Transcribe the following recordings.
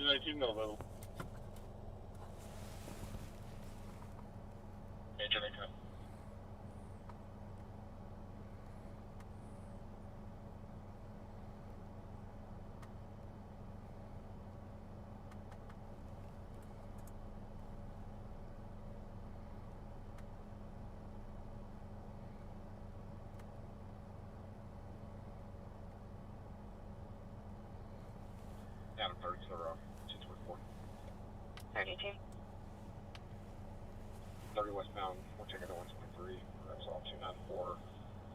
219, no level. Major makeup. Adam 30 to the road, 224. 32. 30 westbound, we'll check it at 123. That's all 294.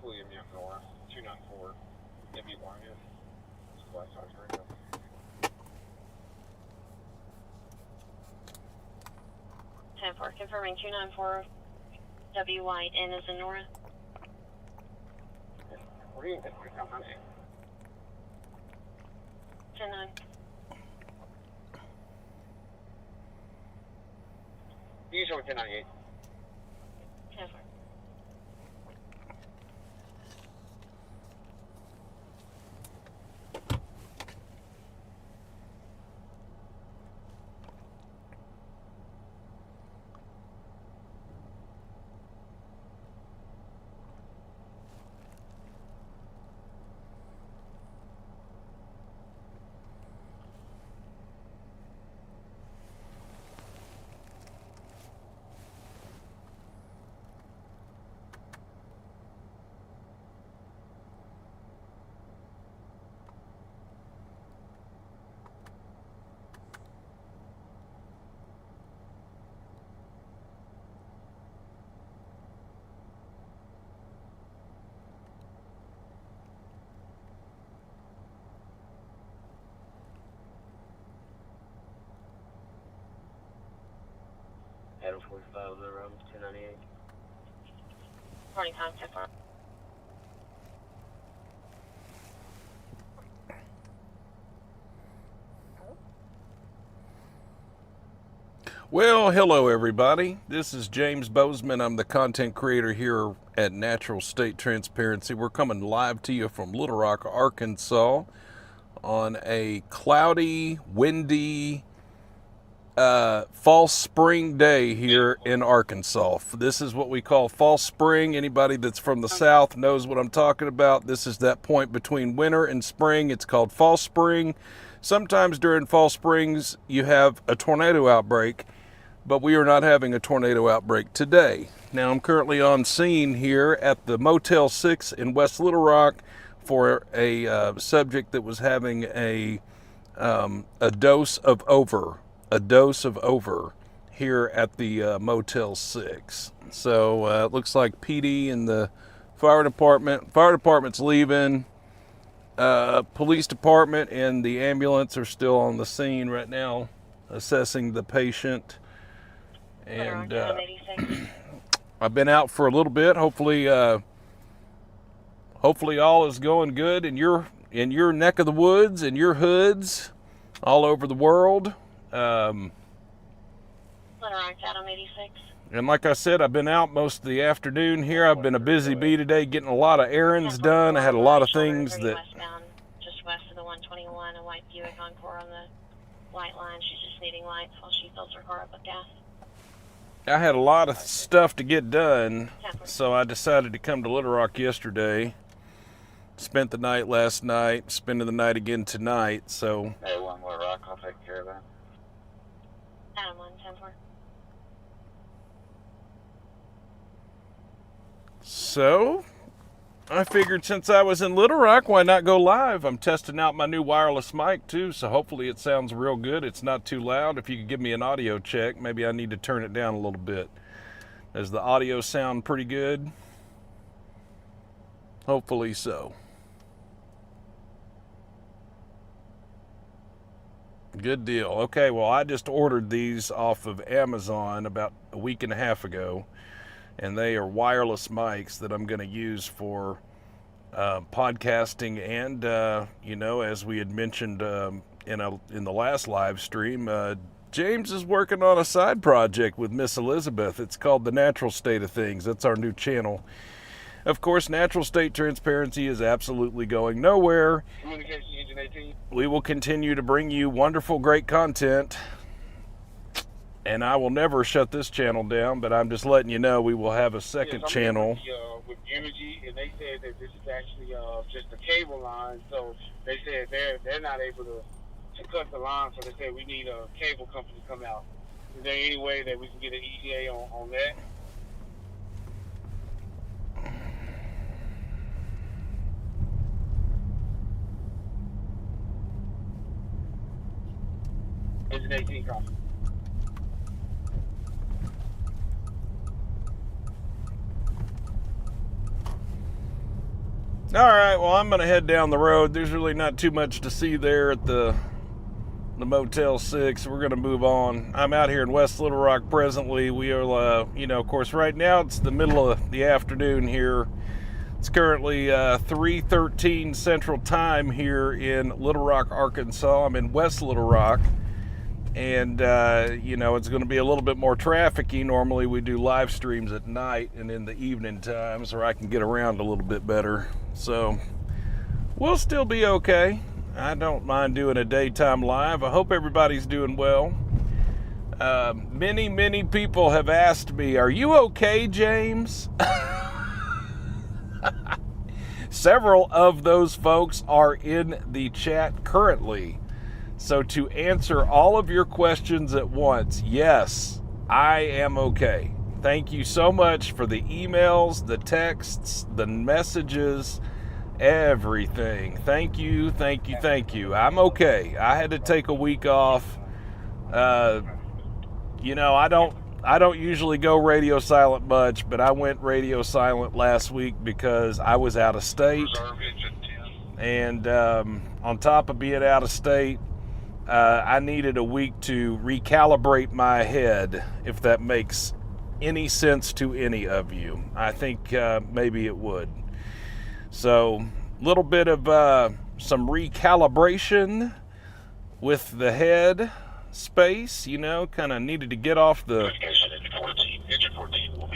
William Young North, 294. WYN. Supply size radio. 10-4, confirming 294. W White N is in Nora. What are you getting right now, honey? 10-9. You show 1098. 10-4. Adam 45 on the road, 298. Morning time, 10-4. Well, hello everybody. This is James Bozeman. I'm the content creator here at Natural State Transparency. We're coming live to you from Little Rock, Arkansas on a cloudy, windy, fall spring day here in Arkansas. This is what we call fall spring. Anybody that's from the south knows what I'm talking about. This is that point between winter and spring. It's called fall spring. Sometimes during fall springs you have a tornado outbreak, but we are not having a tornado outbreak today. Now I'm currently on scene here at the Motel 6 in West Little Rock for a subject that was having a dose of over here at the Motel 6. So it looks like PD and the fire department's leaving. Police department and the ambulance are still on the scene right now, assessing the patient. And I've been out for a little bit. Hopefully all is going good in your neck of the woods, in your hoods, all over the world. Adam 86. And like I said, I've been out most of the afternoon here. I've been a busy bee today, getting a lot of errands done. I had a lot of things that... Westbound, just west of the 121, a white Buick Encore on the white line. She's just needing lights while she fills her car up with gas. I had a lot of stuff to get done, so I decided to come to Little Rock yesterday. Spent the night last night, spending the night again tonight, so... Hey, one more rock, I'll take care of that. Adam 1, 10-4. So, I figured since I was in Little Rock, why not go live? I'm testing out my new wireless mic too, so hopefully it sounds real good. It's not too loud. If you could give me an audio check, maybe I need to turn it down a little bit. Does the audio sound pretty good? Hopefully so. Good deal. Okay, well, I just ordered these off of Amazon about a week and a half ago, and they are wireless mics that I'm going to use for podcasting and, as we had mentioned in the last live stream, James is working on a side project with Miss Elizabeth. It's called The Natural State of Things. That's our new channel. Of course, Natural State Transparency is absolutely going nowhere. Communication Engine 18. We will continue to bring you wonderful, great content. And I will never shut this channel down, but I'm just letting you know we will have a second channel. With Energy, and they said that this is actually just a cable line. So they said they're not able to cut the line. So they said we need a cable company to come out. Is there any way that we can get an ETA on that? Engine 18 copy. All right, well, I'm going to head down the road. There's really not too much to see there at the Motel 6. We're going to move on. I'm out here in West Little Rock presently. We are, of course, right now it's the middle of the afternoon here. It's currently 3:13 Central Time here in Little Rock, Arkansas. I'm in West Little Rock. And, it's going to be a little bit more trafficy. Normally we do live streams at night and in the evening times where I can get around a little bit better. So we'll still be okay. I don't mind doing a daytime live. I hope everybody's doing well. Many people have asked me, are you okay, James? Several of those folks are in the chat currently. So to answer all of your questions at once, yes, I am okay. Thank you so much for the emails, the texts, the messages, everything. Thank you. I'm okay. I had to take a week off. I don't usually go radio silent much, but I went radio silent last week because I was out of state. And on top of being out of state, I needed a week to recalibrate my head, if that makes any sense to any of you. I think maybe it would. So, a little bit of some recalibration with the head space, kind of needed to get off the...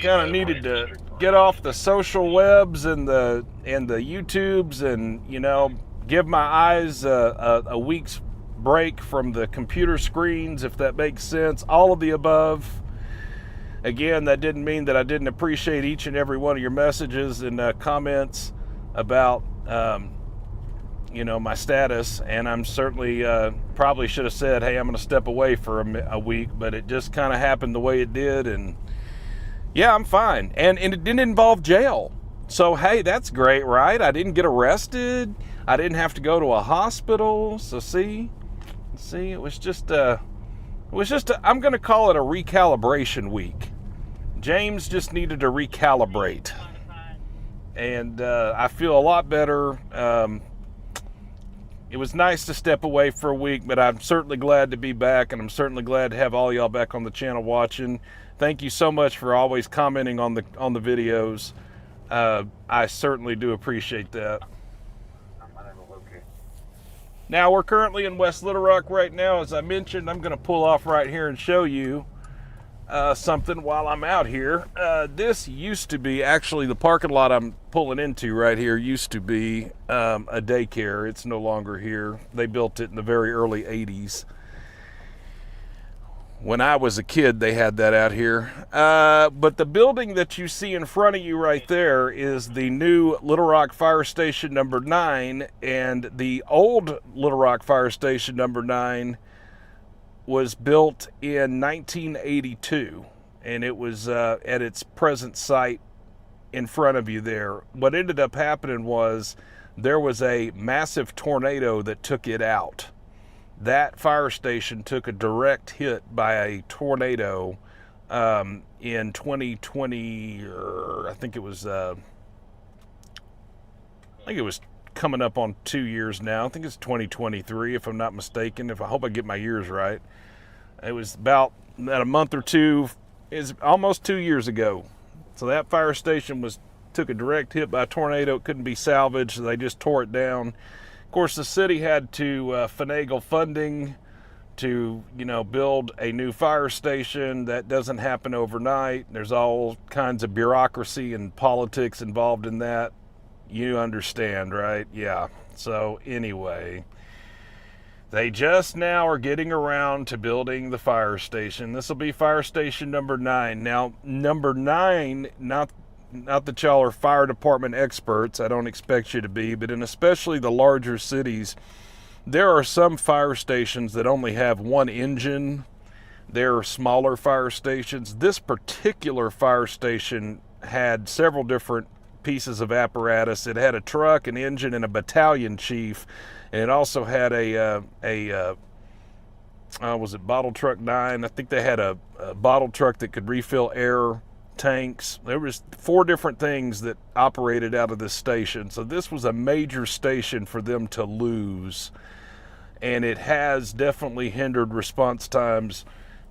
Kind of needed to get off the social webs and the YouTubes and, give my eyes a week's break from the computer screens, if that makes sense. All of the above. Again, that didn't mean that I didn't appreciate each and every one of your messages and comments about my status, and I'm certainly probably should have said, hey, I'm going to step away for a week, but it just kind of happened the way it did, and yeah, I'm fine. And it didn't involve jail, so hey, that's great, right? I didn't get arrested. I didn't have to go to a hospital. So see, it was just I'm going to call it a recalibration week. James just needed to recalibrate. And I feel a lot better. It was nice to step away for a week, but I'm certainly glad to be back, and I'm certainly glad to have all y'all back on the channel watching. Thank you so much for always commenting on the videos. I certainly do appreciate that. Now, we're currently in West Little Rock right now. As I mentioned, I'm going to pull off right here and show you something while I'm out here. This used to be, actually, the parking lot I'm pulling into right here used to be a daycare. It's no longer here. They built it in the very early 80s. When I was a kid, they had that out here. But the building that you see in front of you right there is the new Little Rock Fire Station number 9, and the old Little Rock Fire Station number 9 was built in 1982, and it was at its present site in front of you there. What ended up happening was there was a massive tornado that took it out. That fire station took a direct hit by a tornado in 2020, or I think it was coming up on 2 years now. I think it's 2023, if I'm not mistaken. I hope I get my years right. It was about a month or two, is almost 2 years ago. So that fire station took a direct hit by a tornado. It couldn't be salvaged, so they just tore it down. Of course, the city had to finagle funding to, build a new fire station. That doesn't happen overnight. There's all kinds of bureaucracy and politics involved in that. You understand, right? Yeah. So anyway, they just now are getting around to building the fire station. This will be fire station number 9. Now, number 9, not that y'all are fire department experts. I don't expect you to be, but in especially the larger cities, there are some fire stations that only have one engine. There are smaller fire stations. This particular fire station had several different pieces of apparatus. It had a truck, an engine, and a battalion chief. And it also had was it Bottle Truck 9? I think they had a bottle truck that could refill air tanks. There was 4 different things that operated out of this station. So this was a major station for them to lose. And it has definitely hindered response times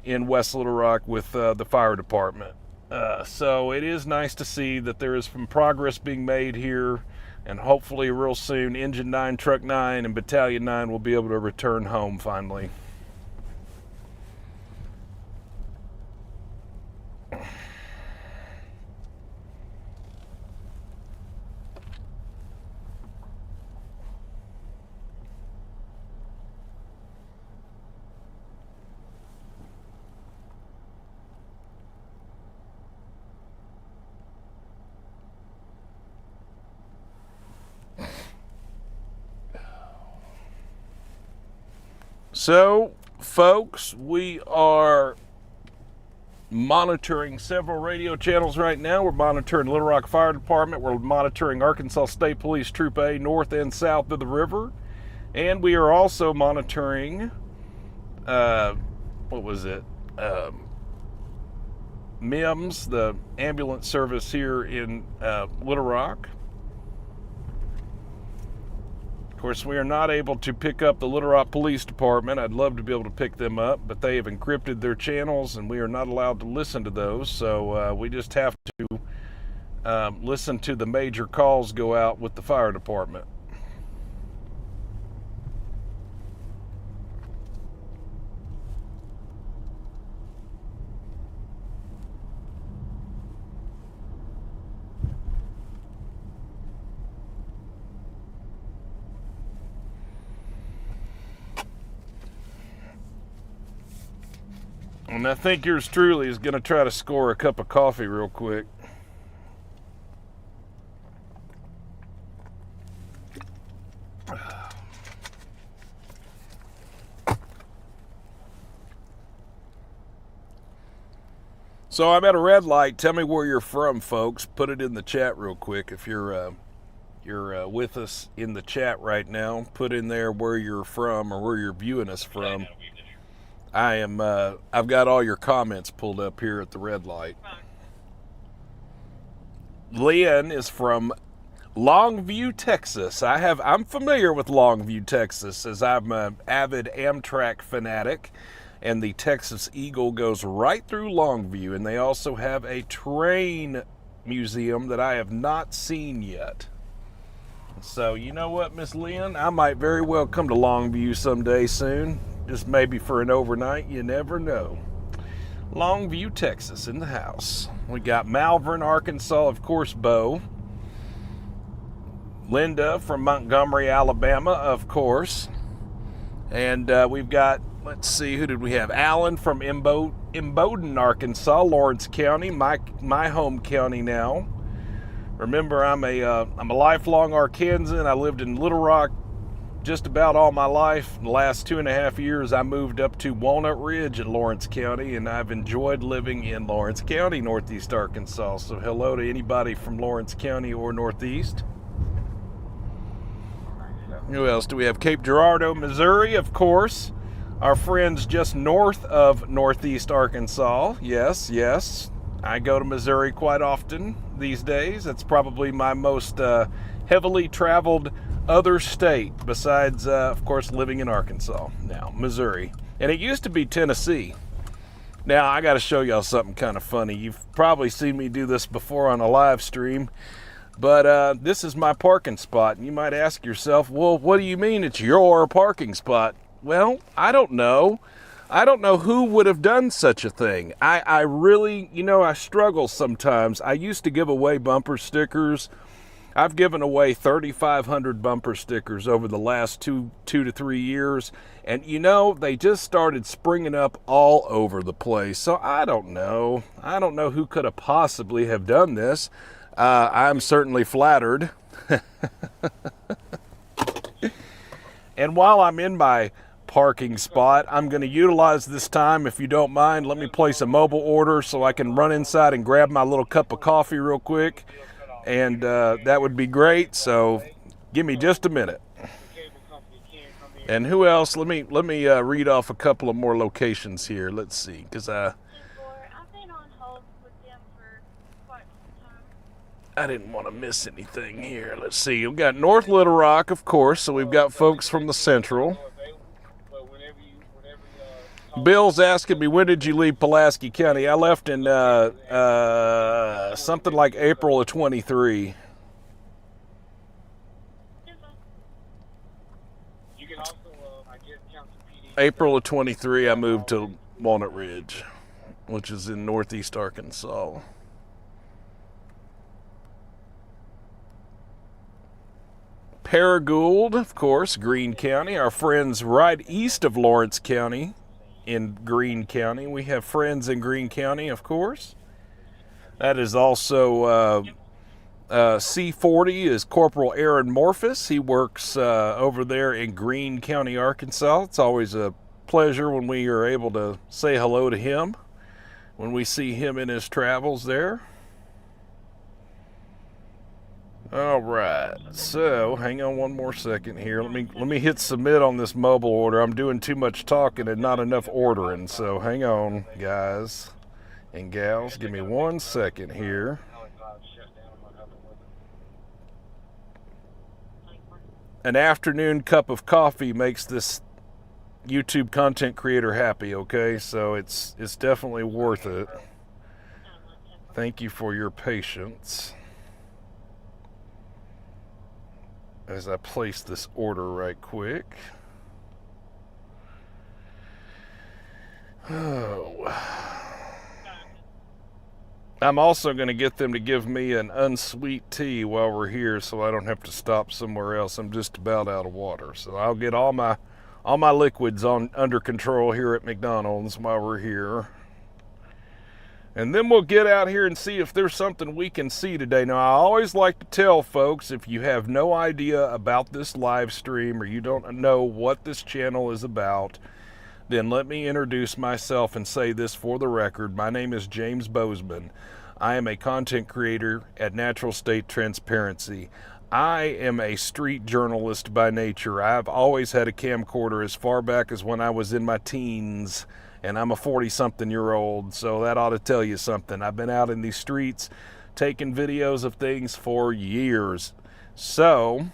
in West Little Rock with the fire department. So it is nice to see that there is some progress being made here, and hopefully real soon Engine 9, Truck 9, and Battalion 9 will be able to return home finally. So, folks, we are monitoring several radio channels right now. We're monitoring Little Rock Fire Department. We're monitoring Arkansas State Police Troop A north and south of the river. And we are also monitoring, MIMS, the ambulance service here in Little Rock. Of course, we are not able to pick up the Little Rock Police Department. I'd love to be able to pick them up, but they have encrypted their channels and we are not allowed to listen to those. So we just have to listen to the major calls go out with the fire department. And I think yours truly is going to try to score a cup of coffee real quick. So I'm at a red light. Tell me where you're from, folks. Put it in the chat real quick. If you're with us in the chat right now, put in there where you're from or where you're viewing us from. I've got all your comments pulled up here at the red light. Lynn is from Longview, Texas. I'm familiar with Longview, Texas, as I'm an avid Amtrak fanatic, and the Texas Eagle goes right through Longview, and they also have a train museum that I have not seen yet. So you know what, Miss Lynn? I might very well come to Longview someday soon. Just maybe for an overnight, you never know. Longview, Texas in the house. We got Malvern, Arkansas, of course, Bo. Linda from Montgomery, Alabama, of course. And we've got, let's see, who did we have? Alan from Imboden, Arkansas, Lawrence County, my home county now. Remember, I'm a lifelong Arkansan. I lived in Little Rock just about all my life. In the last 2.5 years, I moved up to Walnut Ridge in Lawrence County, and I've enjoyed living in Lawrence County, Northeast Arkansas. So hello to anybody from Lawrence County or Northeast. Who else do we have? Cape Girardeau, Missouri, of course. Our friends just north of Northeast Arkansas. Yes. I go to Missouri quite often these days. That's probably my most heavily traveled other state besides, of course, living in Arkansas now, Missouri. And it used to be Tennessee. Now, I got to show y'all something kind of funny. You've probably seen me do this before on a live stream, but this is my parking spot. And you might ask yourself, well, what do you mean it's your parking spot? well, I don't know. I don't know who would have done such a thing. I really, I struggle sometimes. I used to give away bumper stickers. I've given away 3,500 bumper stickers over the last two to 3 years. And they just started springing up all over the place. So I don't know. I don't know who could have possibly have done this. I'm certainly flattered. And while I'm in my parking spot, I'm going to utilize this time, if you don't mind, let me place a mobile order so I can run inside and grab my little cup of coffee real quick. And that would be great. So give me just a minute. And who else? Let me read off a couple of more locations here. Let's see, because I've been on hold with them for quite some time. I didn't want to miss anything here. Let's see. We've got North Little Rock, of course, so we've got folks from the Central. Bill's asking me, when did you leave Pulaski County? I left in something like April of 23. April of 23, I moved to Walnut Ridge, which is in northeast Arkansas. Paragould, of course, Greene County. Our friends right east of Lawrence County in Greene County. We have friends in Greene County, of course. That is also C40 is Corporal Aaron Morphus. He works over there in Greene County, Arkansas. It's always a pleasure when we are able to say hello to him, when we see him in his travels there. All right, so hang on one more second here. Let me hit submit on this mobile order. I'm doing too much talking and not enough ordering, so hang on, guys and gals. Give me 1 second here. An afternoon cup of coffee makes this YouTube content creator happy, okay? So it's definitely worth it. Thank you for your patience as I place this order right quick. Oh. I'm also going to get them to give me an unsweet tea while we're here so I don't have to stop somewhere else. I'm just about out of water. So I'll get all my liquids under control here at McDonald's while we're here. And then we'll get out here and see if there's something we can see today. Now, I always like to tell folks, if you have no idea about this live stream or you don't know what this channel is about, then let me introduce myself and say this for the record. My name is James Bozeman. I am a content creator at Natural State Transparency. I am a street journalist by nature. I've always had a camcorder as far back as when I was in my teens. And I'm a 40-something-year-old, so that ought to tell you something. I've been out in these streets taking videos of things for years. So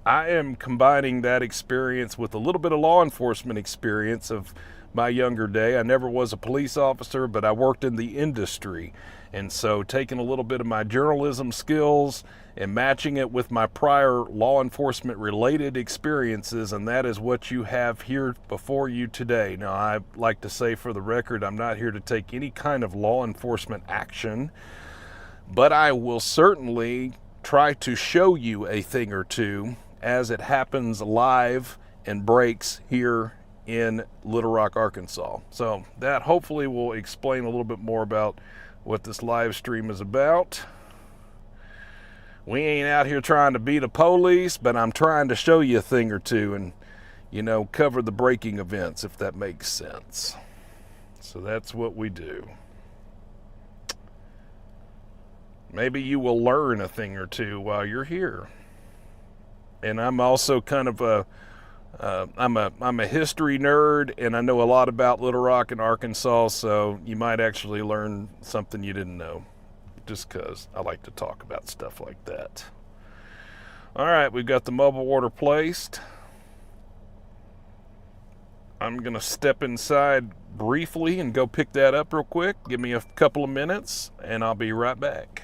I am combining that experience with a little bit of law enforcement experience of my younger day. I never was a police officer, but I worked in the industry. And so taking a little bit of my journalism skills and matching it with my prior law enforcement related experiences, and that is what you have here before you today. Now, I like to say for the record, I'm not here to take any kind of law enforcement action, but I will certainly try to show you a thing or two as it happens live and breaks here in Little Rock, Arkansas. So that hopefully will explain a little bit more about what this live stream is about. We ain't out here trying to be the police, but I'm trying to show you a thing or two and, cover the breaking events, if that makes sense. So that's what we do. Maybe you will learn a thing or two while you're here. And I'm also kind of I'm a history nerd, and I know a lot about Little Rock and Arkansas, so you might actually learn something you didn't know, just because I like to talk about stuff like that. All right, we've got the mobile order placed. I'm going to step inside briefly and go pick that up real quick. Give me a couple of minutes, and I'll be right back.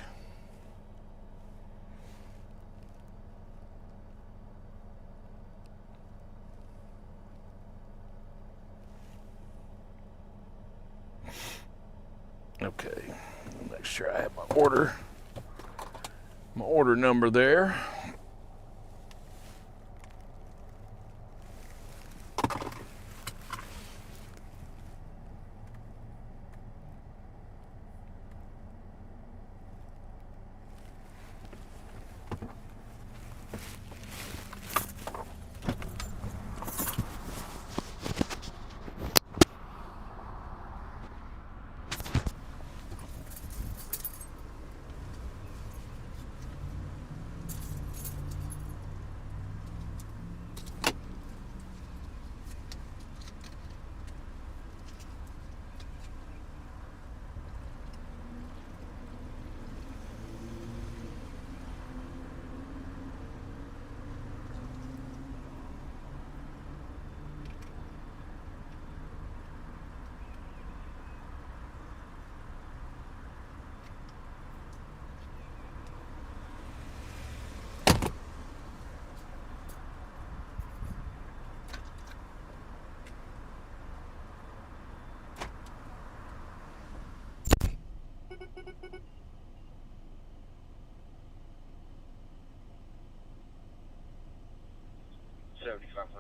Okay, make sure I have my order number there.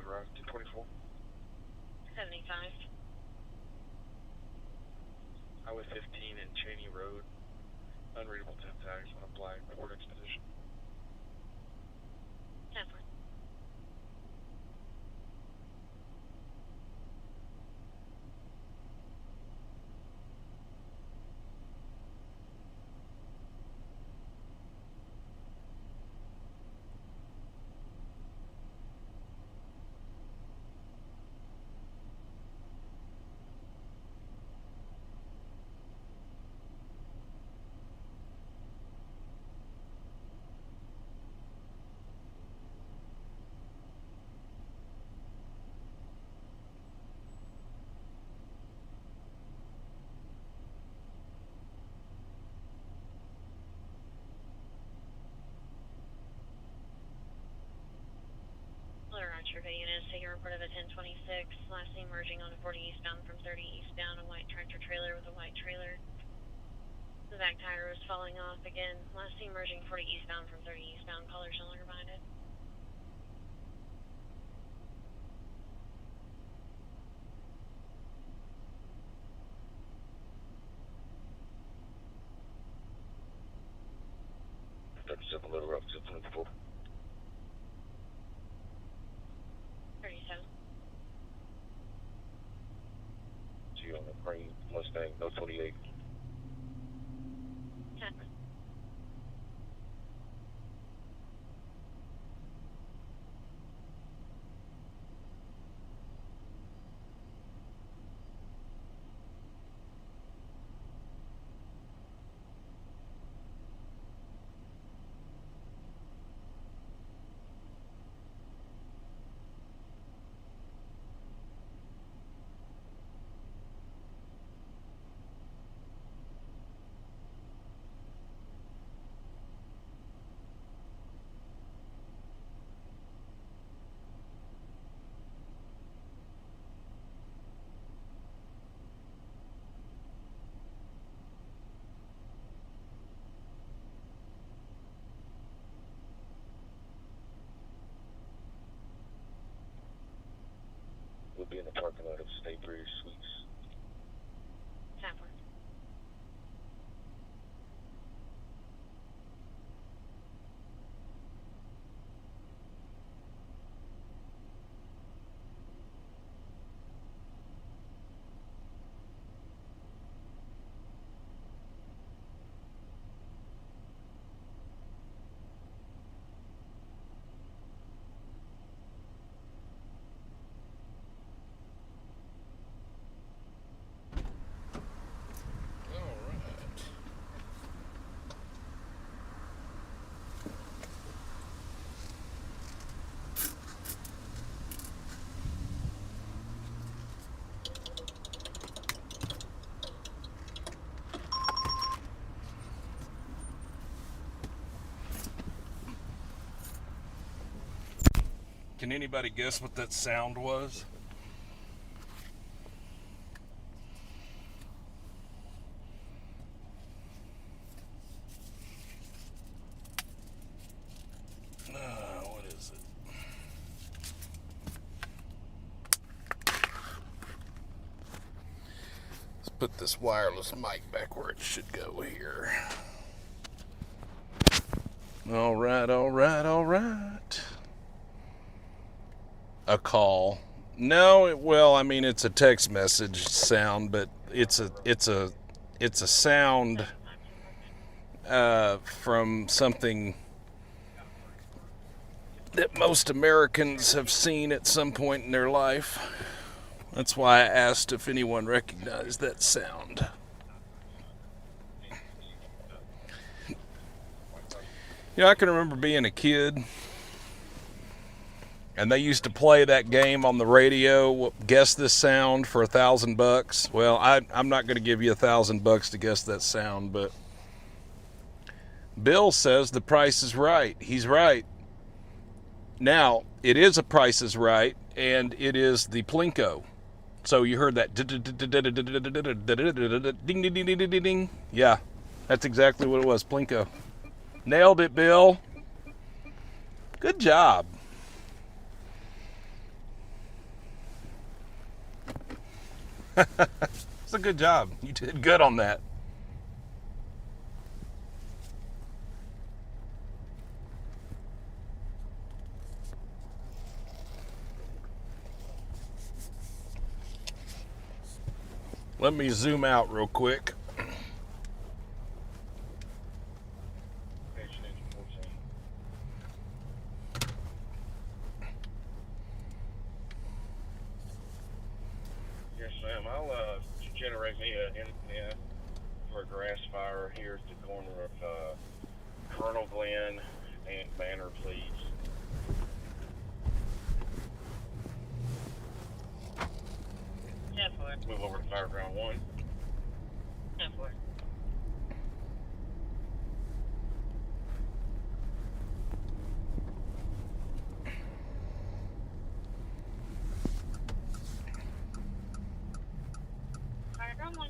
Route 224. 75. Highway 15 and Cheney Road. Unreadable temp tags on a black Ford Expedition. 10-4. Roger, Bay Unit, take a report of a 1026. Last seen merging on a 40 eastbound from 30 eastbound, a white tractor trailer with a white trailer. The back tire was falling off again. Last seen merging 40 eastbound from 30 eastbound. Callers no longer behind it. Little Route 224. 37. See you on the Crane Mustang, no 28. 10. We'll be in the parking lot of State British Suites. 10-4. Can anybody guess what that sound was? put this wireless mic back where it should go here. All right. A call. No, well, I mean, it's a text message sound, but it's a sound from something that most Americans have seen at some point in their life. That's why I asked if anyone recognized that sound. You know, I can remember being a kid, and they used to play that game on the radio, guess this sound, for $1,000. Well, I'm not going to give you $1,000 to guess that sound, but Bill says the price is right. He's right. Now, it is a Price is Right, and it is the Plinko. So you heard that ding, ding, ding, ding, ding, ding. Yeah, that's exactly what it was, Plinko. Nailed it, Bill. Good job. It's a good job. You did good on that. Let me zoom out real quick. Yes, ma'am. I'll generate me an incident for a grass fire here at the corner of Colonel Glenn and Banner, please. Move over to fire ground 1. 10-4. Fire ground 1.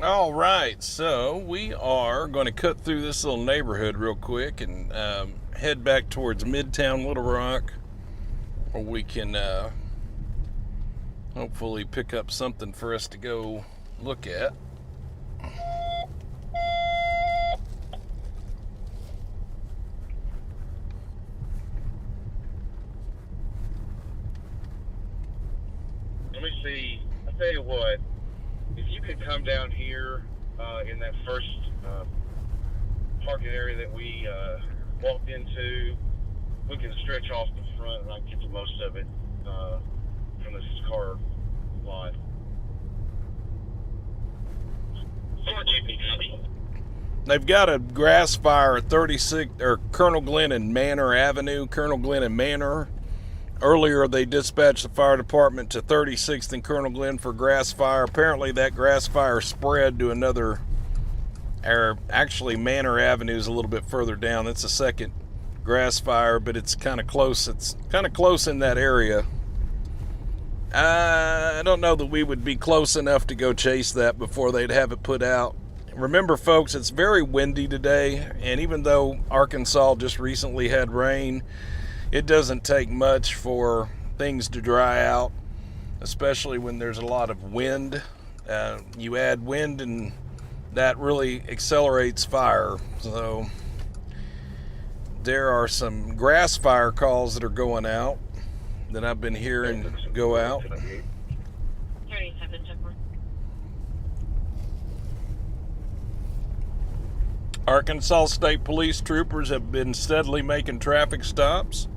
All right, so we are going to cut through this little neighborhood real quick and head back towards Midtown Little Rock, where we can hopefully pick up something for us to go look at. Let me see. I'll tell you what. If you could come down here in that first parking area that we walked into, we can stretch off the front and I can get to most of it from this car lot. They've got a grass fire at 36 or Colonel Glenn and Manor Avenue, Colonel Glenn and Manor. Earlier, they dispatched the fire department to 36th and Colonel Glenn for grass fire. Apparently, that grass fire spread to another, or actually, Manor Avenue is a little bit further down. That's a second grass fire, but it's kind of close. It's kind of close in that area. I don't know that we would be close enough to go chase that before they'd have it put out. Remember, folks, it's very windy today, and even though Arkansas just recently had rain, it doesn't take much for things to dry out, especially when there's a lot of wind. You add wind and that really accelerates fire. So there are some grass fire calls that are going out that I've been hearing go out. 37-4. Arkansas State Police troopers have been steadily making traffic stops.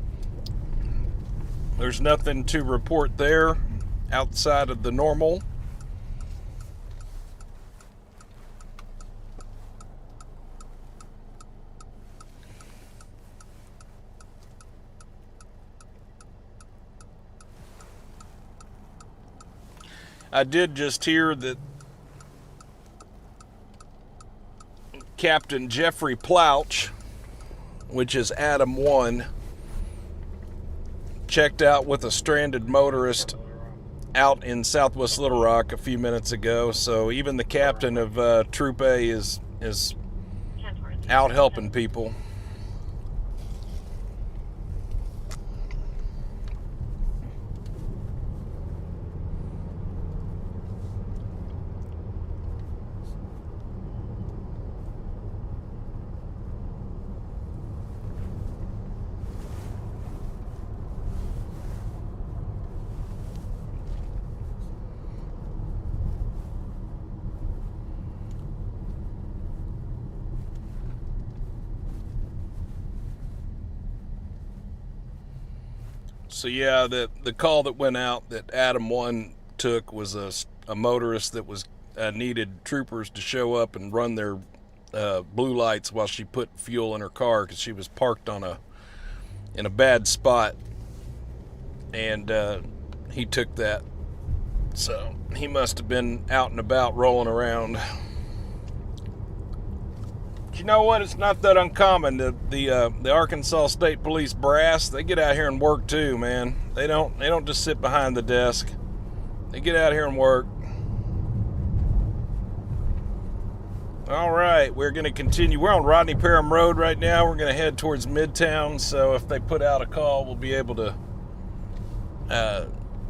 There's nothing to report there outside of the normal. I did just hear that Captain Jeffrey Plouch, which is Adam 1, checked out with a stranded motorist out in Southwest Little Rock a few minutes ago. So even the captain of Troop A is out helping people. So yeah, the call that went out that Adam 1 took was a motorist that was needed troopers to show up and run their blue lights while she put fuel in her car because she was parked in a bad spot, and he took that. So he must have been out and about rolling around. But you know what? It's not that uncommon. The Arkansas State Police brass, they get out here and work too, man. They don't just sit behind the desk. They get out here and work. All right, we're going to continue. We're on Rodney Parham Road right now. We're going to head towards Midtown. So if they put out a call, we'll be able to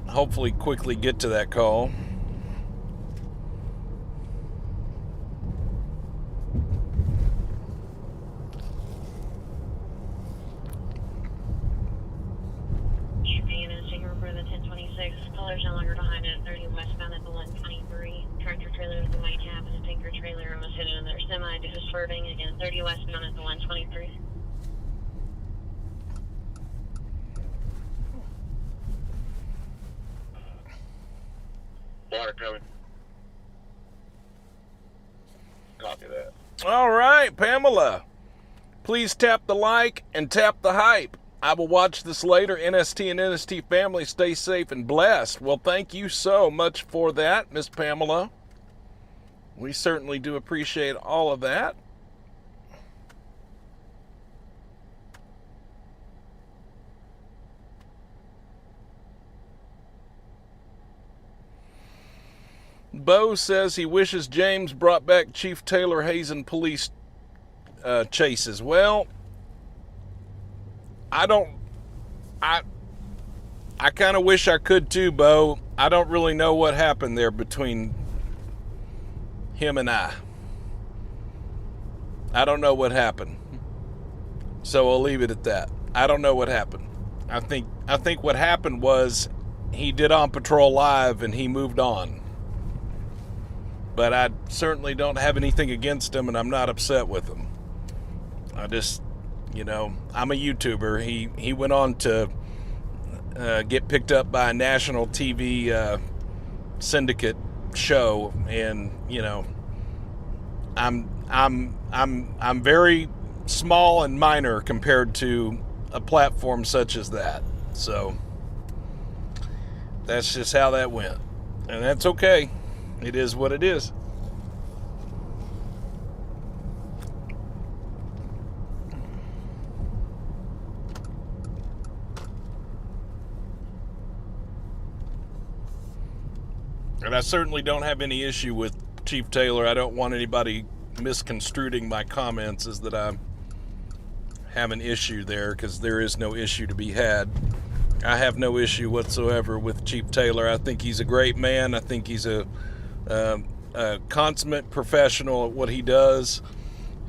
hopefully quickly get to that call. NST report of the 1026. Caller's no longer behind it. 30 westbound at the 123. Tractor trailer with the white cab and a tanker trailer almost hit another semi due to swerving. Again, 30 westbound at the 123. Water coming. Copy that. All right, Pamela. Please tap the like and tap the hype. I will watch this later. NST and NST family, stay safe and blessed. Well, thank you so much for that, Miss Pamela. We certainly do appreciate all of that. Bo says he wishes James brought back Chief Taylor Hazen police chases. Well, I kind of wish I could too, Bo. I don't really know what happened there between him and I. I don't know what happened. So I'll leave it at that. I don't know what happened. I think what happened was he did On Patrol Live and he moved on. But I certainly don't have anything against him, and I'm not upset with him. I just, I'm a YouTuber. He went on to get picked up by a national TV syndicate show, and I'm very small and minor compared to a platform such as that. So that's just how that went, and that's okay. It is what it is. And I certainly don't have any issue with Chief Taylor. I don't want anybody misconstruing my comments as that I have an issue there, because there is no issue to be had. I have no issue whatsoever with Chief Taylor. I think he's a great man. I think he's a consummate professional at what he does,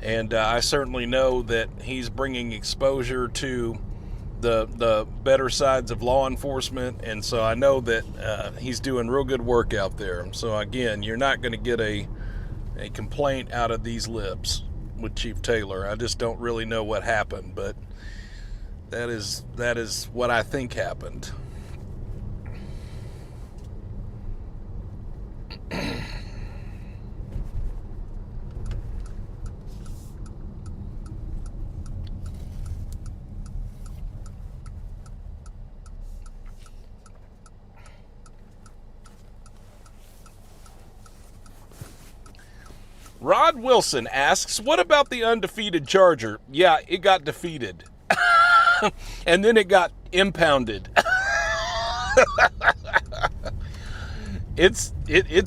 and I certainly know that he's bringing exposure to the better sides of law enforcement, and so I know that he's doing real good work out there. So again, you're not going to get a complaint out of these lips with Chief Taylor. I just don't really know what happened, but that is what I think happened. Rod Wilson asks, what about the undefeated Charger? Yeah, it got defeated. And then it got impounded. It's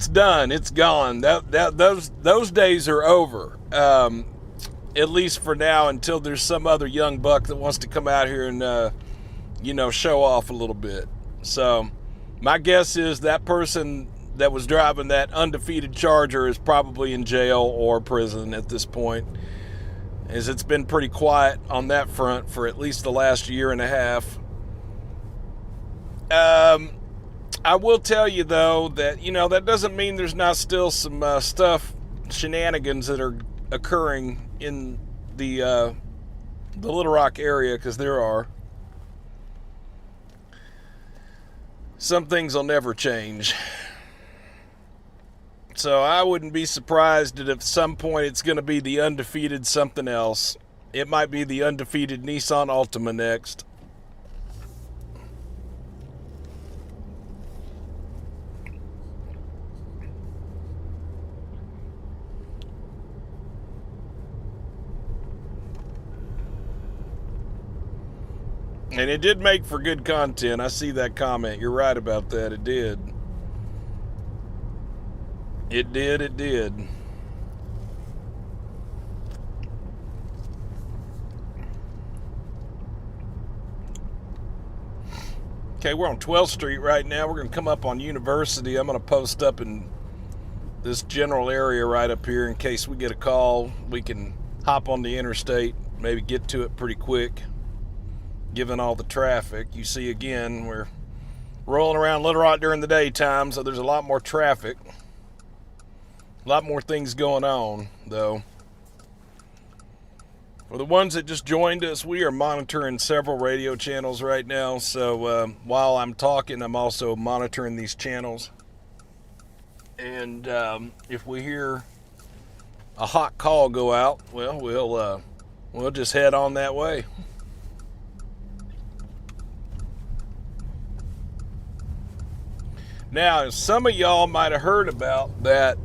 done. It's gone. Those days are over. At least for now, until there's some other young buck that wants to come out here and show off a little bit. So my guess is that person that was driving that undefeated Charger is probably in jail or prison at this point, as it's been pretty quiet on that front for at least the last year and a half. I will tell you, though, that, that doesn't mean there's not still some shenanigans that are occurring in the Little Rock area, because there are. some things will never change. So I wouldn't be surprised that at some point it's going to be the undefeated something else. It might be the undefeated Nissan Altima next. And it did make for good content. I see that comment. You're right about that. It did. It did. Okay, we're on 12th Street right now. We're going to come up on University. I'm going to post up in this general area right up here in case we get a call. We can hop on the interstate, maybe get to it pretty quick, given all the traffic. You see, again, we're rolling around Little Rock during the daytime, so there's a lot more traffic. A lot more things going on, though. For the ones that just joined us, we are monitoring several radio channels right now. So while I'm talking, I'm also monitoring these channels. And if we hear a hot call go out, well, we'll just head on that way. Now, some of y'all might have heard about that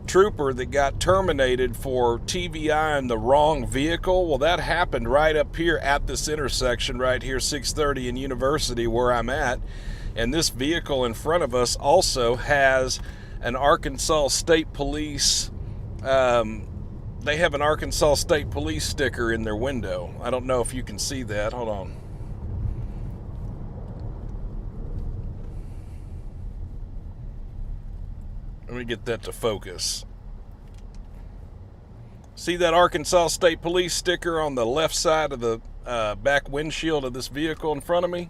trooper that got terminated for TVI in the wrong vehicle. Well, that happened right up here at this intersection right here, 630 and University, where I'm at. And this vehicle in front of us also has an Arkansas State Police, they have an Arkansas State Police sticker in their window. I don't know if you can see that. Hold on. Let me get that to focus. See that Arkansas State Police sticker on the left side of the back windshield of this vehicle in front of me?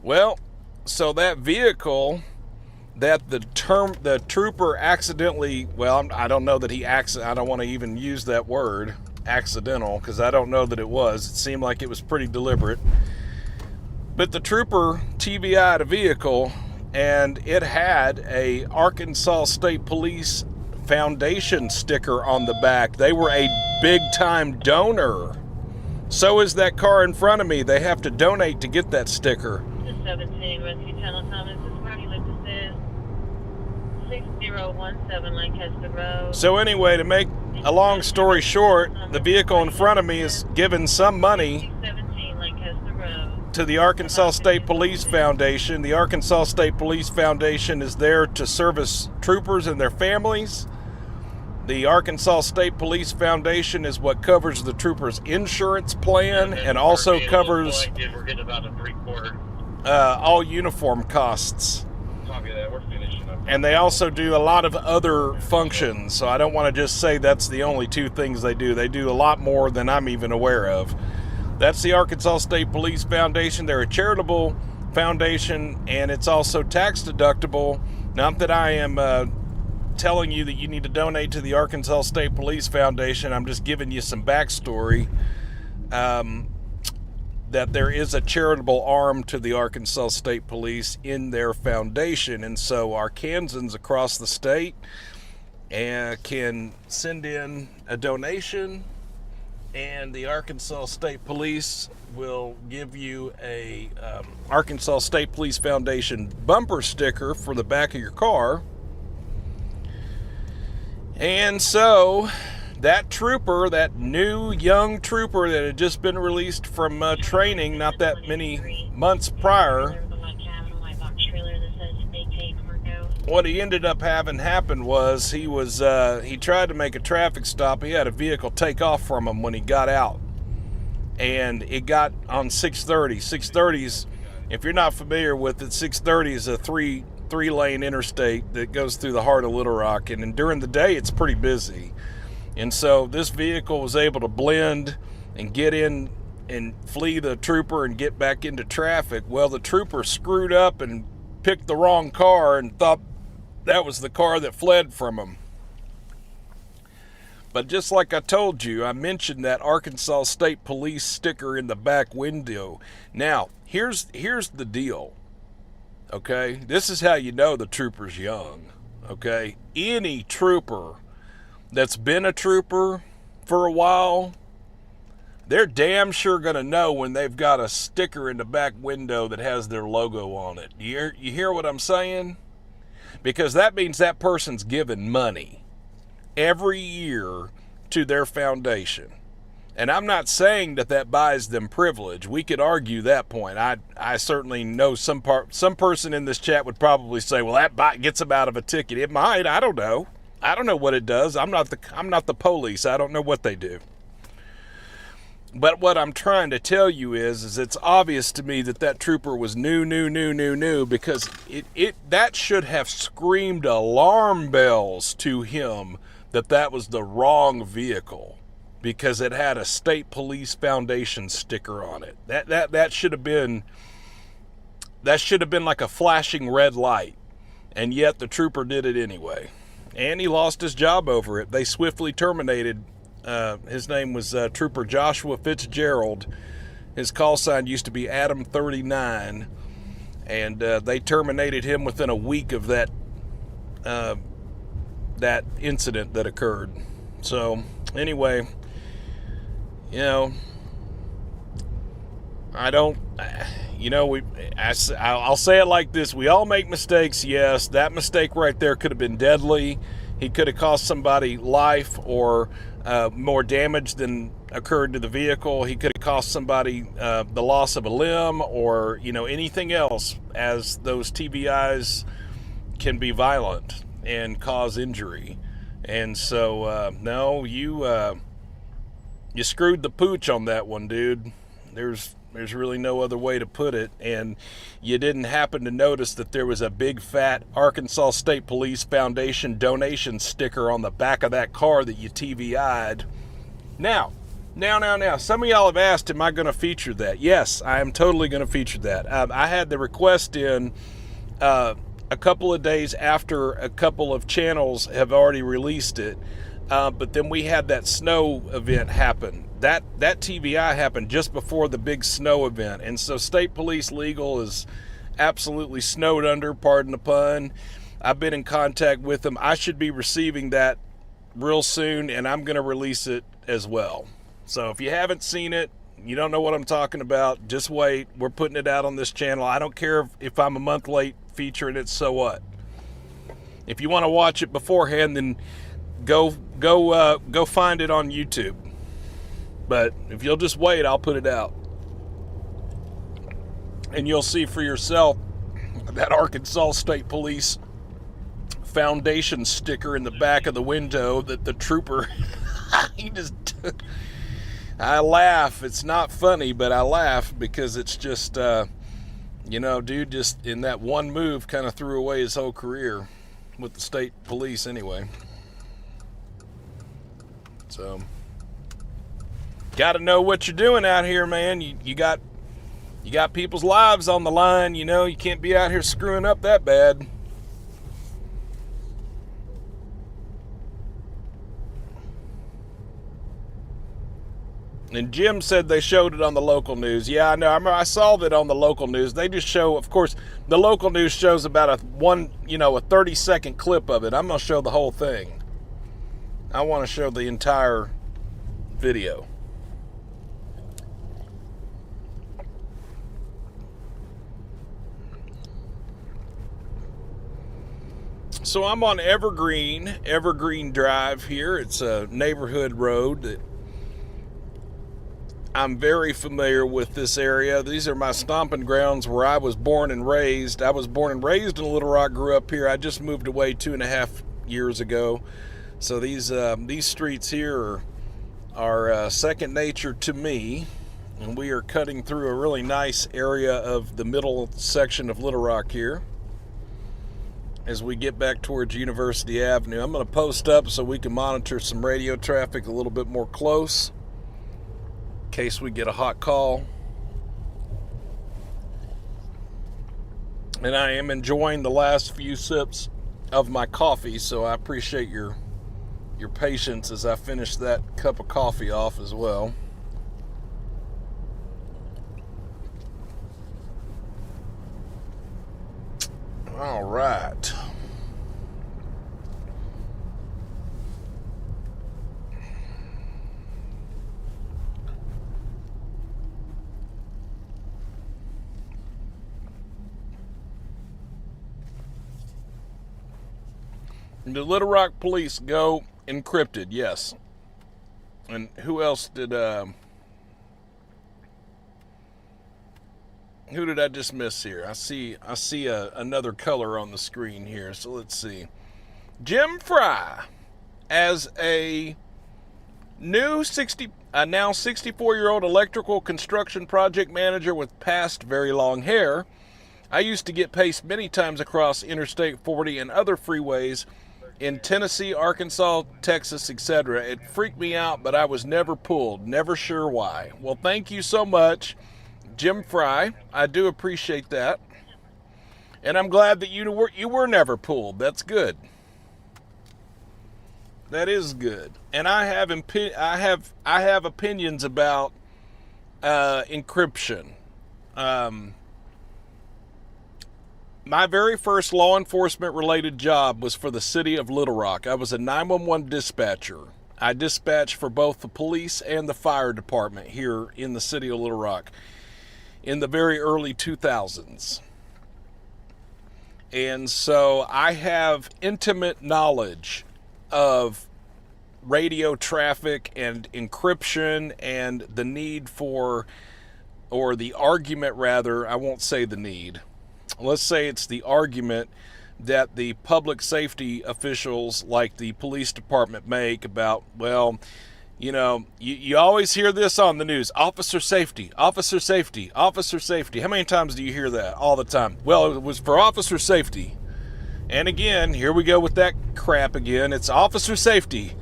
Well, so that vehicle that the trooper accidentally, well, I don't know that I don't want to even use that word, accidental, because I don't know that it was. It seemed like it was pretty deliberate. But the trooper TVI'd a vehicle, and it had a Arkansas State Police Foundation sticker on the back. They were a big-time donor. So is that car in front of me. They have to donate to get that sticker. 17 Rescue Telecom, this is Marty Lucas, 6017 Lancaster Road. So anyway, to make a long story short, the vehicle in front of me is giving some money to the Arkansas State Police Foundation. The Arkansas State Police Foundation is there to service troopers and their families. The Arkansas State Police Foundation is what covers the troopers' insurance plan and also covers we're getting about a 3/4. All uniform costs. Copy that. We're finishing up. And they also do a lot of other functions, so I don't want to just say that's the only two things they do. They do a lot more than I'm even aware of. That's the Arkansas State Police Foundation. They're a charitable foundation, and it's also tax deductible. Not that I am telling you that you need to donate to the Arkansas State Police Foundation. I'm just giving you some backstory. That there is a charitable arm to the Arkansas State Police in their foundation. And so Arkansans across the state can send in a donation, and the Arkansas State Police will give you a Arkansas State Police Foundation bumper sticker for the back of your car. And so that trooper, that new young trooper that had just been released from training not that many months prior, what he ended up having happen was he tried to make a traffic stop. He had a vehicle take off from him when he got out, and it got on 630. 630's, if you're not familiar with it, 630 is a three-lane interstate that goes through the heart of Little Rock, and during the day it's pretty busy. And so this vehicle was able to blend and get in and flee the trooper and get back into traffic. Well, the trooper screwed up and picked the wrong car and thought that was the car that fled from him. But just like I told you, I mentioned that Arkansas State Police sticker in the back window. Now, here's the deal, okay? This is how you know the trooper's young, okay? Any trooper that's been a trooper for a while, they're damn sure going to know when they've got a sticker in the back window that has their logo on it. You hear what I'm saying? Because that means that person's given money every year to their foundation. And I'm not saying that buys them privilege. We could argue that point. I certainly know some person in this chat would probably say, well, that gets them out of a ticket. It might. I don't know. I don't know what it does. I'm not the police. I don't know what they do. But what I'm trying to tell you is it's obvious to me that trooper was new, because that should have screamed alarm bells to him that was the wrong vehicle, because it had a State Police Foundation sticker on it. That should have been like a flashing red light, and yet the trooper did it anyway. And he lost his job over it. They swiftly terminated. His name was Trooper Joshua Fitzgerald. His call sign used to be Adam 39, and they terminated him within a week of that incident that occurred. So anyway, I'll say it like this: we all make mistakes. Yes, that mistake right there could have been deadly. He could have cost somebody life or more damage than occurred to the vehicle. He could have cost somebody the loss of a limb or anything else, as those TBIs can be violent and cause injury. And so no, you screwed the pooch on that one, dude. There's really no other way to put it. And you didn't happen to notice that there was a big fat Arkansas State Police Foundation donation sticker on the back of that car that you TVI'd. Now, some of y'all have asked, am I going to feature that? Yes, I am totally going to feature that. I had the request in a couple of days after a couple of channels have already released it. But then we had that snow event happen. That TVI happened just before the big snow event. And so State Police Legal is absolutely snowed under, pardon the pun. I've been in contact with them. I should be receiving that real soon, and I'm going to release it as well. So if you haven't seen it, you don't know what I'm talking about, just wait. We're putting it out on this channel. I don't care if I'm a month late featuring it, so what? If you want to watch it beforehand, then go find it on YouTube. But if you'll just wait, I'll put it out. And you'll see for yourself that Arkansas State Police Foundation sticker in the back of the window that the trooper, I laugh. It's not funny, but I laugh because it's just, dude just in that one move kind of threw away his whole career with the state police anyway. So, got to know what you're doing out here, man. You got people's lives on the line. You can't be out here screwing up that bad. And Jim said they showed it on the local news. Yeah, I know. I saw that on the local news. They just show, of course, the local news shows about a 30-second clip of it. I'm going to show the whole thing. I want to show the entire video. So I'm on Evergreen Drive here. It's a neighborhood road that I'm very familiar with this area. These are my stomping grounds where I was born and raised. I was born and raised in Little Rock, grew up here. I just moved away 2.5 years ago. So these streets here are second nature to me. And we are cutting through a really nice area of the middle section of Little Rock here as we get back towards University Avenue. I'm going to post up so we can monitor some radio traffic a little bit more close in case we get a hot call. And I am enjoying the last few sips of my coffee, so I appreciate your your patience as I finish that cup of coffee off as well. All right. The Little Rock police go encrypted, yes. And who else did who did I just miss here? I see another color on the screen here. So let's see. Jim Fry, as a now 64-year-old electrical construction project manager with past very long hair, I used to get paced many times across Interstate 40 and other freeways in Tennessee, Arkansas, Texas, etc. It freaked me out, but I was never pulled. Never sure why. Well, thank you so much, Jim Fry. I do appreciate that. And I'm glad that you were never pulled. That's good. That is good. And I have opinions about encryption. My very first law enforcement related job was for the city of Little Rock. I was a 911 dispatcher. I dispatched for both the police and the fire department here in the city of Little Rock in the very early 2000s. And so I have intimate knowledge of radio traffic and encryption and the need for, or the argument rather, I won't say the need. Let's say it's the argument that the public safety officials like the police department make about, well, you know, you always hear this on the news, officer safety, officer safety, officer safety. How many times do you hear that? All the time. Well, it was for officer safety. And again, here we go with that crap again. It's officer safety.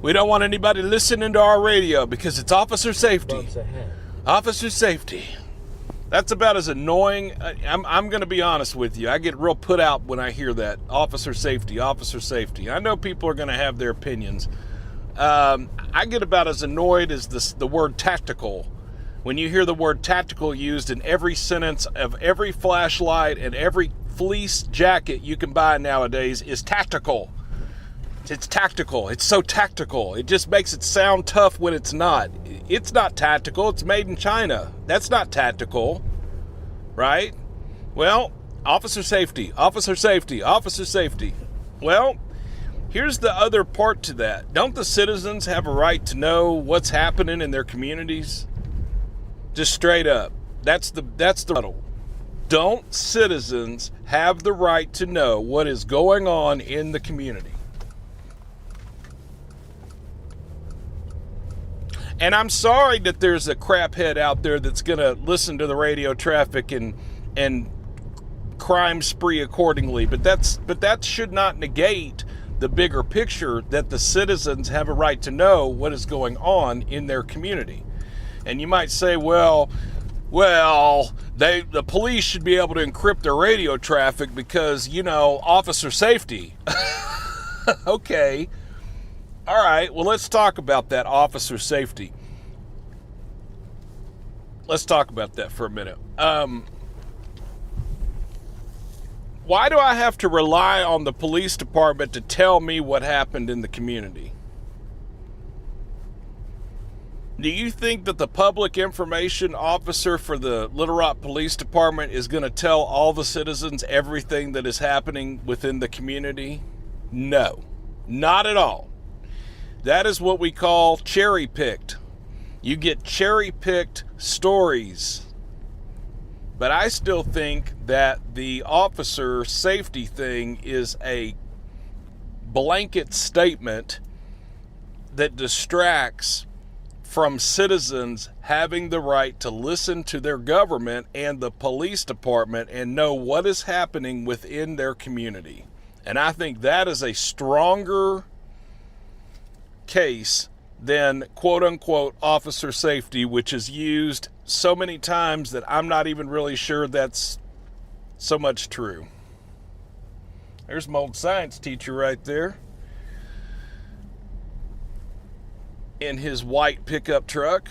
We don't want anybody listening to our radio because it's officer safety. Officer safety. That's about as annoying. I'm going to be honest with you. I get real put out when I hear that. Officer safety, officer safety. I know people are going to have their opinions. I get about as annoyed as the word tactical. When you hear the word tactical used in every sentence of every flashlight and every fleece jacket you can buy nowadays is tactical. It's tactical. It's so tactical. It just makes it sound tough when it's not. It's not tactical. It's made in China. That's not tactical, right? Well, officer safety, officer safety, officer safety. Well, here's the other part to that. Don't the citizens have a right to know what's happening in their communities? Just straight up. That's the riddle. Don't citizens have the right to know what is going on in the community? And I'm sorry that there's a craphead out there that's going to listen to the radio traffic and crime spree accordingly. But that should not negate the bigger picture that the citizens have a right to know what is going on in their community. And you might say, well, the police should be able to encrypt their radio traffic because, you know, officer safety. Okay. All right, well, let's talk about that officer safety. Let's talk about that for a minute. Why do I have to rely on the police department to tell me what happened in the community? Do you think that the public information officer for the Little Rock Police Department is going to tell all the citizens everything that is happening within the community? No, not at all. That is what we call cherry-picked. You get cherry-picked stories. But I still think that the officer safety thing is a blanket statement that distracts from citizens having the right to listen to their government and the police department and know what is happening within their community. And I think that is a stronger case than quote-unquote officer safety, which is used so many times that I'm not even really sure that's so much true. There's my old science teacher right there. in his white pickup truck.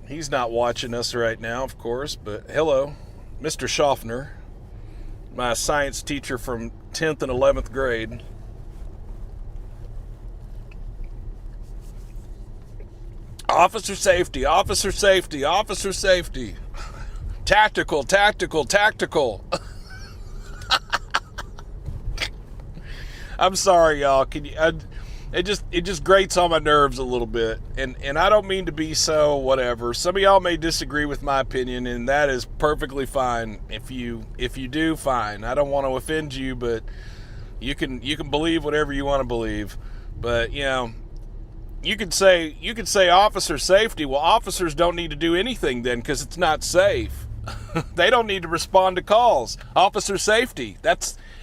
He's not watching us right now, of course, but hello, Mr. Schaffner, my science teacher from 10th and 11th grade. Officer safety, officer safety, officer safety. Tactical, tactical, tactical. I'm sorry, y'all. It just grates on my nerves a little bit, and I don't mean to be so whatever. Some of y'all may disagree with my opinion, and that is perfectly fine. If you do, fine. I don't want to offend you, but you can believe whatever you want to believe. But you could say officer safety. Well, officers don't need to do anything then because it's not safe. They don't need to respond to calls. Officer safety.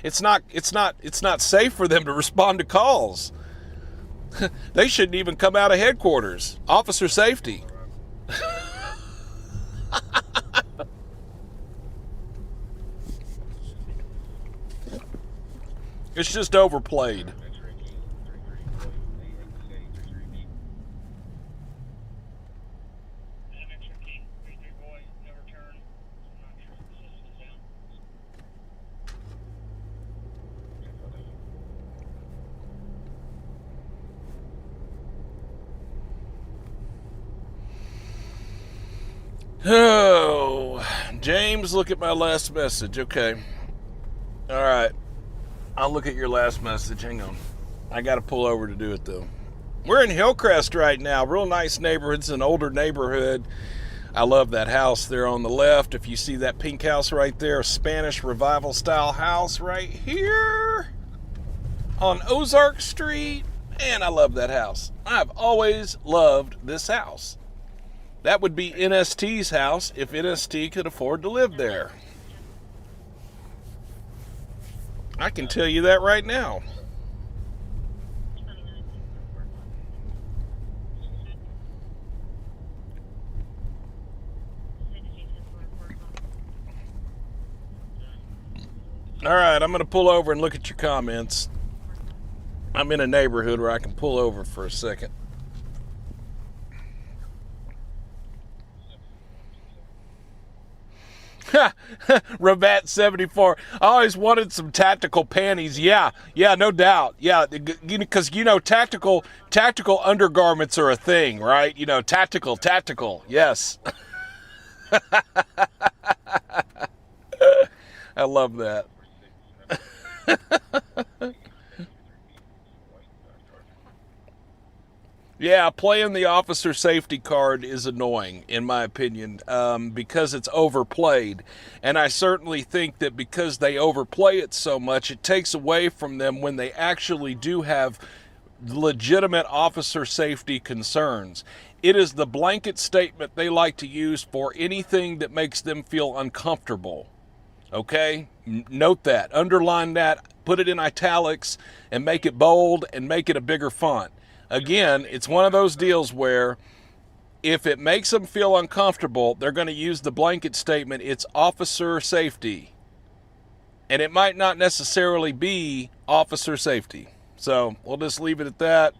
It's not safe for them to respond to calls. They shouldn't even come out of headquarters. Officer safety. It's just overplayed. Oh, James, look at my last message. Okay. All right. I'll look at your last message. Hang on. I got to pull over to do it, though. We're in Hillcrest right now. Real nice neighborhood. It's an older neighborhood. I love that house there on the left. If you see that pink house right there, a Spanish revival style house right here on Ozark Street. Man, I love that house. I've always loved this house. That would be NST's house if NST could afford to live there. I can tell you that right now. All right, I'm going to pull over and look at your comments. I'm in a neighborhood where I can pull over for a second. Rabat 74. I always wanted some tactical panties. Yeah, no doubt. Yeah, because tactical undergarments are a thing, right? Tactical. Yes. I love that. Yeah, playing the officer safety card is annoying, in my opinion, because it's overplayed. And I certainly think that because they overplay it so much, it takes away from them when they actually do have legitimate officer safety concerns. It is the blanket statement they like to use for anything that makes them feel uncomfortable. Okay? Note that. Underline that. Put it in italics and make it bold and make it a bigger font. Again, it's one of those deals where if it makes them feel uncomfortable, they're going to use the blanket statement, it's officer safety. And it might not necessarily be officer safety. So we'll just leave it at that.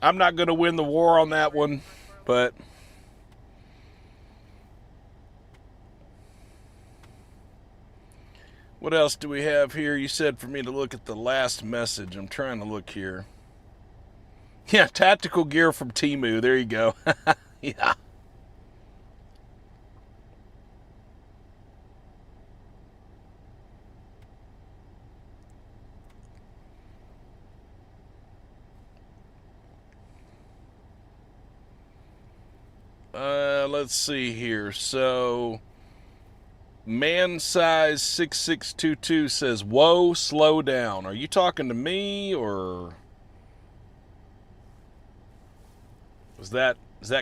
I'm not going to win the war on that one, but what else do we have here? You said for me to look at the last message. I'm trying to look here. Yeah, tactical gear from Temu. There you go. Yeah. Let's see here. So, man size 6622 says, "Whoa, slow down." Are you talking to me, or is that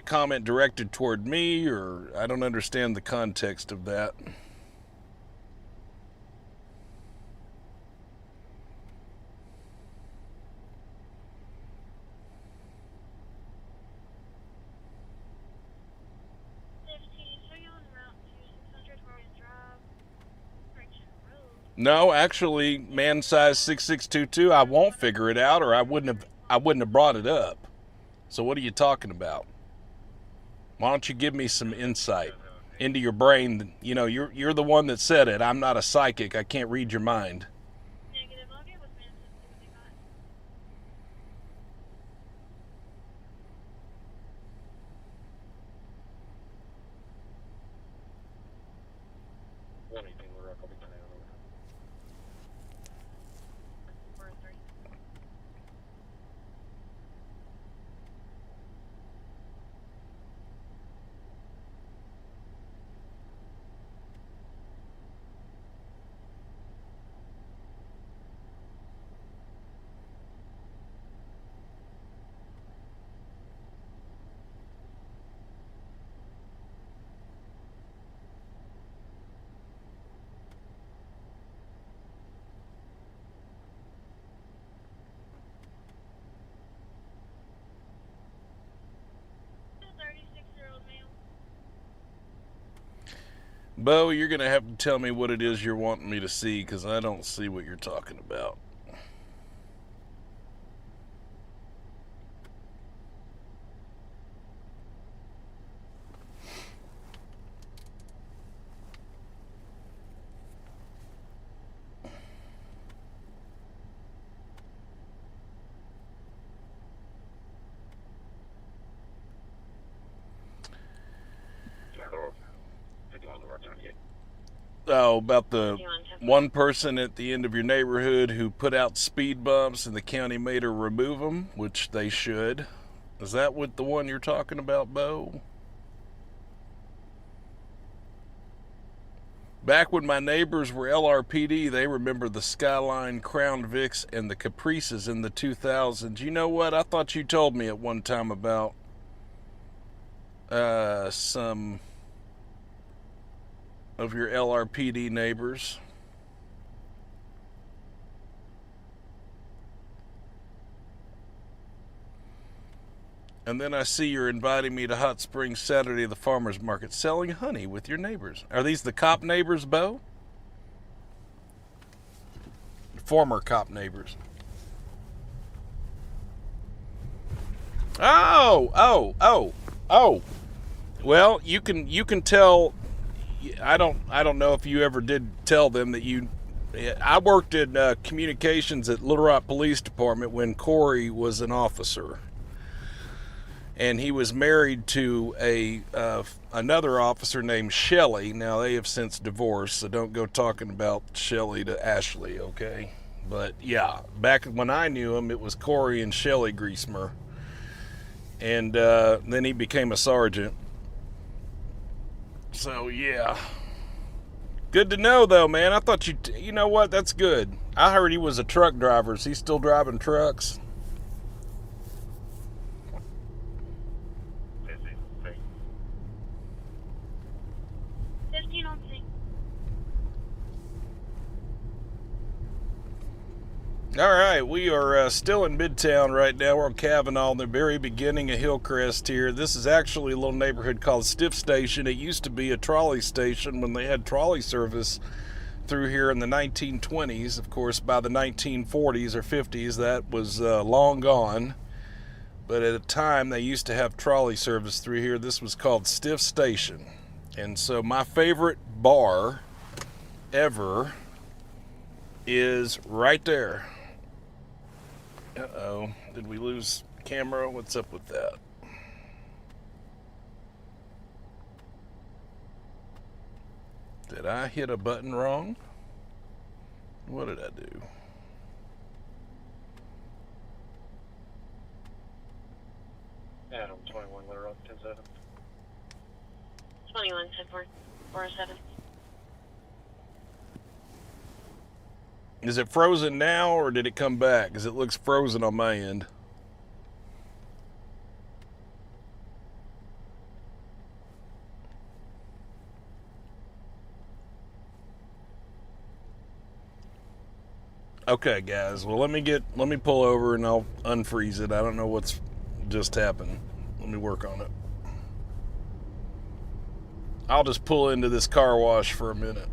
comment directed toward me, or I don't understand the context of that. No, actually, man size 6622, I won't figure it out, or I wouldn't have brought it up. So what are you talking about? Why don't you give me some insight into your brain? You know, you're the one that said it. I'm not a psychic. I can't read your mind. Negative. I'll get with Manson and see what they got. One 18 Little Rock, I'll be turning it over. 4-3. A 36-year-old male. Bo, you're going to have to tell me what it is you're wanting me to see, because I don't see what you're talking about. Oh, about the one person at the end of your neighborhood who put out speed bumps and the county made her remove them, which they should. Is that what the one you're talking about, Bo? Back when my neighbors were LRPD, they remember the Skyline, Crown Vics, and the Caprices in the 2000s. You know what? I thought you told me at one time about some of your LRPD neighbors. And then I see you're inviting me to Hot Springs Saturday at the farmer's market, selling honey with your neighbors. Are these the cop neighbors, Bo? Former cop neighbors. Oh. Well, you can tell. I don't know if you ever did tell them that you. I worked in communications at Little Rock Police Department when Corey was an officer, and he was married to another officer named Shelley. Now they have since divorced, so don't go talking about Shelley to Ashley, okay? But yeah, back when I knew him, it was Corey and Shelley Griesmer, and then he became a sergeant. So, yeah. Good to know, though, man. I thought you know what? That's good. I heard he was a truck driver. Is he still driving trucks? 15 on sync. All right, we are still in Midtown right now. We're on Kavanaugh, the very beginning of Hillcrest here. This is actually a little neighborhood called Stiff Station. It used to be a trolley station when they had trolley service through here in the 1920s. Of course, by the 1940s or 50s, that was long gone. But at a time, they used to have trolley service through here. This was called Stiff Station. And so my favorite bar ever is right there. Uh-oh, did we lose camera? What's up with that? Did I hit a button wrong? What did I do? Adam, 21 Little Rock, 10-7. 21, 10-4, 407. Is it frozen now, or did it come back? Because it looks frozen on my end. Okay, guys. Well, let me pull over and I'll unfreeze it. I don't know what's just happened. Let me work on it. I'll just pull into this car wash for a minute.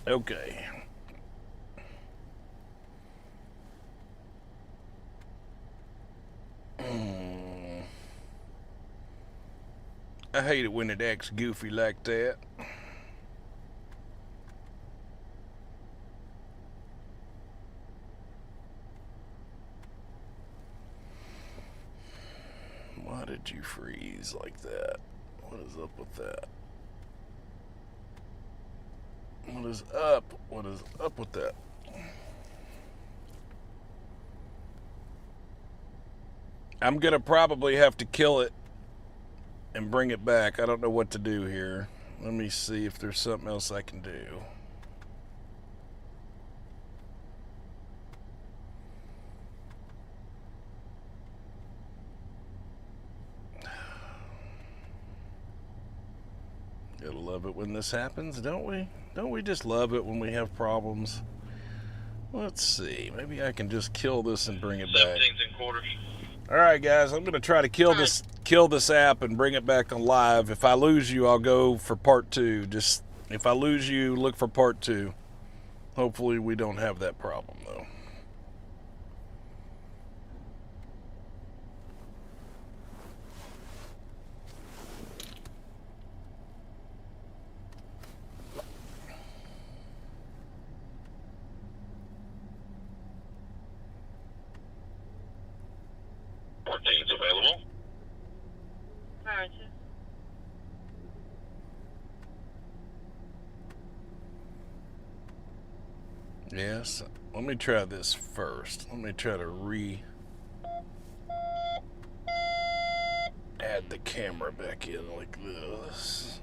Okay. I hate it when it acts goofy like that. Why did you freeze like that? What is up with that? What is up? What is up with that? I'm gonna probably have to kill it and bring it back. I don't know what to do here. Let me see if there's something else I can do. Gotta love it when this happens, don't we? Don't we just love it when we have problems? Let's see. Maybe I can just kill this and bring it back. 17's in quarters. All right, guys. I'm gonna try to kill this app and bring it back on live. If I lose you, I'll go for part 2. Just if I lose you, look for part 2. Hopefully, we don't have that problem though. Available. Alright. Yes. Let me try this first. Let me try to add the camera back in like this.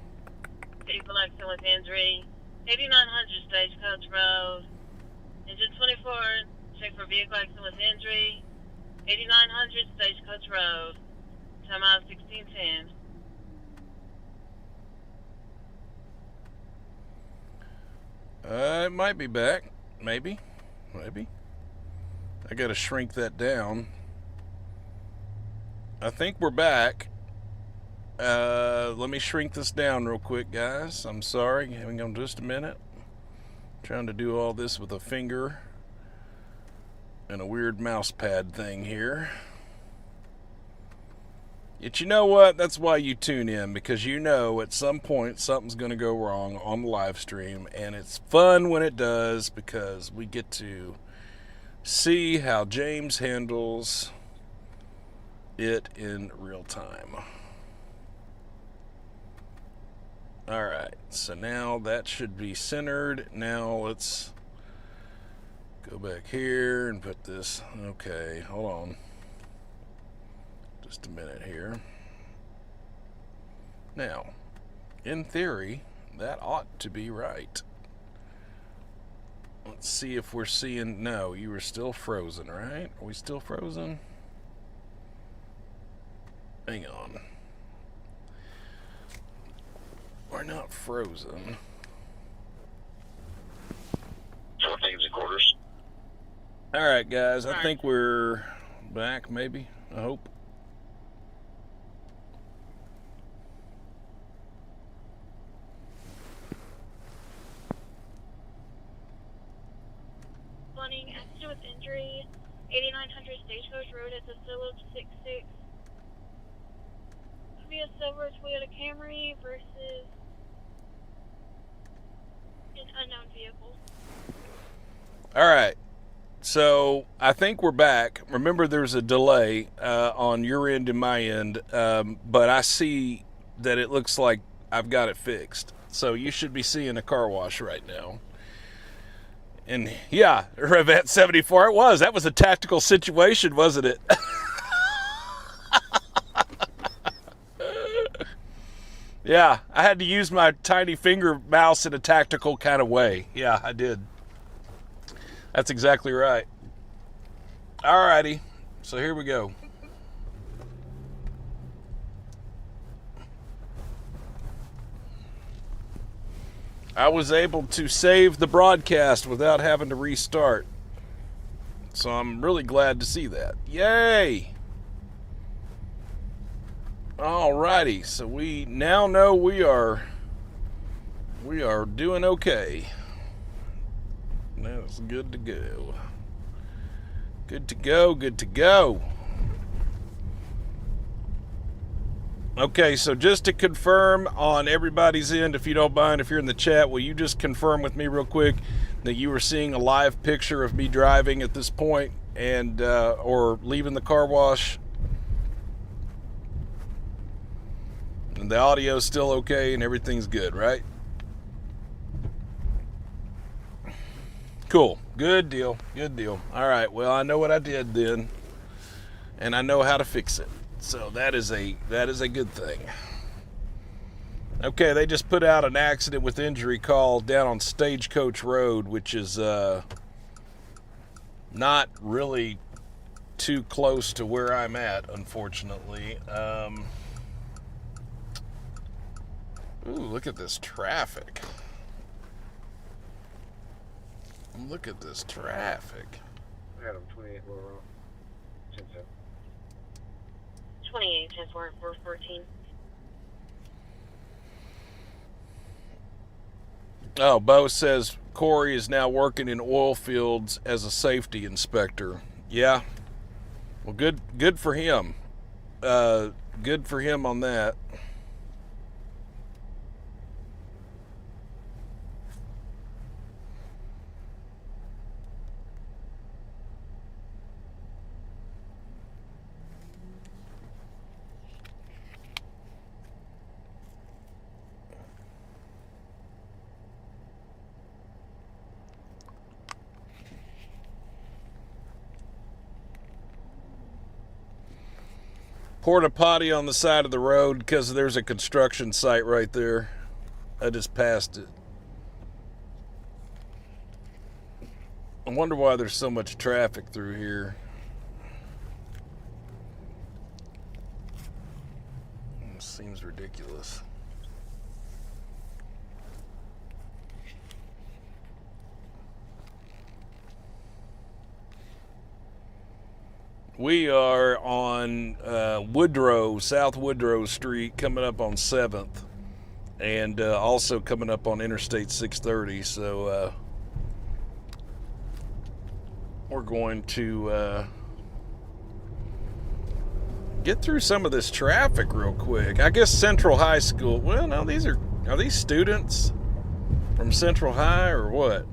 People acting with injury. 8900 Stagecoach Road. Engine 24. Check for vehicle accident with injury. 8900 Stagecoach Road. Time out 1610. It might be back. Maybe. I gotta shrink that down. I think we're back. Let me shrink this down real quick, guys. I'm sorry. Hang on just a minute. Trying to do all this with a finger and a weird mouse pad thing here. Yet you know what? That's why you tune in, because you know at some point something's going to go wrong on the live stream, and it's fun when it does because we get to see how James handles it in real time. Alright, so now that should be centered. Now let's go back here and put this. Okay, hold on. Just a minute here. Now, in theory, that ought to be right. Let's see if we're seeing... No, you were still frozen, right? Are we still frozen? Hang on. We're not frozen. 14's in quarters. Alright, guys. I think we're back, maybe. I hope. Accident with injury, 8900 Stagecoach Road at the Silo 66. Could be a silver Toyota Camry versus an unknown vehicle. Alright. So, I think we're back. Remember, there's a delay on your end and my end, but I see that it looks like I've got it fixed. So, you should be seeing a car wash right now. And yeah, Revette 74, it was. That was a tactical situation, wasn't it? Yeah, I had to use my tiny finger mouse in a tactical kind of way. Yeah, I did. That's exactly right. Alrighty, so here we go. I was able to save the broadcast without having to restart. So I'm really glad to see that. Yay! Alrighty, so we now know we are doing okay. That's good to go. Good to go, good to go. Okay, so just to confirm on everybody's end, if you don't mind, if you're in the chat, will you just confirm with me real quick that you were seeing a live picture of me driving at this point and or leaving the car wash? And the audio's still okay and everything's good, right? Cool. Good deal. Good deal. All right. Well, I know what I did then, and I know how to fix it. So that is a good thing. Okay, they just put out an accident with injury call down on Stagecoach Road, which is not really too close to where I'm at, unfortunately. Ooh, look at this traffic. Look at this traffic. I had them 28 lower wrong. 10-7. 28, 10, 4, 14. Oh, Bo says Corey is now working in oil fields as a safety inspector. Yeah. Well, good for him. Good for him on that. Porta potty on the side of the road because there's a construction site right there. I just passed it. I wonder why there's so much traffic through here. It seems ridiculous. We are on Woodrow, South Woodrow Street, coming up on 7th, and also coming up on Interstate 630. So we're going to get through some of this traffic real quick. I guess Central High School. Well, no, are these students from Central High or what?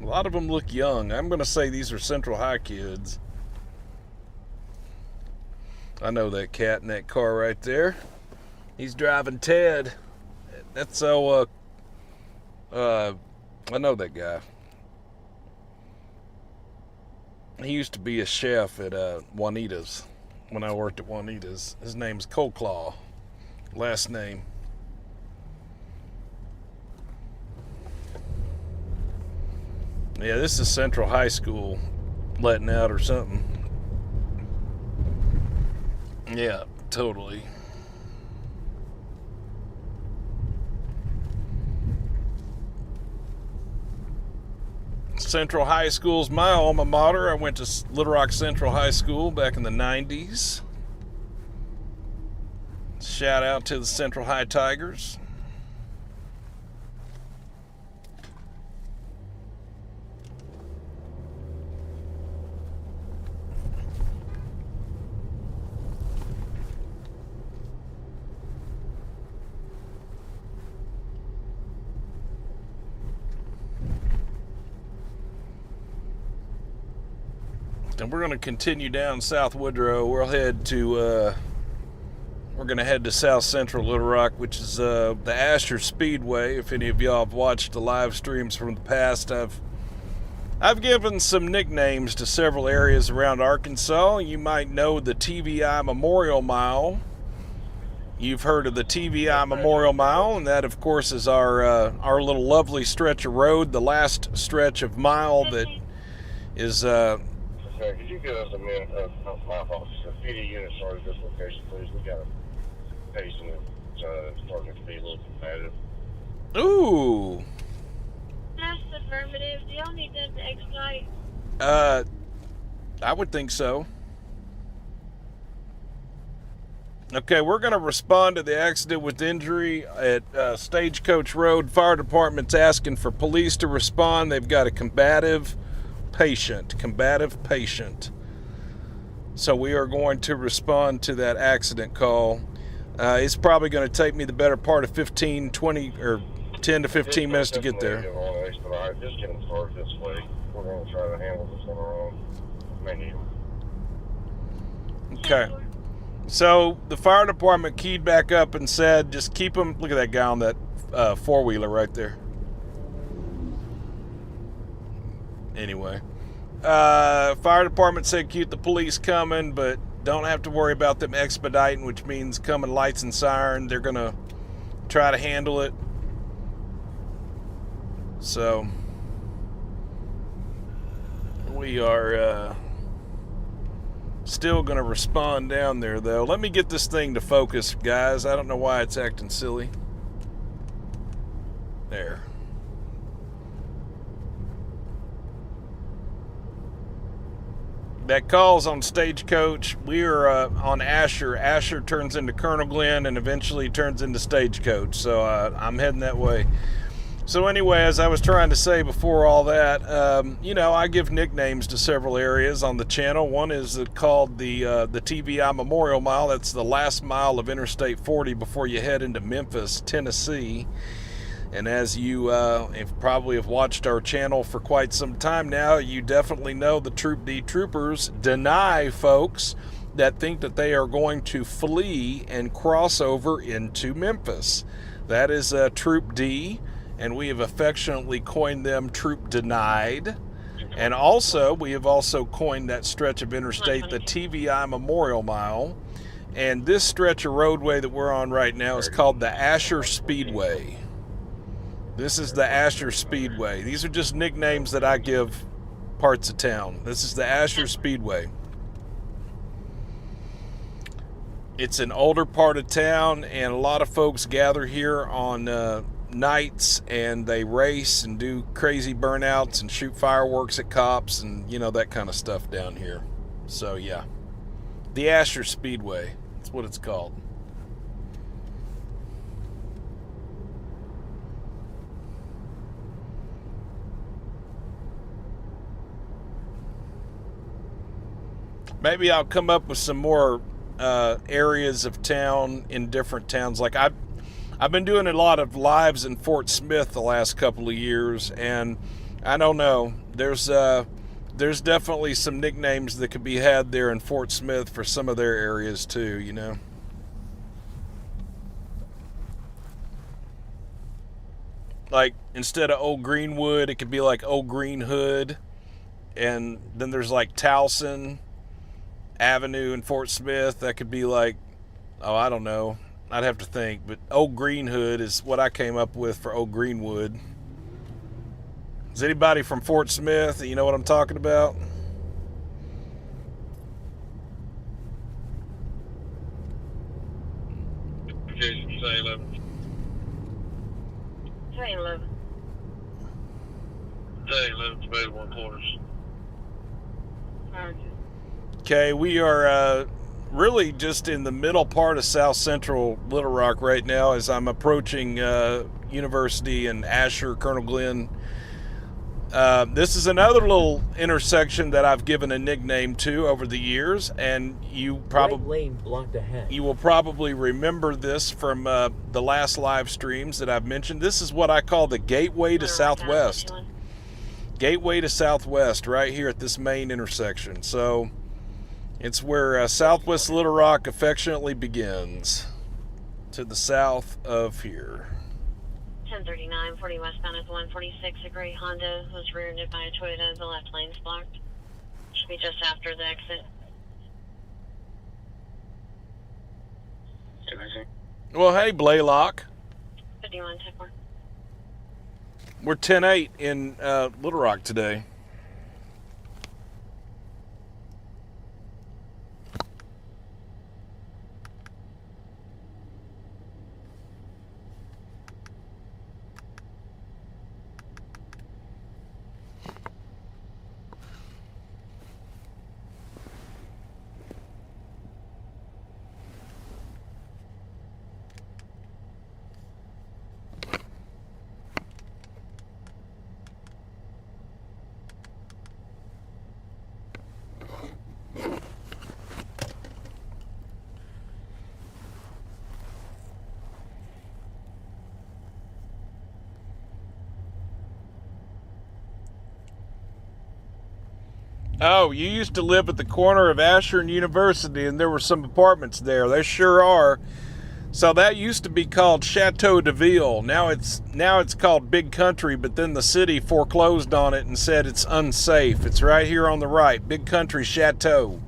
A lot of them look young. I'm going to say these are Central High kids. I know that cat in that car right there. He's driving Ted. That's so, I know that guy. He used to be a chef at Juanita's when I worked at Juanita's. His name's Coleclaw, last name. Yeah, this is Central High School letting out or something. Yeah, totally. Central High School's my alma mater. I went to Little Rock Central High School back in the 90s. Shout out to the Central High Tigers. And we're going to continue down South Woodrow. We're going to head to South Central Little Rock, which is the Asher Speedway. If any of y'all have watched the live streams from the past, I've given some nicknames to several areas around Arkansas. You might know the TVI Memorial Mile. You've heard of the TVI Memorial Mile, and that, of course, is our little lovely stretch of road, the last stretch of mile that is... Sir, could you give us a minute of my office, a PD unit started this location, please? We got a patient that's starting to be a little competitive. Ooh. That's affirmative. Do y'all need them to expedite? I would think so. Okay, we're going to respond to the accident with injury at Stagecoach Road. Fire department's asking for police to respond. They've got a combative patient. So we are going to respond to that accident call. It's probably going to take me the better part of 15, 20, or 10 to 15 minutes to get there. Just get them started this way. We're going to try to handle this on our own menu. Okay. So the fire department keyed back up and said, just keep them. Look at that guy on that four-wheeler right there. Anyway. Fire department said keep the police coming, but don't have to worry about them expediting, which means coming lights and siren. They're going to try to handle it. So we are still going to respond down there, though. Let me get this thing to focus, guys. I don't know why it's acting silly. There. That call's on Stagecoach. We are on Asher. Asher turns into Colonel Glenn and eventually turns into Stagecoach. So I'm heading that way. So anyway, as I was trying to say before all that, I give nicknames to several areas on the channel. One is called the TVI Memorial Mile. That's the last mile of Interstate 40 before you head into Memphis, Tennessee. And as you probably have watched our channel for quite some time now, you definitely know the Troop D troopers deny folks that think that they are going to flee and cross over into Memphis. That is Troop D, and we have affectionately coined them Troop Denied. And also, we have also coined that stretch of interstate the TVI Memorial Mile. And this stretch of roadway that we're on right now is called the Asher Speedway. This is the Asher Speedway. These are just nicknames that I give parts of town. This is the Asher Speedway. It's an older part of town, and a lot of folks gather here on nights, and they race and do crazy burnouts and shoot fireworks at cops and, that kind of stuff down here. So, yeah. The Asher Speedway. That's what it's called. Maybe I'll come up with some more areas of town in different towns. Like I've been doing a lot of lives in Fort Smith the last couple of years, and I don't know. There's definitely some nicknames that could be had there in Fort Smith for some of their areas too. Like instead of Old Greenwood, it could be like Old Green Hood, and then there's like Towson Avenue in Fort Smith. That could be like, I don't know. I'd have to think, but Old Green Hood is what I came up with for Old Greenwood. Is anybody from Fort Smith? You know what I'm talking about? Jason, say 11. Say 11. Say 11, tomato 1/4. Okay, we are really just in the middle part of South Central Little Rock right now as I'm approaching University and Asher, Colonel Glenn. This is another little intersection that I've given a nickname to over the years, and you will probably remember this from the last live streams that I've mentioned. This is what I call the Gateway to Southwest. Gateway to Southwest, right here at this main intersection. So it's where Southwest Little Rock affectionately begins, to the south of here. 1039, 40 westbound is 146. A gray Honda was rear-ended by a Toyota. The left lane's blocked. Should be just after the exit. Well, hey, Blaylock. 51, 10-4. We're 10-8 in Little Rock today. Oh, you used to live at the corner of Asher and University, and there were some apartments there. There sure are. So that used to be called Chateau de Ville. Now it's called Big Country, but then the city foreclosed on it and said it's unsafe. It's right here on the right, Big Country Chateau,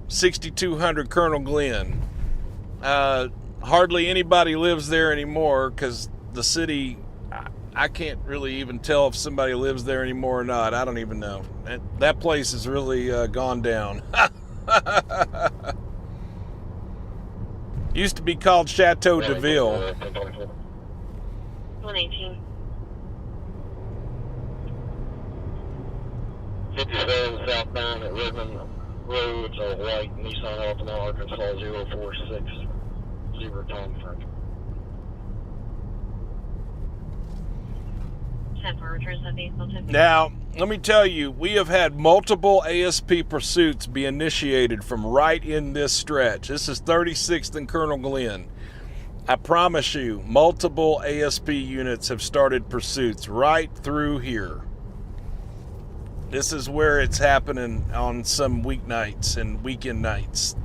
6200 Colonel Glenn. Hardly anybody lives there anymore because the city, I can't really even tell if somebody lives there anymore or not. I don't even know. That place has really gone down. Used to be called Chateau de Ville. 118. 57 southbound at Redmond Road, it's a white Nissan Altima, Arkansas 0460 Tom Frank. 10 for returns that vehicle. 10. Now, let me tell you, we have had multiple ASP pursuits be initiated from right in this stretch. This is 36th and Colonel Glenn. I promise you, multiple ASP units have started pursuits right through here. This is where it's happening on some weeknights and weekend nights.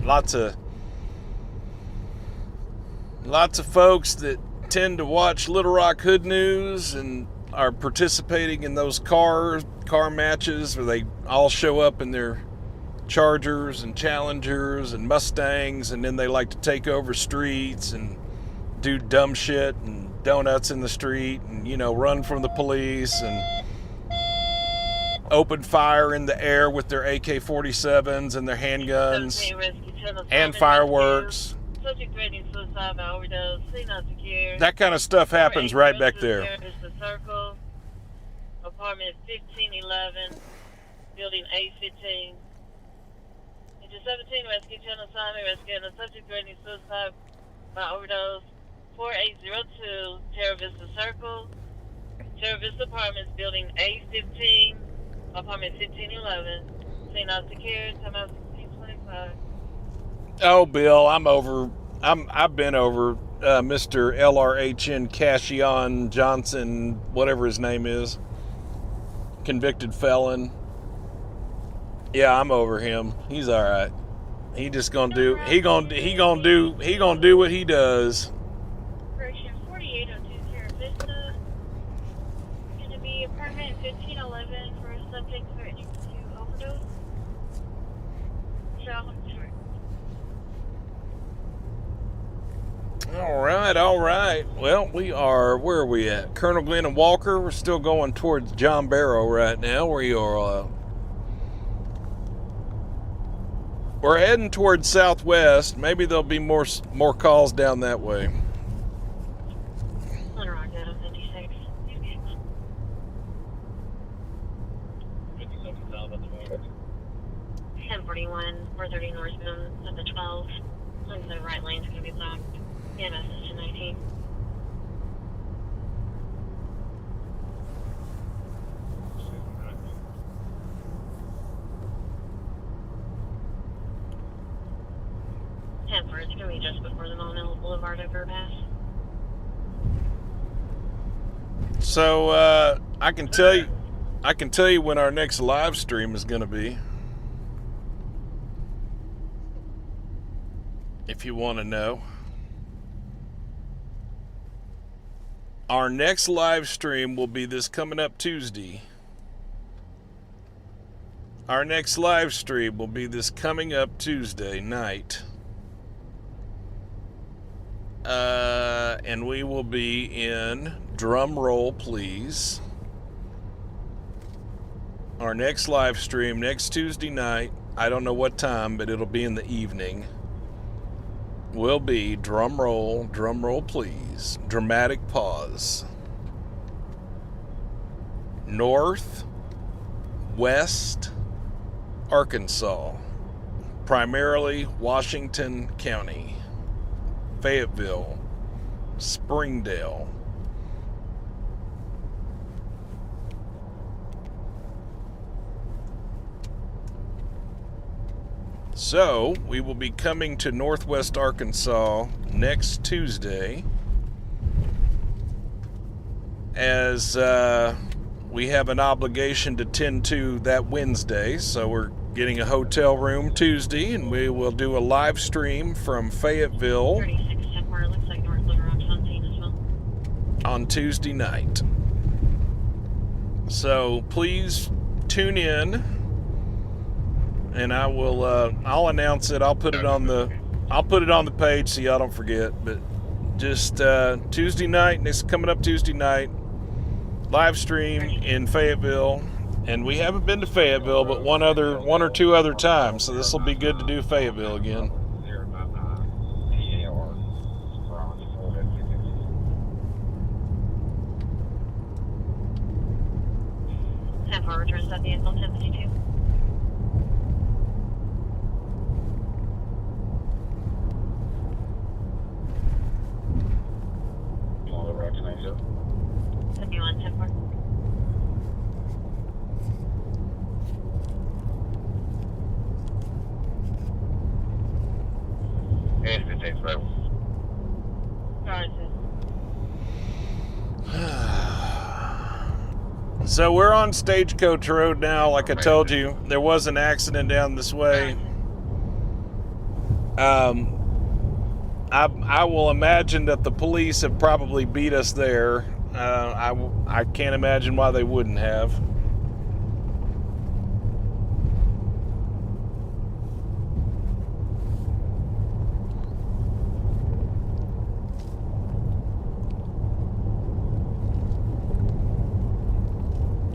Lots of folks that tend to watch Little Rock Hood News and are participating in those car matches where they all show up in their Chargers and Challengers and Mustangs, and then they like to take over streets and do dumb shit and donuts in the street and, you know, run from the police and open fire in the air with their AK-47s and their handguns and fireworks. Subject rating suicide by overdose. C not secure. That kind of stuff happens right back there. It's the Circle, apartment 1511, building A15. Into 17, rescue channel assignment, rescuing a subject rating suicide by overdose. 4802, Terra Vista Circle, Terra Vista Apartments, building A15, apartment 1511. C not secure. Time out 1625. Oh, Bill, I've been over Mr. LRHN Cashion Johnson, whatever his name is, convicted felon. Yeah, I'm over him. He's all right. He just gonna do what he does. Correction 4802 Terra Vista. Gonna be apartment 1511 for a subject threatening to overdose. So, All right. Well, where are we at? Colonel Glenn and Walker. We're still going towards John Barrow right now. We're heading towards southwest. Maybe there'll be more calls down that way. Little Rock out of 56. 1041, 430 northbound at the 12. Looks like the right lane's gonna be blocked. EMS is to 19. It's gonna be just before the Mill Boulevard overpass. So I can tell you when our next live stream is gonna be, if you want to know. Our next live stream will be this coming up Tuesday. Our next live stream will be this coming up Tuesday night. And we will be in, drum roll please, our next live stream next Tuesday night. I don't know what time, but it'll be in the evening. Will be, drum roll please, dramatic pause, Northwest Arkansas, primarily Washington County, Fayetteville, Springdale. So, we will be coming to Northwest Arkansas next Tuesday as we have an obligation to tend to that Wednesday, so we're getting a hotel room Tuesday, and we will do a live stream from Fayetteville 36 Templar, looks like North Little Rock's on scene as well. on Tuesday night. So please tune in, and I will. I'll announce it. I'll put it on the page so y'all don't forget. But just Tuesday night, next coming up Tuesday night, live stream in Fayetteville, and we haven't been to Fayetteville but one or two other times, so this will be good to do Fayetteville again. 10-4 returns at vehicle 1052. You want to recognize it? 51 10-4. And 15's available. So we're on Stagecoach Road now. Like I told you, there was an accident down this way. I will imagine that the police have probably beat us there. I can't imagine why they wouldn't have.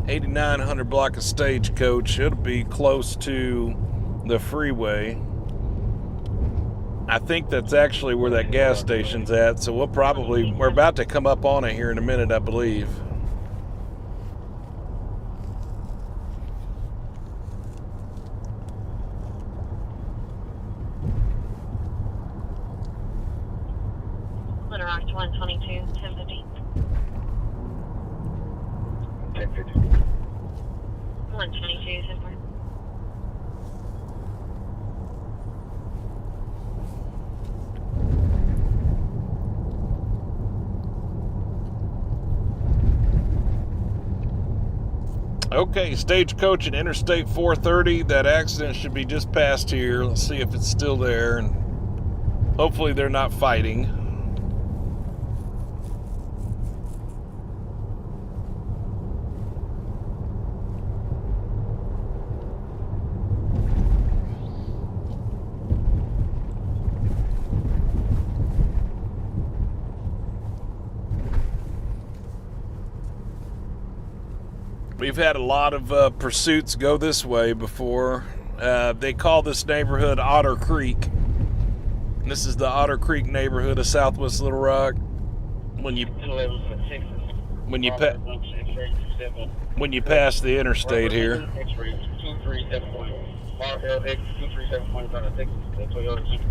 $8,900 block of Stagecoach. It'll be close to the freeway. I think that's actually where that gas station's at, so we're about to come up on it here in a minute, I believe. Little Rock to 122, 1050. 1050. 122, 10-4. Okay, Stagecoach and Interstate 430. That accident should be just past here. Let's see if it's still there, and hopefully they're not fighting. We've had a lot of pursuits go this way before. They call this neighborhood Otter Creek. This is the Otter Creek neighborhood of Southwest Little Rock. When you pass the interstate here. X-ray 237.1. RLX 237.1 on the Texas. That's Toyota Central.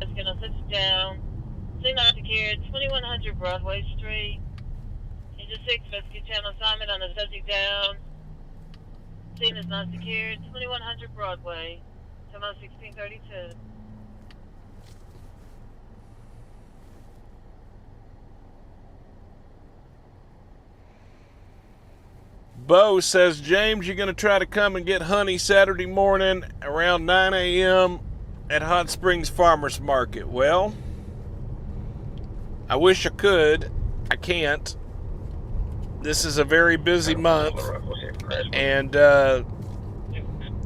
It's gonna sit down. Signal secured, 2100 Broadway Street. Engine 6, rescue channel assignment on the subject down. Scene is not secured, 2100 Broadway. Time on 1632. Bo says, James, you're going to try to come and get honey Saturday morning around 9 a.m. at Hot Springs Farmers Market. Well, I wish I could. I can't. This is a very busy month, and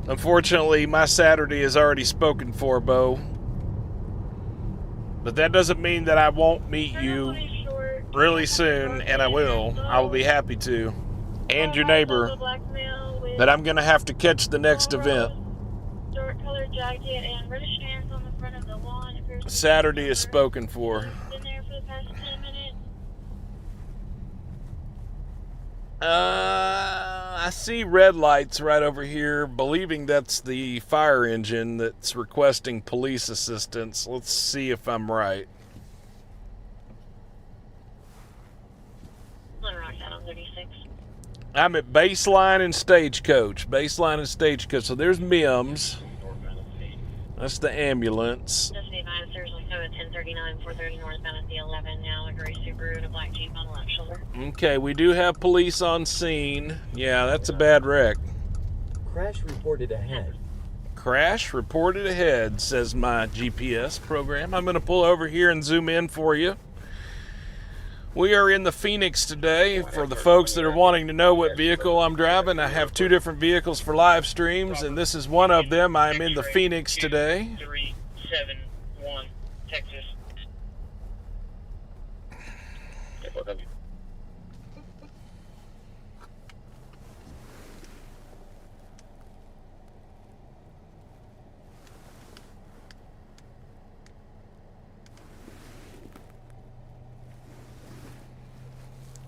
unfortunately, my Saturday is already spoken for, Bo. But that doesn't mean that I won't meet you really soon, and I will. I will be happy to. And your neighbor. But I'm going to have to catch the next event. Dark colored jacket and British hands on the front of the lawn. Saturday is spoken for. Been there for the past 10 minutes. I see red lights right over here, believing that's the fire engine that's requesting police assistance. Let's see if I'm right. Little Rock down on 36. I'm at Baseline and Stagecoach. Baseline and Stagecoach. So there's MIMS. That's the ambulance. Just be advised, there's also a 1039, 430 northbound at the 11 now, a gray Subaru and a black Jeep on the left shoulder. Okay, we do have police on scene. Yeah, that's a bad wreck. Crash reported ahead. Crash reported ahead, says my GPS program. I'm going to pull over here and zoom in for you. We are in the Phoenix today. For the folks that are wanting to know what vehicle I'm driving, I have two different vehicles for live streams, and this is one of them. I'm in the Phoenix today. 371 Texas.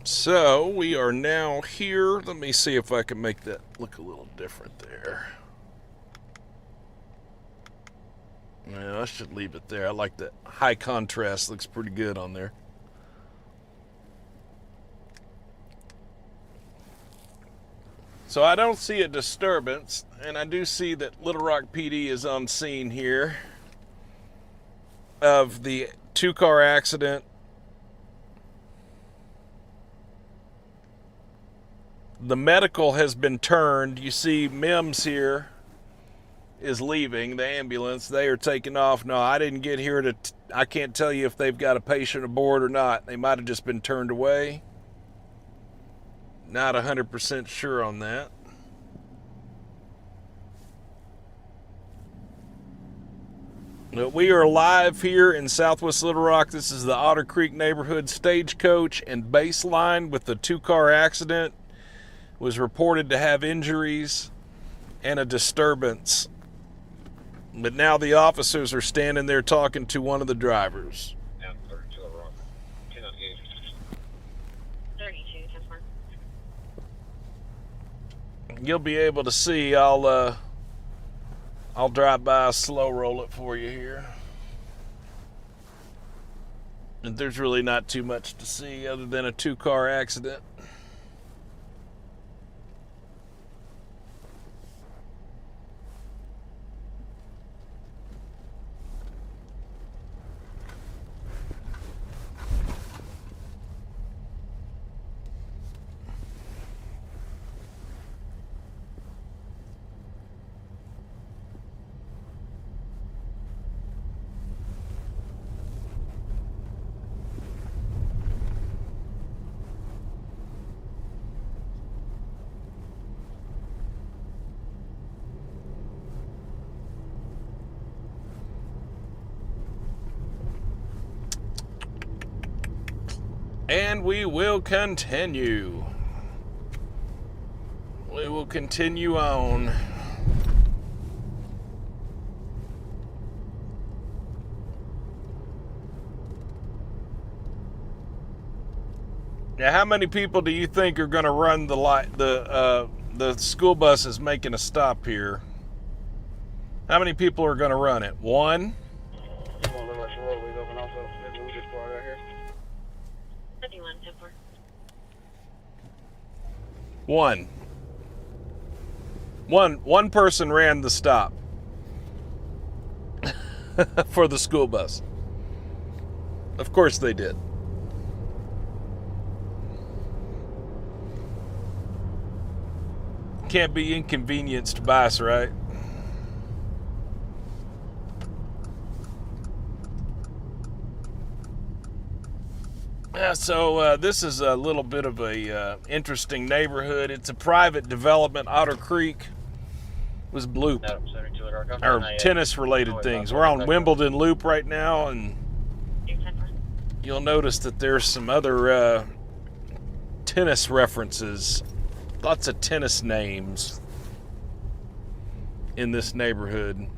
So we are now here. Let me see if I can make that look a little different there. Yeah, I should leave it there. I like that high contrast. Looks pretty good on there. So I don't see a disturbance, and I do see that Little Rock PD is on scene here of the two-car accident. The medical has been turned. You see MIMS here is leaving, the ambulance. They are taking off. No, I didn't get here to... I can't tell you if they've got a patient aboard or not. They might have just been turned away. Not 100% sure on that. But we are live here in Southwest Little Rock. This is the Otter Creek neighborhood. Stagecoach and Baseline with the two-car accident was reported to have injuries and a disturbance. But now the officers are standing there talking to one of the drivers. Down 32 wrong. 10 on 32, 10-4. You'll be able to see. I'll drive by, slow roll it for you here. And there's really not too much to see other than a two-car accident. And we will continue. We will continue on. Now, how many people do you think are going to run the light? The school bus is making a stop here. How many people are going to run it? One? You want to let the roadways open also? Maybe we just brought it out here. 51, 10-4. One person ran the stop for the school bus. Of course they did. Can't be inconvenienced by us, right? Yeah, so this is a little bit of a interesting neighborhood. It's a private development. Otter Creek was Loop, or tennis-related things. We're on Wimbledon Loop right now, and you'll notice that there's some other tennis references. Lots of tennis names in this neighborhood.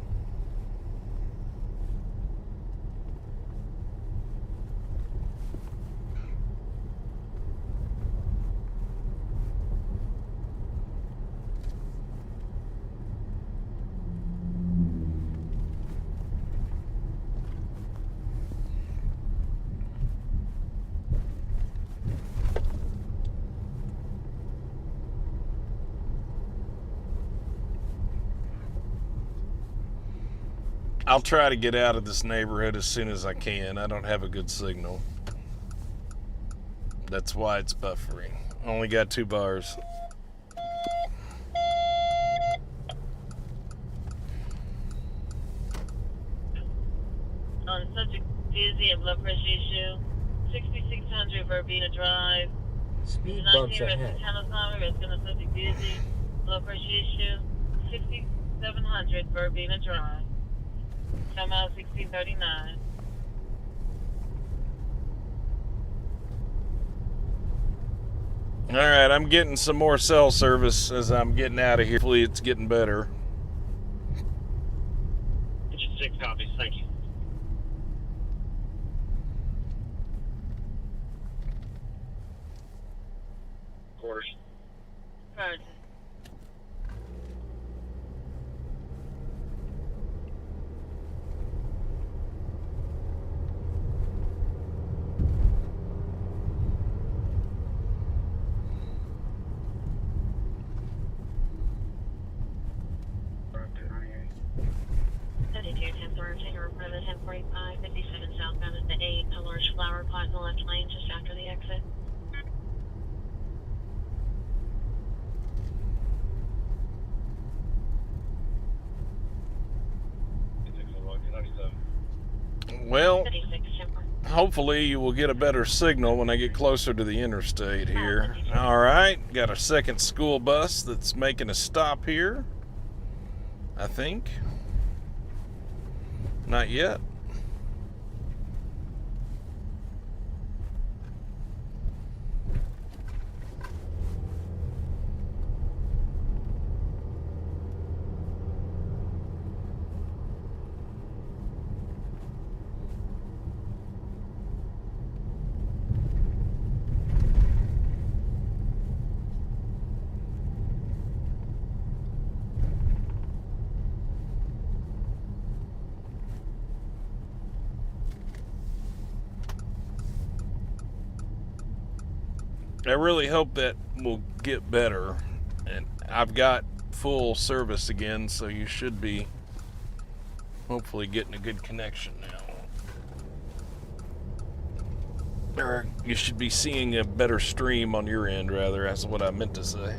I'll try to get out of this neighborhood as soon as I can. I don't have a good signal. That's why it's buffering. Only got 2 bars. On subject dizzy and blood pressure issue, 6600 Verbena Drive. Speed bumps 19 ahead. resident Alzheimer, resident on subject dizzy, blood pressure issue, 6700 Verbena Drive. Come out 1639. All right, I'm getting some more cell service as I'm getting out of here. Hopefully it's getting better. Engine 6 copies. Thank you. Quarters. Roger. Up to 98. 52 Templar, take a report of the 1045, 57 southbound at the 8, a large flower pot in the left lane just after the exit. Well, 56 Templar. hopefully you will get a better signal when I get closer to the interstate here. All right, got a second school bus that's making a stop here, I think. Not yet. I really hope that will get better. And I've got full service again, so you should be hopefully getting a good connection now. Or you should be seeing a better stream on your end, rather, that's what I meant to say.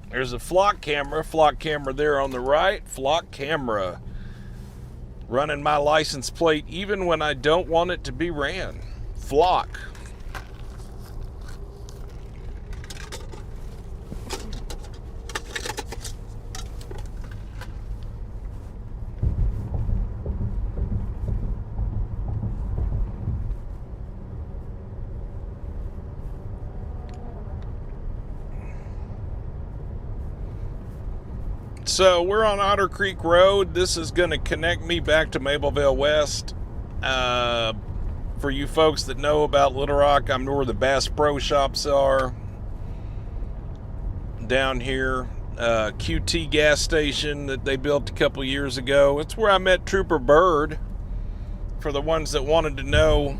There's a flock camera there on the right, flock camera. Running my license plate even when I don't want it to be ran. Flock. So we're on Otter Creek Road. This is going to connect me back to Mableville West. For you folks that know about Little Rock, I'm where the Bass Pro Shops are. Down here, QT gas station that they built a couple years ago. It's where I met Trooper Bird. For the ones that wanted to know,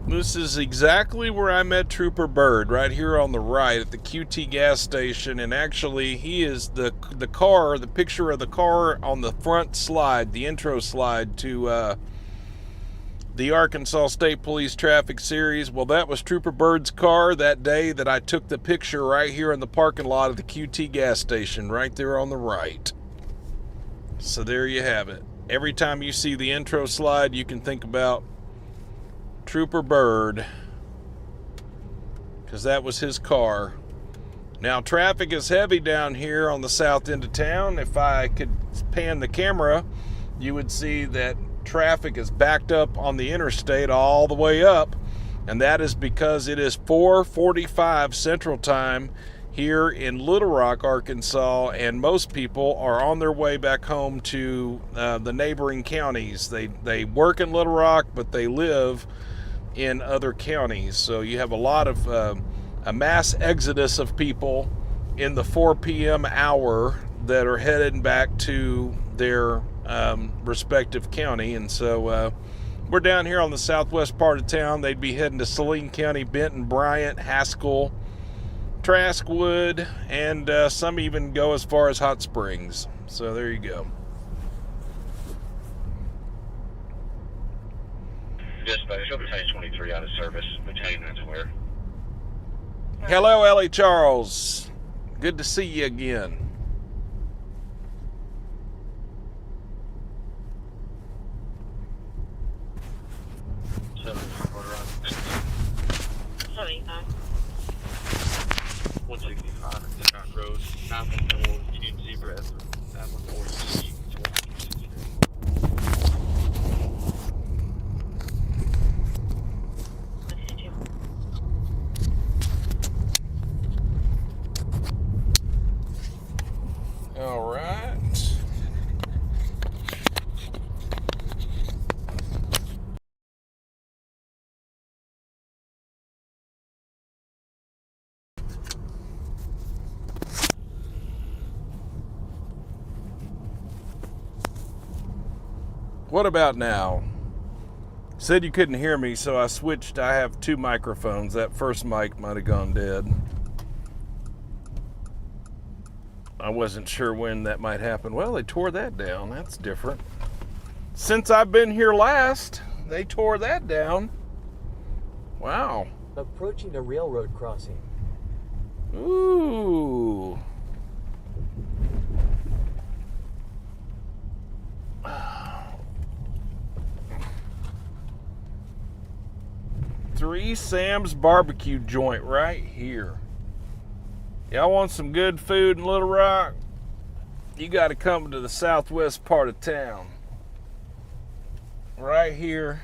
this is exactly where I met Trooper Bird, right here on the right at the QT gas station. And actually, he is the car, the picture of the car on the front slide, the intro slide to the Arkansas State Police Traffic Series. Well, that was Trooper Bird's car that day that I took the picture right here in the parking lot of the QT gas station, right there on the right. So there you have it. Every time you see the intro slide, you can think about Trooper Bird, because that was his car. Now traffic is heavy down here on the south end of town. If I could pan the camera, you would see that traffic is backed up on the interstate all the way up, and that is because it is 4:45 Central Time here in Little Rock, Arkansas, and most people are on their way back home to the neighboring counties. They work in Little Rock, but they live in other counties. So you have a lot of a mass exodus of people in the 4 p.m. hour that are headed back to their respective county. And so We're down here on the southwest part of town. They'd be heading to Saline County, Benton, Bryant, Haskell, Traskwood, and some even go as far as Hot Springs. So there you go. Dispatch, show battalion 23 out of service. Battalion that's where. Hello, Ellie Charles. Good to see you again. $75. 165 Denmark Road, 914, Union Zebra, 914, All right. What about now? Said you couldn't hear me, so I switched. I have two microphones. That first mic might have gone dead. I wasn't sure when that might happen. Well, they tore that down. That's different. Since I've been here last, they tore that down. Wow. Approaching a railroad crossing. Ooh. Three Sam's barbecue joint right here. Y'all want some good food in Little Rock? You got to come to the southwest part of town. Right here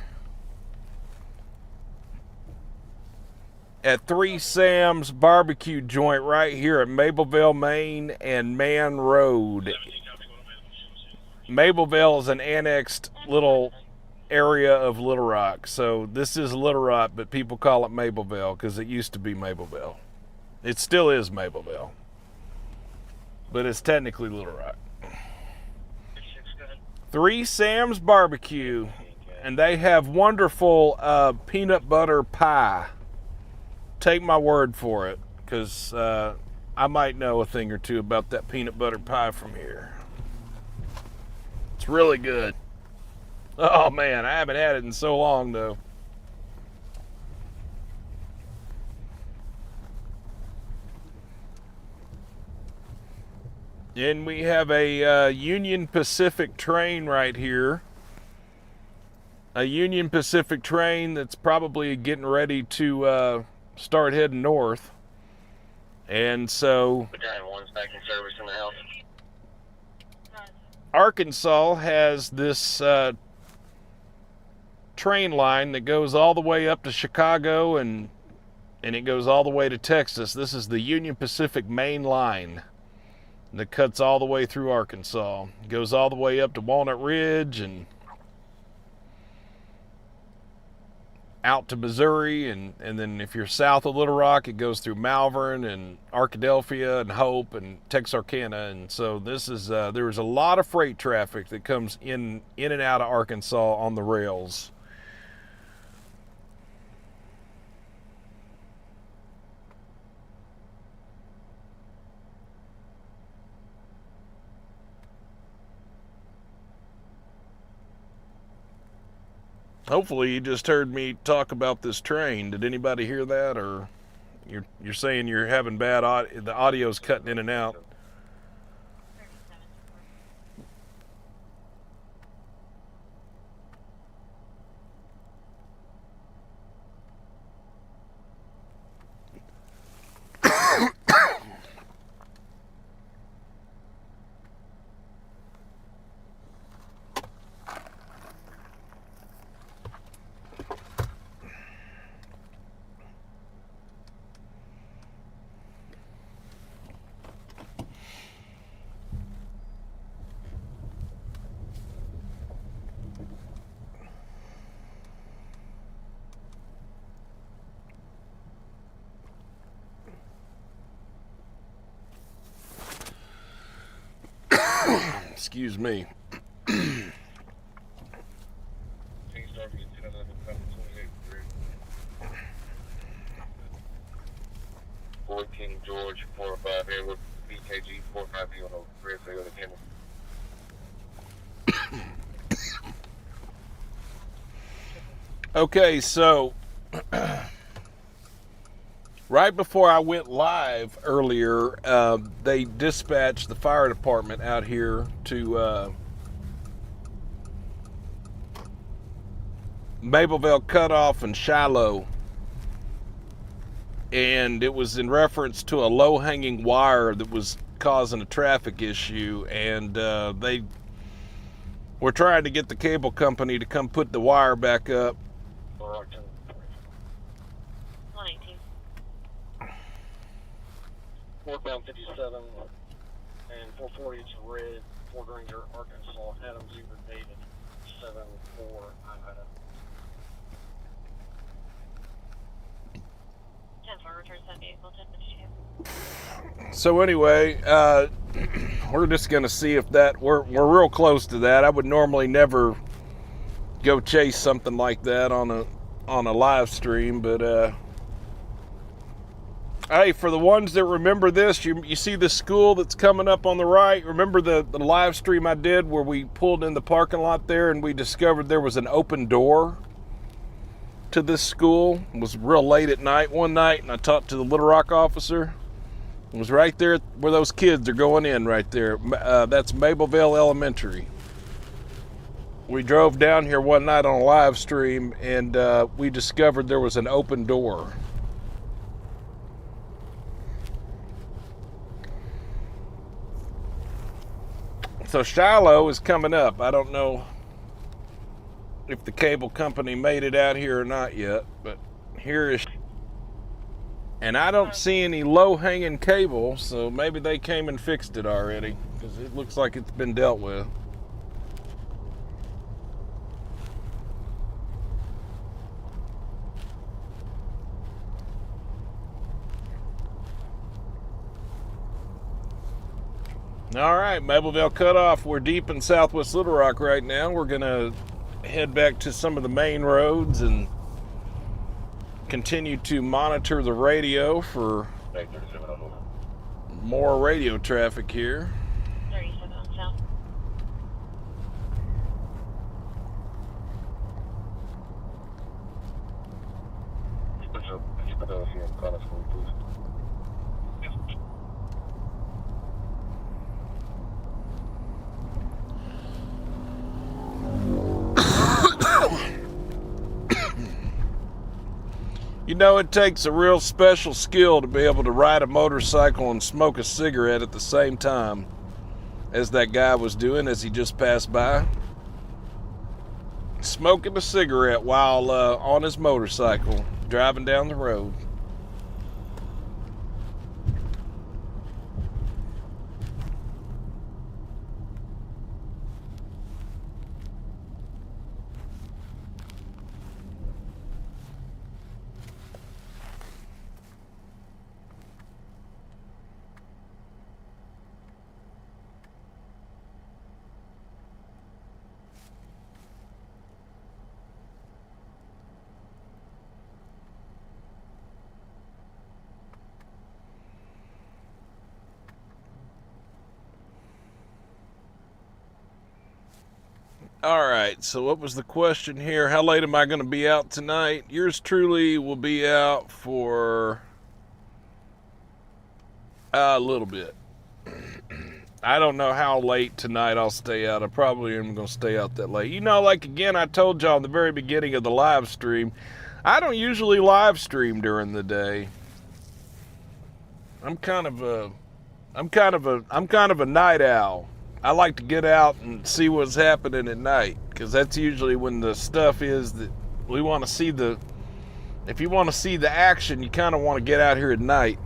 at Three Sam's barbecue joint right here at Mableville, Maine and Man Road. Mableville is an annexed little area of Little Rock. So this is Little Rock, but people call it Mableville because it used to be Mableville. It still is Mableville, but it's technically Little Rock. Three Sam's Barbecue, and they have wonderful peanut butter pie. Take my word for it, because I might know a thing or two about that peanut butter pie from here. It's really good. Oh man, I haven't had it in so long though. And we have a Union Pacific train right here. A Union Pacific train that's probably getting ready to start heading north. And so Battalion 1's back in service in the house. Arkansas has this train line that goes all the way up to Chicago and it goes all the way to Texas. This is the Union Pacific main line that cuts all the way through Arkansas. It goes all the way up to Walnut Ridge and out to Missouri, and then if you're south of Little Rock, it goes through Malvern and Arkadelphia and Hope and Texarkana. And so this is there is a lot of freight traffic that comes in and out of Arkansas on the rails. Hopefully you just heard me talk about this train. Did anybody hear that, or you're saying you're having bad audio? The audio's cutting in and out. Excuse me. Things start being G45P on the grid for the other cable. Okay, so right before I went live earlier, they dispatched the fire department out here to Mableville Cutoff and Shiloh. And it was in reference to a low-hanging wire that was causing a traffic issue. And they were trying to get the cable company to come put the wire back up. 118. Northbound 57 and 440 to red, Fort Ranger, Arkansas, Adams, Uber, David, 74, Idaho. 10-4, returns that vehicle, 1052. So anyway, we're just gonna see if that we're real close to that. I would normally never go chase something like that on a live stream, but hey, for the ones that remember this, you see the school that's coming up on the right. Remember the live stream I did where we pulled in the parking lot there and we discovered there was an open door to this school. It was real late at night one night, and I talked to the Little Rock officer. It was right there where those kids are going in right there. That's Mableville Elementary. We drove down here one night on a live stream, and we discovered there was an open door. So Shiloh is coming up. I don't know if the cable company made it out here or not yet, but here is, and I don't see any low-hanging cable, so maybe they came and fixed it already, because it looks like it's been dealt with. All right, Mableville Cutoff. We're deep in southwest Little Rock right now. We're gonna head back to some of the main roads and continue to monitor the radio for more radio traffic here. 37 on south. You know, it takes a real special skill to be able to ride a motorcycle and smoke a cigarette at the same time as that guy was doing as he just passed by. Smoking a cigarette while on his motorcycle, driving down the road. All right, so what was the question here? How late am I going to be out tonight? Yours truly will be out for a little bit. I don't know how late tonight I'll stay out. I probably am going to stay out that late. You know, like again, I told y'all in the very beginning of the live stream, I don't usually live stream during the day. I'm kind of a night owl. I like to get out and see what's happening at night, because that's usually when the stuff is that we want to see. If you want to see the action, you kind of want to get out here at night.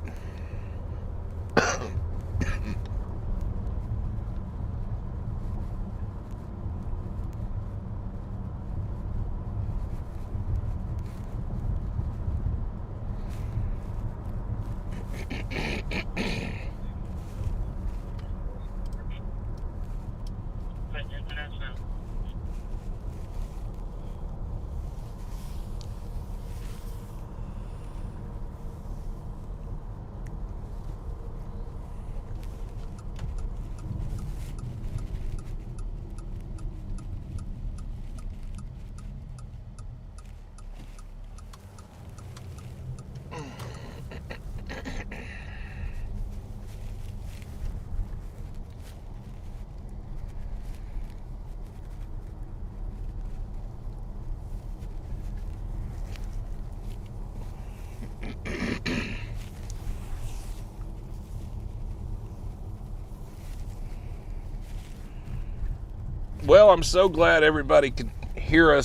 Well, I'm so glad everybody can hear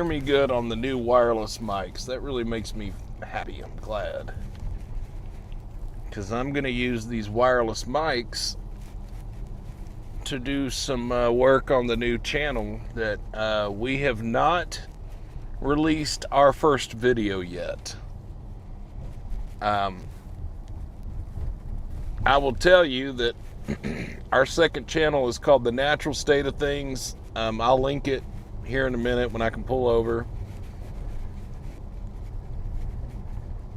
me good on the new wireless mics. That really makes me happy. I'm glad. Because I'm going to use these wireless mics to do some work on the new channel that we have not released our first video yet. I will tell you that our second channel is called The Natural State of Things. I'll link it here in a minute when I can pull over.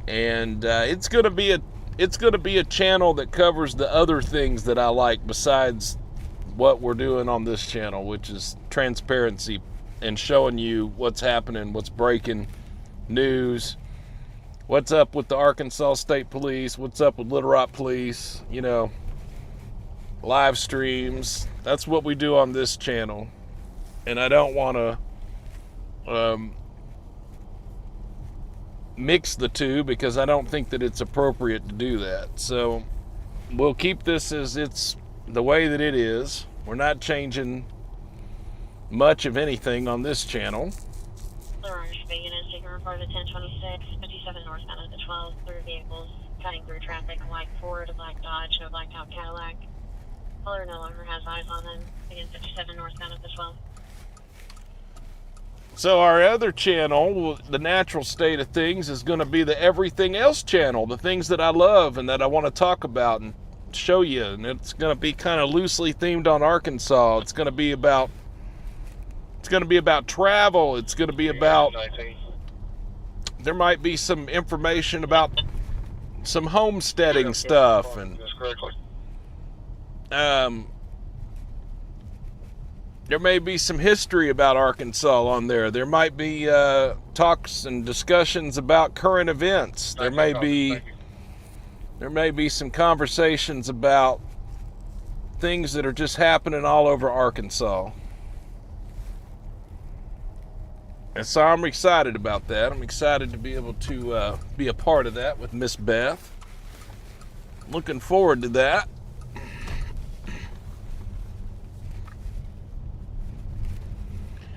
And it's going to be a channel that covers the other things that I like besides what we're doing on this channel, which is transparency and showing you what's happening, what's breaking news, what's up with the Arkansas State Police, what's up with Little Rock Police, live streams. That's what we do on this channel. And I don't want to mix the two because I don't think that it's appropriate to do that. So we'll keep this as it's the way that it is. We're not changing much of anything on this channel. Orange Vegan is taking report of 1026, 57 northbound at the 12, through vehicles cutting through traffic, a white Ford, a black Dodge, and a blacked out Cadillac. Caller no longer has eyes on them. Again, 57 northbound at the 12. So our other channel, The Natural State of Things, is going to be the Everything Else channel, the things that I love and that I want to talk about and show you. And it's going to be kind of loosely themed on Arkansas. It's going to be about travel. It's going to be about, there might be some information about some homesteading stuff, and there may be some history about Arkansas on there. There might be talks and discussions about current events. There may be some conversations about things that are just happening all over Arkansas. And so I'm excited about that. I'm excited to be able to be a part of that with Miss Beth. Looking forward to that.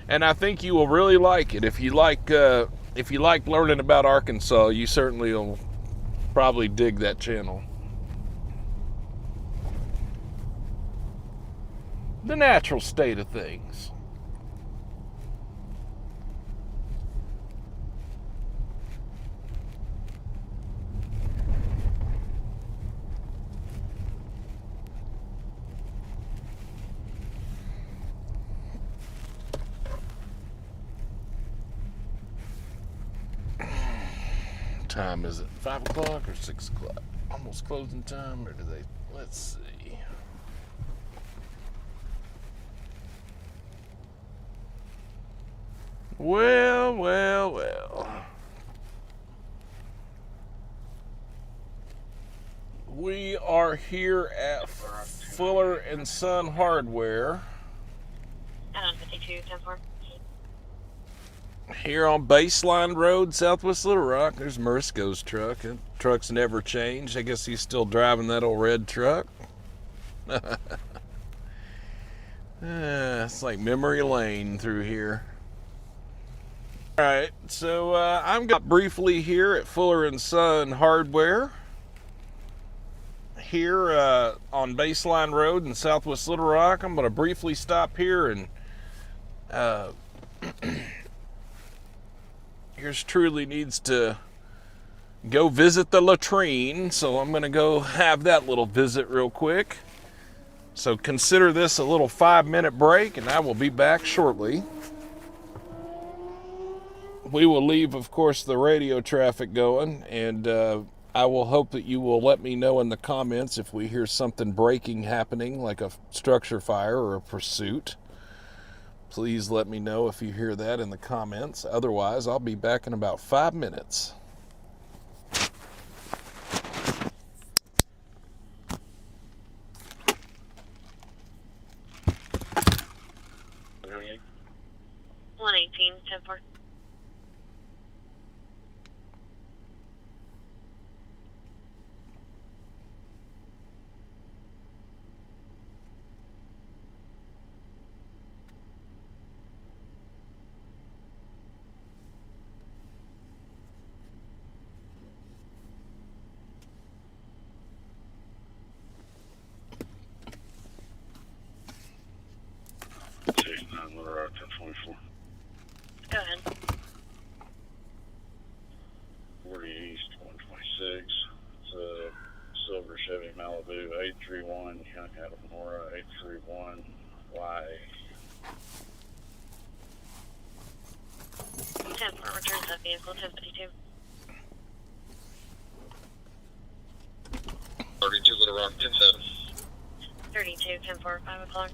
And I think you will really like it. If you like learning about Arkansas, you certainly will probably dig that channel. The Natural State of Things. Time is it 5 o'clock or 6 o'clock? Almost closing time, or do they? Let's see. Well. We are here at Fuller and Son Hardware. 52, 10-4. Here on Baseline Road, Southwest Little Rock. There's Murisco's truck. That truck's never changed. I guess he's still driving that old red truck. It's like memory lane through here. All right, so I'm going to briefly here at Fuller and Son Hardware. Here on Baseline Road in Southwest Little Rock. I'm going to briefly stop here and yours truly needs to go visit the latrine, so I'm going to go have that little visit real quick. So consider this a little 5-minute break, and I will be back shortly. We will leave, of course, the radio traffic going, and I will hope that you will let me know in the comments if we hear something breaking happening, like a structure fire or a pursuit. Please let me know if you hear that in the comments. Otherwise, I'll be back in about 5 minutes. Okay. 118, 10-4. Little Rock 1024. Go ahead. 40 East 126. It's a silver Chevy Malibu 831 Young Atamora 831Y. 10-4 returns that vehicle, 1052. 32 Little Rock 107. 32, 10-4, 5 o'clock.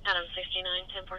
Adam 69, 10-4.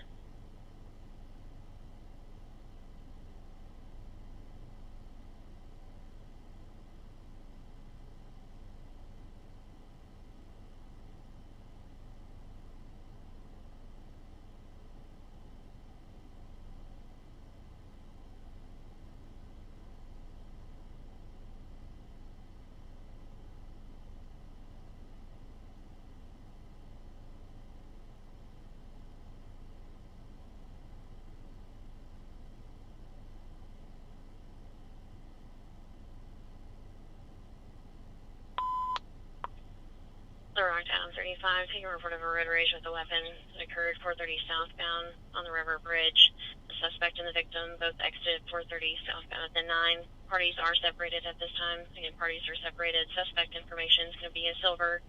Little Rock Adam 35, taking a report of a road rage with a weapon. It occurred 430 southbound on the river bridge. The suspect and the victim both exited 430 southbound at the 9. Parties are separated at this time. Again, parties are separated. Suspect information is going to be a silver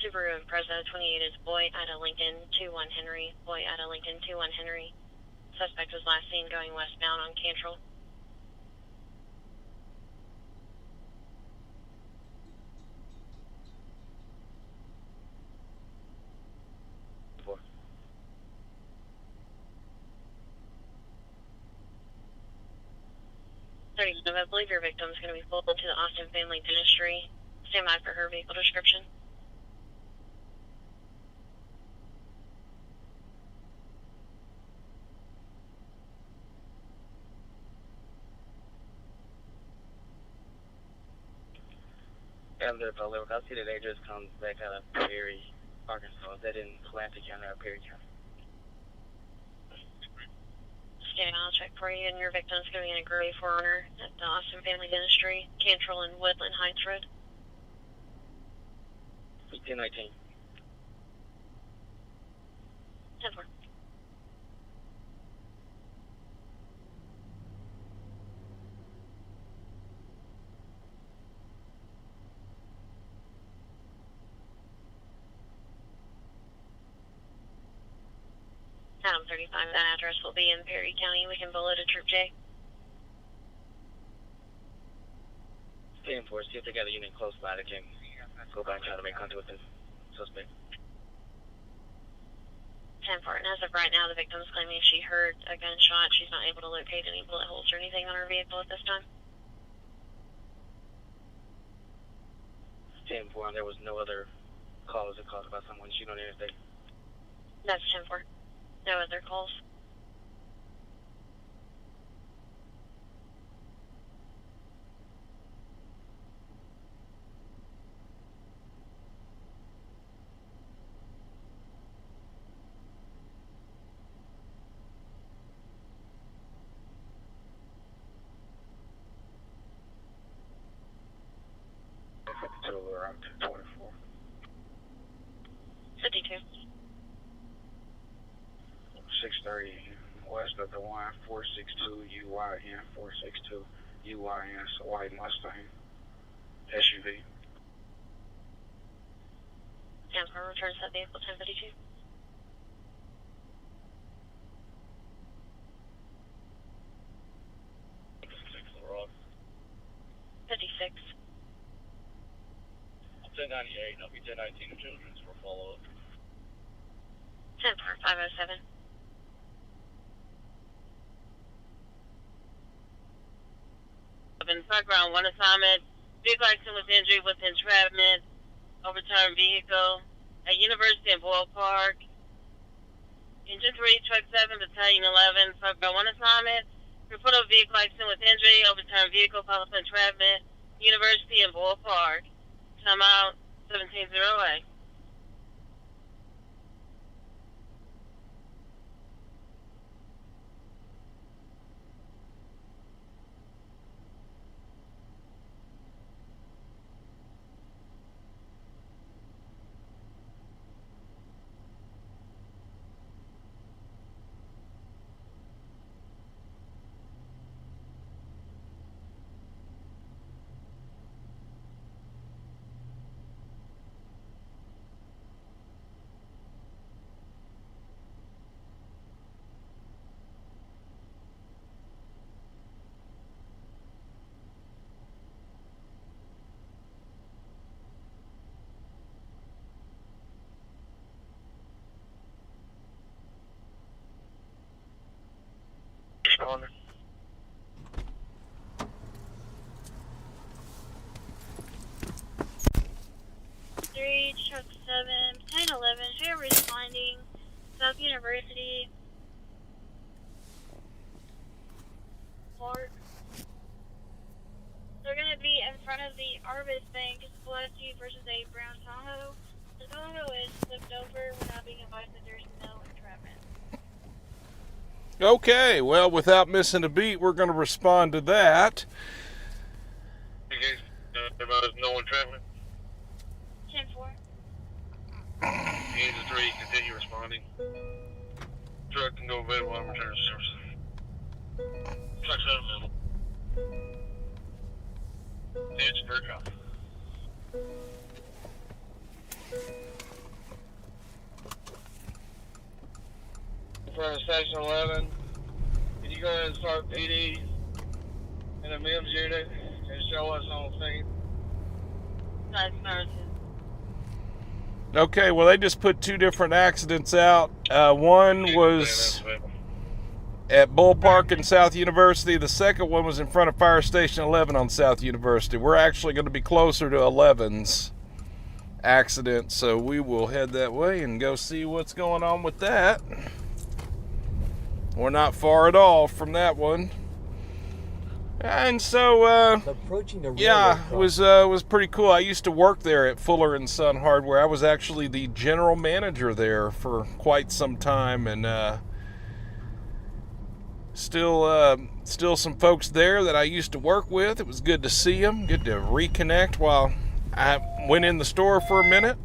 Subaru Impreza. 28 is Boy Ida Lincoln 21 Henry. Boy Ida Lincoln 21 Henry. Suspect was last seen going westbound on Cantrell. I believe your victim is going to be pulled to the Austin Family Dentistry. Stand by for her vehicle description. And the public, I see that they just comes back out of Perry, Arkansas. Is that in Pulaski County or Perry County? Stand by, I'll check for you. And your victim is going to be in a gray 4Runner at the Austin Family Dentistry, Cantrell and Woodland Heights Road. 1019. 10-4. Adam 35, that address will be in Perry County. We can below to Troop J. 10-4, see if they got a unit close by that can go by and try to make contact with the suspect. 10-4, and as of right now, the victim is claiming she heard a gunshot. She's not able to locate any bullet holes or anything on her vehicle at this time. 10-4, and there was no other calls that called about someone shooting on the interstate. That's 10-4. No other calls. So we're up to 24. 52. 630 west of the line, 462 UYN, 462 UYN. It's a white Mustang SUV. 10-4 returns that vehicle 1052. Road. 56. 1098, I'll be 1019 Children's for follow-up. 10-4, 507. In background, one assignment, vehicle accident with injury with entrapment, overturned vehicle at University and Boyle Park. Engine 3, Truck 7, Battalion 11, background, one assignment, report of vehicle accident with injury, overturned vehicle, possible entrapment, University and Boyle Park. Time out 1708. Responder. 3, Truck 7, 1011, who are responding? South University Park. They're going to be in front of the Arbus Bank, Pulaski versus a brown Tahoe. The Tahoe is flipped over without being advised that there's no entrapment. Okay, well, without missing a beat, we're going to respond to that. There's no entrapment. 10-4. Engine 3, continue responding. Truck can go available on return to service. Truck 7 available. Attention, Virgo. In front of Section 11, can you go ahead and start PD in a MIMS unit and show us on scene? Side services. Okay, well, they just put 2 different accidents out. One was at Bull Park and South University. The second one was in front of Fire Station 11 on South University. We're actually going to be closer to 11's accident, so we will head that way and go see what's going on with that. We're not far at all from that one. And so, Approaching the yeah, railroad it was pretty cool. I used to work there at Fuller and Son Hardware. I was actually the general manager there for quite some time, and still some folks there that I used to work with. It was good to see them, good to reconnect while I went in the store for a minute.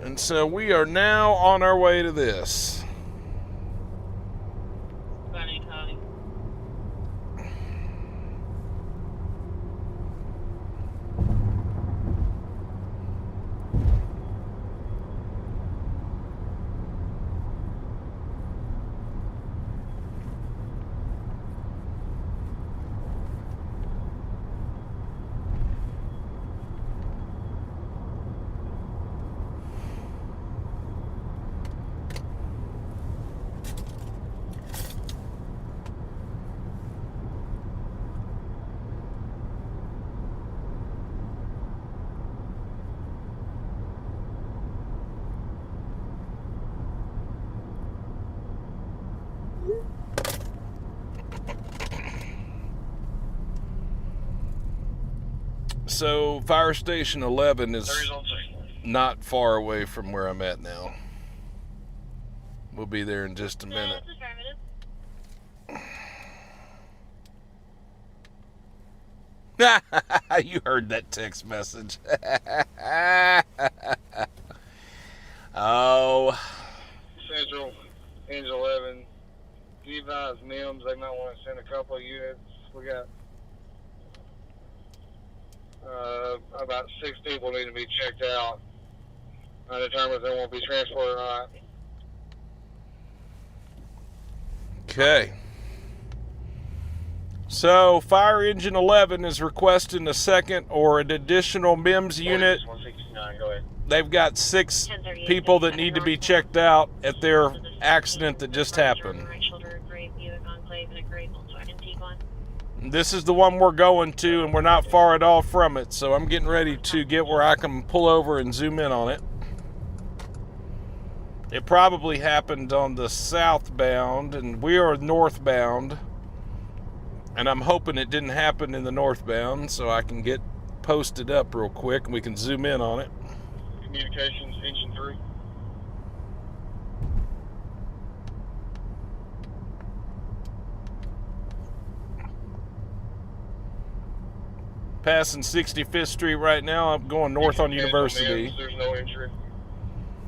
And so we are now on our way to this. Funny, Connie. So Fire Station 11 is There's on scene. not far away from where I'm at now. We'll be there in just a minute. That's affirmative. You heard that text message. Oh, Central, Engine 11, can you advise MIMS? They might want to send a couple of units. We got about 6 people need to be checked out. I determine if they won't be transported or not. okay. So Fire Engine 11 is requesting a second or an additional MIMS unit. 169, go ahead. They've got 6 people that need to be checked out at their accident that just happened. Right shoulder, gray Buick Enclave, and a gray Volkswagen Tiguan. This is the one we're going to, and we're not far at all from it, so I'm getting ready to get where I can pull over and zoom in on it. It probably happened on the southbound, and we are northbound, and I'm hoping it didn't happen in the northbound, so I can get posted up real quick and we can zoom in on it. Communications, Engine 3. Passing 65th Street right now. I'm going north on University. There's no entry.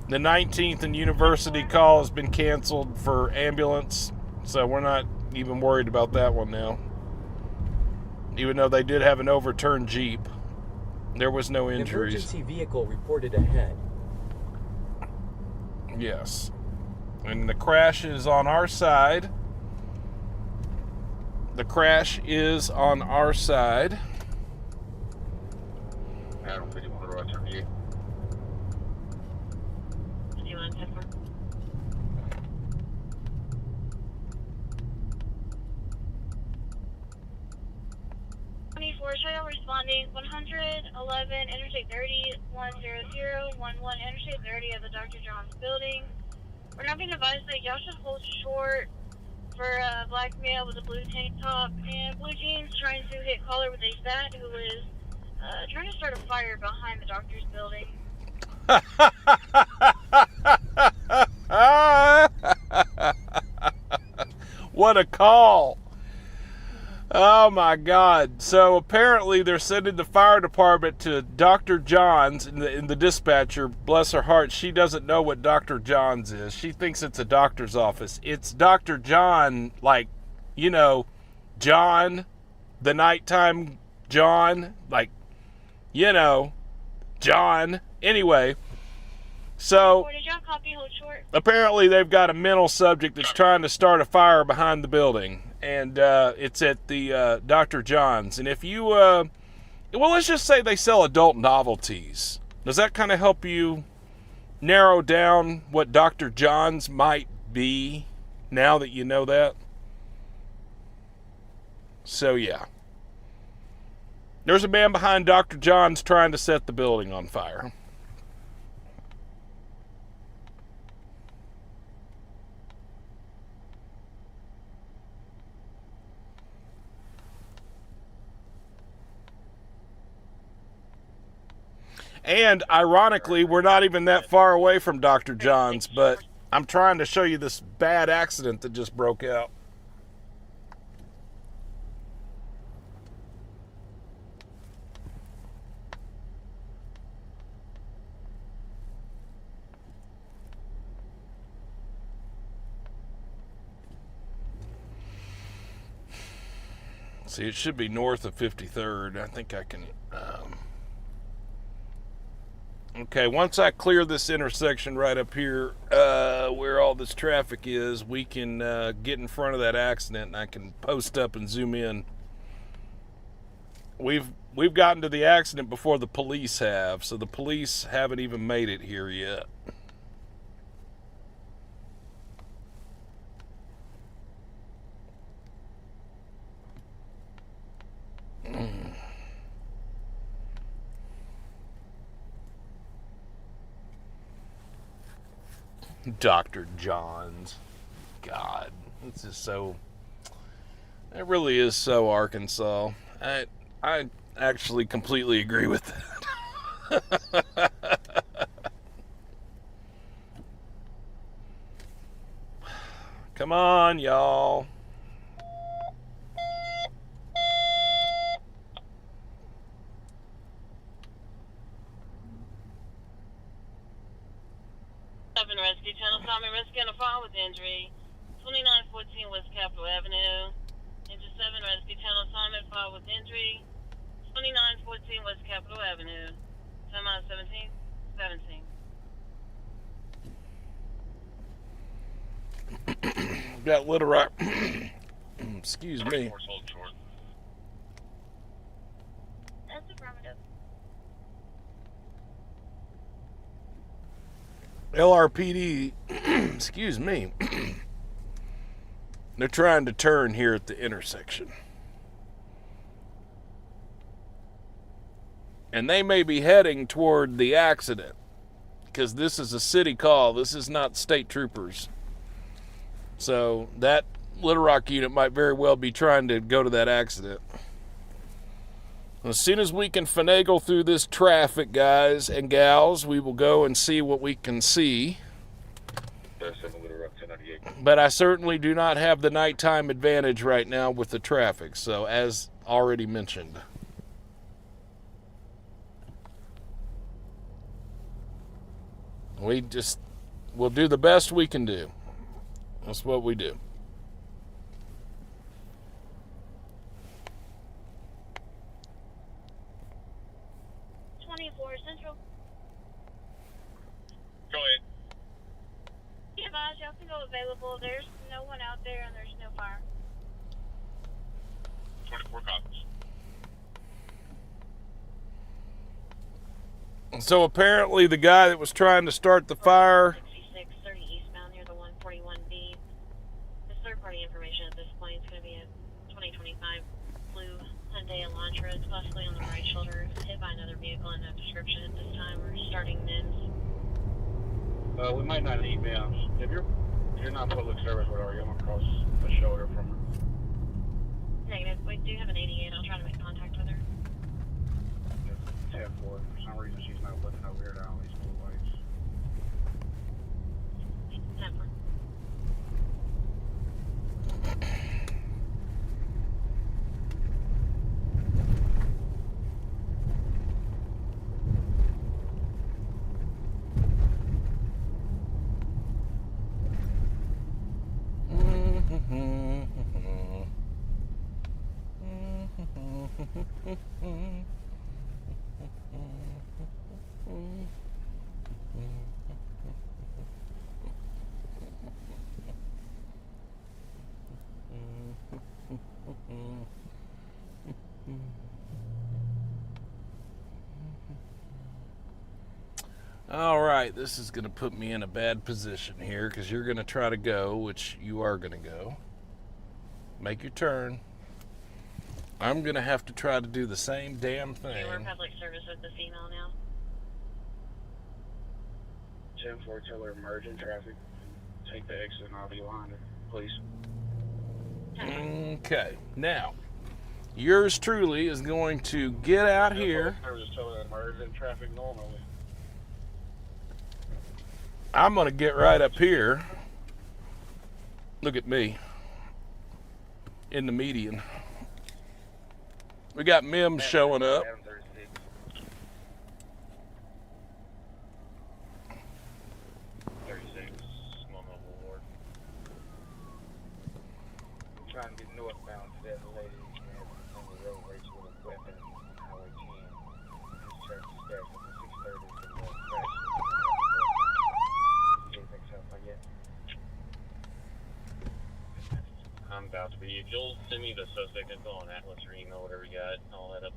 The 19th and University call has been canceled for ambulance, so we're not even worried about that one now. Even though they did have an overturned Jeep, there was no An injuries. emergency vehicle reported ahead. Yes. And the crash is on our side. The crash is on our side. Adam 51 to right turn to you. Do you want to tip her? 24 shuttle responding 111 Interstate 30 10011 Interstate 30 at the Dr. John's building. We're not being advised that y'all should hold short for a black male with a blue tank top and blue jeans trying to hit caller with a bat who is trying to start a fire behind the doctor's building. What a call. Oh my God. So apparently they're sending the fire department to Dr. John's in the dispatcher. Bless her heart, she doesn't know what Dr. John's is. She thinks it's a doctor's office. It's Dr. John, like, you know, John the nighttime John, like, you know, John. Anyway, so Did y'all copy hold short? apparently they've got a mental subject that's trying to start a fire behind the building, and it's at the Dr. John's. And if you, well, let's just say they sell adult novelties. Does that kind of help you narrow down what Dr. John's might be now that you know that? So, yeah. There's a man behind Dr. John's trying to set the building on fire. And ironically, we're not even that far away from Dr. John's, but I'm trying to show you this bad accident that just broke out. See, it should be north of 53rd. I think I can... Okay, once I clear this intersection right up here where all this traffic is, we can get in front of that accident and I can post up and zoom in. We've gotten to the accident before the police have, so the police haven't even made it here yet. Dr. John's. God, this is so... It really is so Arkansas. I actually completely agree with that. Come on, y'all. Rescue Channel Tommy rescue on a fire with injury. 2914 West Capitol Avenue. Engine 7 Rescue Channel Tommy fire with injury. 2914 West Capitol Avenue. 10 miles 17. 17. Got Little Rock. Excuse me. That's affirmative. LRPD, excuse me, they're trying to turn here at the intersection. And they may be heading toward the accident because this is a city call. This is not state troopers. So that Little Rock unit might very well be trying to go to that accident. As soon as we can finagle through this traffic, guys and gals, we will go and see what we can see. But I certainly do not have the nighttime advantage right now with the traffic, so as already mentioned. We'll do the best we can do. That's what we do. Central. Go ahead. Be advised, y'all can go available. There's no one out there and there's no fire. 24 copies. So apparently the guy that was trying to start the fire... 6630 eastbound near the 141B. This third-party information at this point is going to be a 2025 blue Hyundai Elantra. It's possibly on the right shoulder. Hit by another vehicle in no description at this time. We're starting NIMS. We might not need them. If you're not public service, what are you? I'm across the shoulder from her. Negative. We do have an 88. I'll try to make contact with her. 10-4. For some reason, she's not looking over here down these blue lights. 10-4. All right, this is going to put me in a bad position here because you're going to try to go, which you are going to go. Make your turn. I'm going to have to try to do the same damn thing. We're public service with the female now. 10-4, tell her emerging traffic. Take the exit and I'll be behind her, please. Okay, now, yours truly is going to get out here. I was just telling her emerging traffic normally. I'm going to get right up here. Look at me. In the median. We got Mims showing up. 36, small mobile ward. I'm trying to get northbound to that lady on the road race with a weapon on Highway 10. His church is back up at 6:30 for the crash. Anything else I get? I'm about to be. If you'll send me the suspect info on Atlas or email, whatever you got, I'll head up,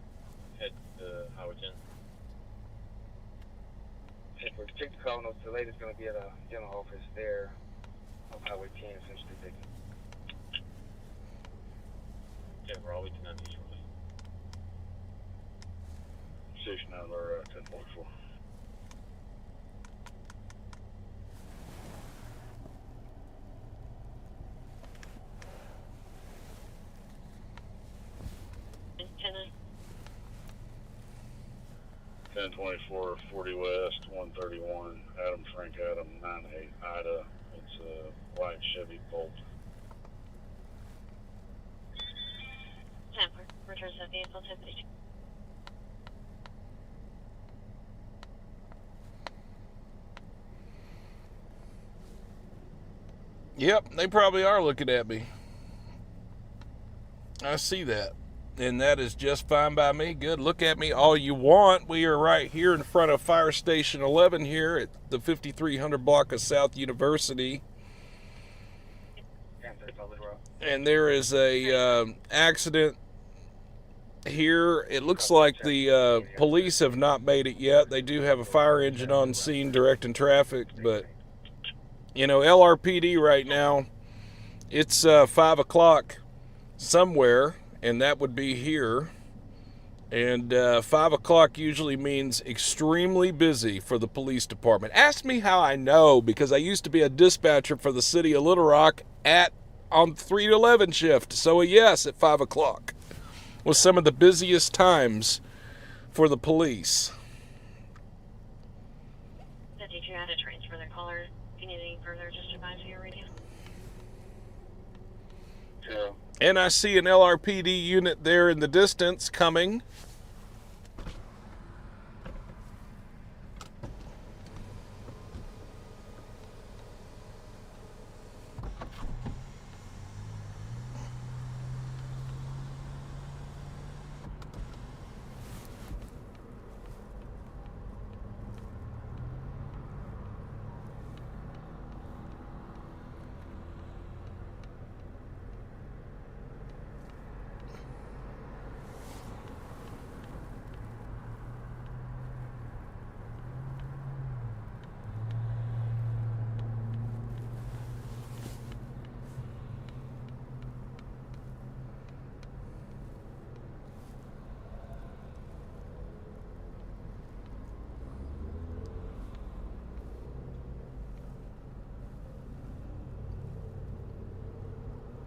head to Highway 10. If we take the call notes, the lady's going to be at a dental office there on Highway 10, essentially taking. Yeah, we're all we can do shortly. Station out or 10.4. Antenna. 1024, 40 West, 131, Adam Frank Adam, 98 Ida. It's a white Chevy Bolt. 10-4, returns of vehicle 1052. Yep, they probably are looking at me. I see that. And that is just fine by me. Good. Look at me all you want. We are right here in front of Fire Station 11 here at the 5300 block of South University. And there is a accident here. It looks like the police have not made it yet. They do have a fire engine on scene directing traffic, but you know, LRPD right now, it's 5 o'clock somewhere, and that would be here. And 5 o'clock usually means extremely busy for the police department. Ask me how I know, because I used to be a dispatcher for the city of Little Rock on 3 to 11 shift. So yes, at 5 o'clock was some of the busiest times for the police. 52 had to transfer the caller. If you need any further, just advise via radio. Yeah. And I see an LRPD unit there in the distance coming.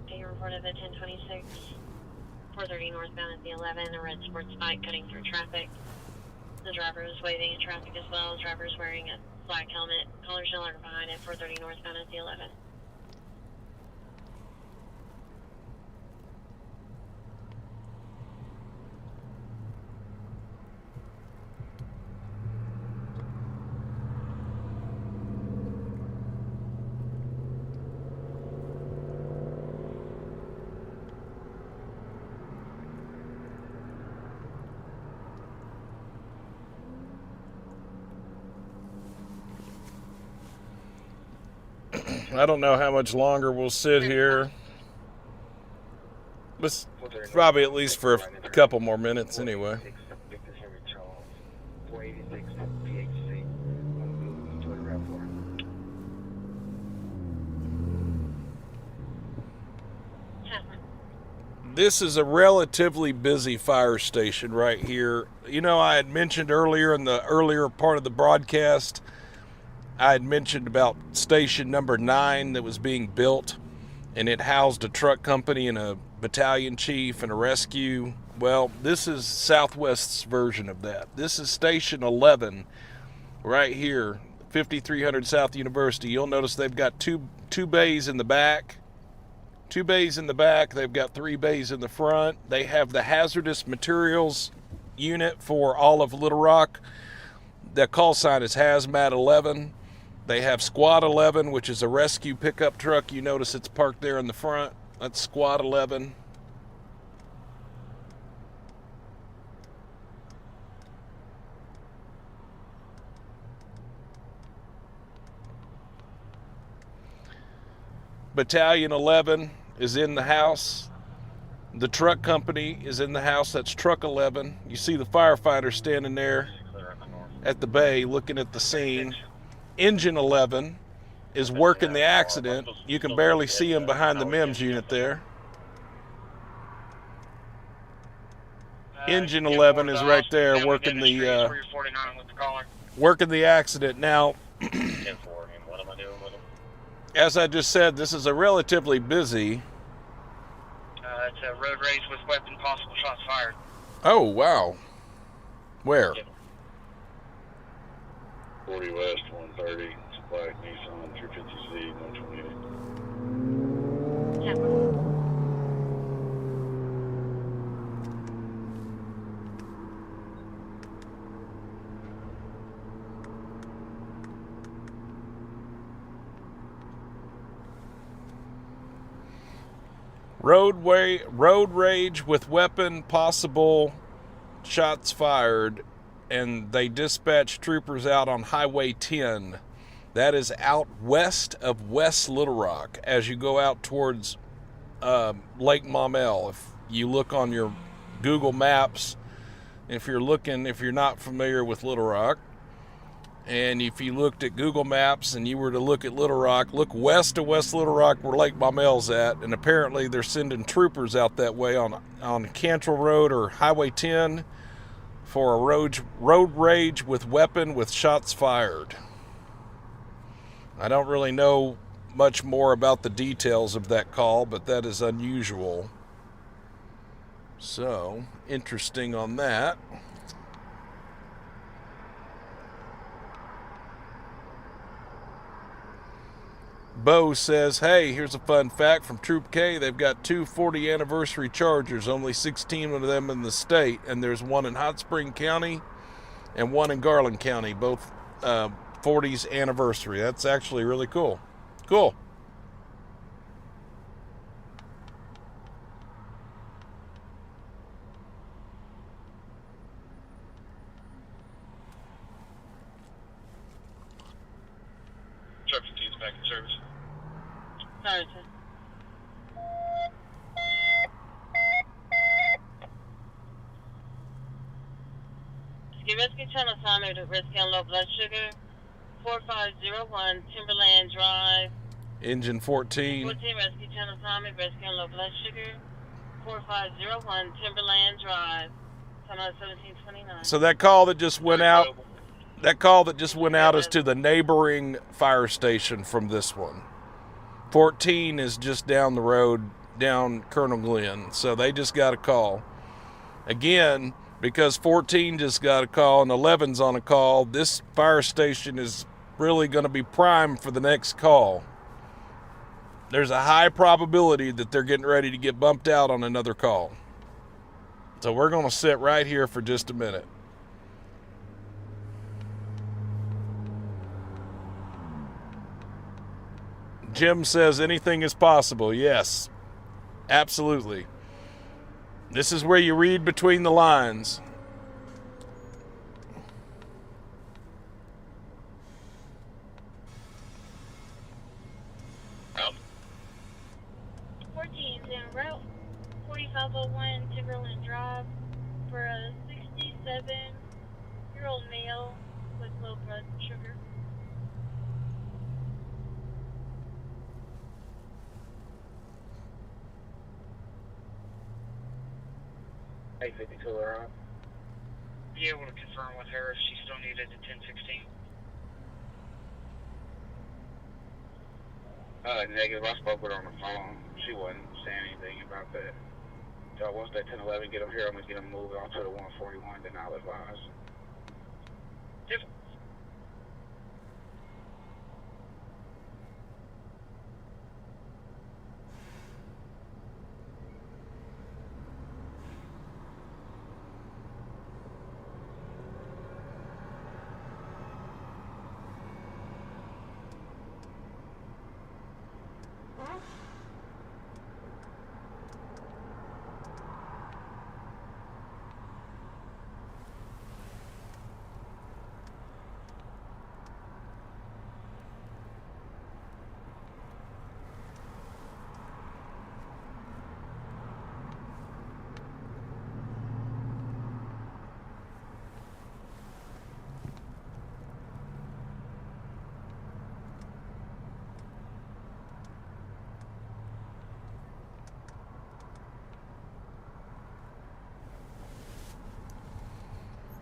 You reported at 1026, 430 northbound at the 11, a red sports bike cutting through traffic. The driver was waving in traffic as well. The driver is wearing a black helmet. Callers no longer behind at 430 northbound at the 11. I don't know how much longer we'll sit here. But probably at least for a couple more minutes anyway. Victor Henry Charles, 486 PHC, on Twitter Rap 4. This is a relatively busy fire station right here. You know, I had mentioned earlier in the earlier part of the broadcast, I had mentioned about station number 9 that was being built, and it housed a truck company and a battalion chief and a rescue. Well, this is Southwest's version of that. This is station 11 right here, 5300 South University. You'll notice they've got two bays in the back. 2 bays in the back. They've got 3 bays in the front. They have the hazardous materials unit for all of Little Rock. The call sign is Hazmat 11. They have Squad 11, which is a rescue pickup truck. You notice it's parked there in the front. That's Squad 11. Battalion 11 is in the house. The truck company is in the house. That's Truck 11. You see the firefighter standing there at the bay looking at the scene. Engine 11 is working the accident. You can barely see him behind the MEMS unit there. Engine 11 is right there working the accident. Now, as I just said, this is a relatively busy. It's a road rage with weapon, possible shots fired. Oh, wow. Where? 40 West, 130. It's a black Nissan 350Z, 128. Road rage with weapon, possible shots fired, and they dispatched troopers out on Highway 10. That is out west of West Little Rock as you go out towards Lake Maumelle. If you look on your Google Maps, if you're not familiar with Little Rock, and if you looked at Google Maps and you were to look at Little Rock, look west of West Little Rock where Lake Maumelle's at, and apparently they're sending troopers out that way on Cantrell Road or Highway 10 for a road rage with weapon with shots fired. I don't really know much more about the details of that call, but that is unusual. So, interesting on that. Bo says, hey, here's a fun fact from Troop K. They've got 2 40 anniversary Chargers, only 16 of them in the state, and there's one in Hot Spring County and one in Garland County, both 40s anniversary. That's actually really cool. Cool. Truck 15 is back in service. Sorry, Ski Rescue Channel assignment to Rescue on Low Blood Sugar, 4501 Timberland Drive. Engine 14. 14 Rescue Channel assignment, Rescue on Low Blood Sugar, 4501 Timberland Drive. Time out 1729. So that call that just went out, is to the neighboring fire station from this one. 14 is just down the road, down Colonel Glenn. So they just got a call. Again, because 14 just got a call and 11's on a call, this fire station is really going to be prime for the next call. There's a high probability that they're getting ready to get bumped out on another call. So we're going to sit right here for just a minute. Jim says anything is possible. Yes, absolutely. This is where you read between the lines. 14 is en route 4501 Timberland Drive for a 67-year-old male with low blood sugar. 852 are on. Be able to confirm with her if she still needed the 1016. Negative. I spoke with her on the phone. She wasn't saying anything about that. So once that 1011 get them here, I'm gonna get them moved on to the 141. Then I'll advise. Yep.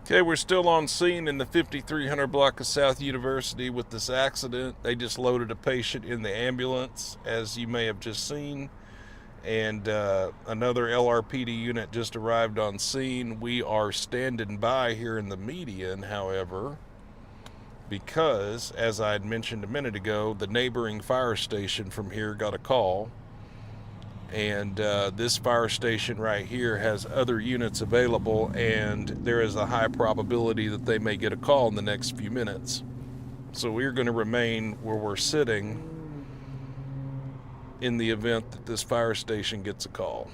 Okay, we're still on scene in the 5300 block of South University with this accident. They just loaded a patient in the ambulance, as you may have just seen, and another LRPD unit just arrived on scene. We are standing by here in the median, however, because, as I had mentioned a minute ago, the neighboring fire station from here got a call. And this fire station right here has other units available, and there is a high probability that they may get a call in the next few minutes. So we're going to remain where we're sitting in the event that this fire station gets a call.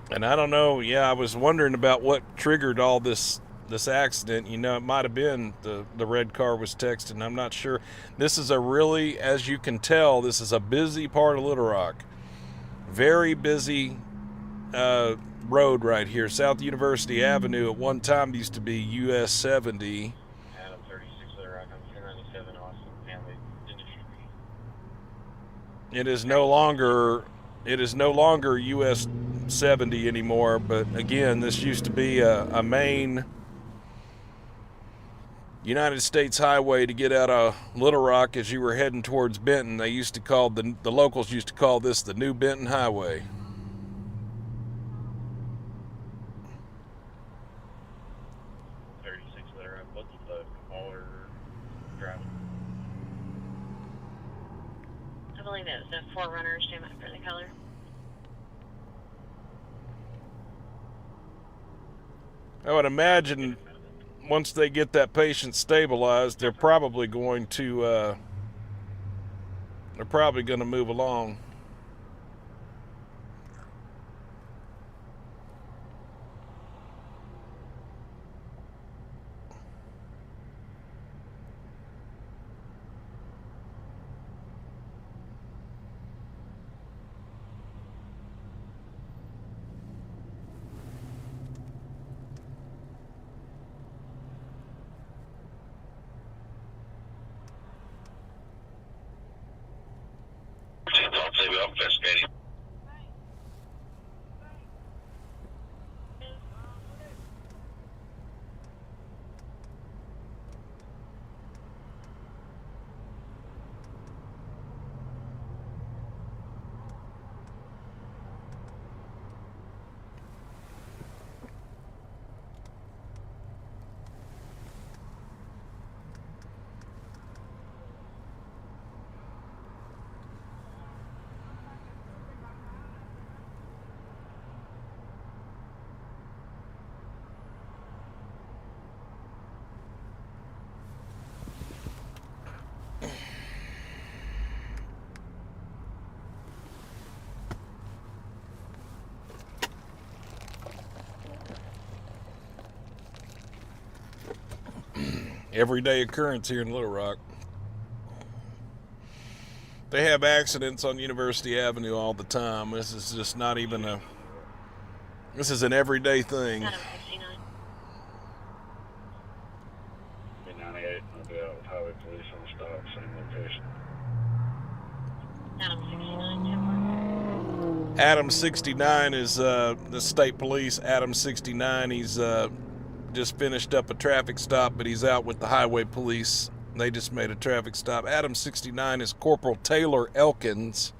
And I don't know, I was wondering about what triggered all this accident. You know, it might have been the red car was texting. I'm not sure. This is a really, as you can tell, this is a busy part of Little Rock. Very busy road right here. South University Avenue at one time used to be US 70. Adam 36 are on 1097 Austin Family Industry. It is no longer US 70 anymore, but again, this used to be a main United States highway to get out of Little Rock as you were heading towards Benton. They used to call, the locals used to call this the New Benton Highway. I believe it was a Forerunner, stand by for the color. I would imagine once they get that patient stabilized, they're probably going to move along. Everyday occurrence here in Little Rock. They have accidents on University Avenue all the time. This is just not even a... This is an everyday thing. Adam 69. 98, I'll be out with highway police on stop, same location. Adam 69, 10 Adam 69 is the state police. Adam 69, he's just finished up a traffic stop, but he's out with the highway police. They just made a traffic stop. Adam 69 is Corporal Taylor Elkins.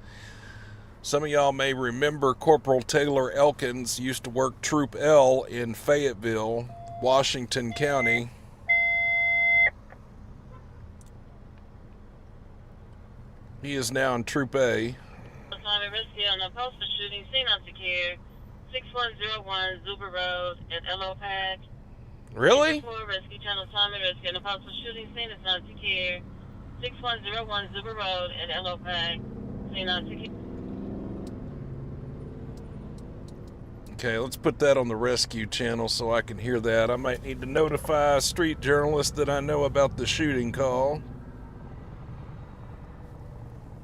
Some of y'all may remember Corporal Taylor Elkins used to work Troop L in Fayetteville, Washington County. He is now in Troop A. Assignment rescue on the postal shooting scene unsecure. 6101 Zuber Road at LOPAC. Really? Rescue channel assignment rescue on the postal shooting scene is not secure. 6101 Zuber Road at LOPAC. Scene not secure. Okay, let's put that on the rescue channel so I can hear that. I might need to notify a street journalist that I know about the shooting call.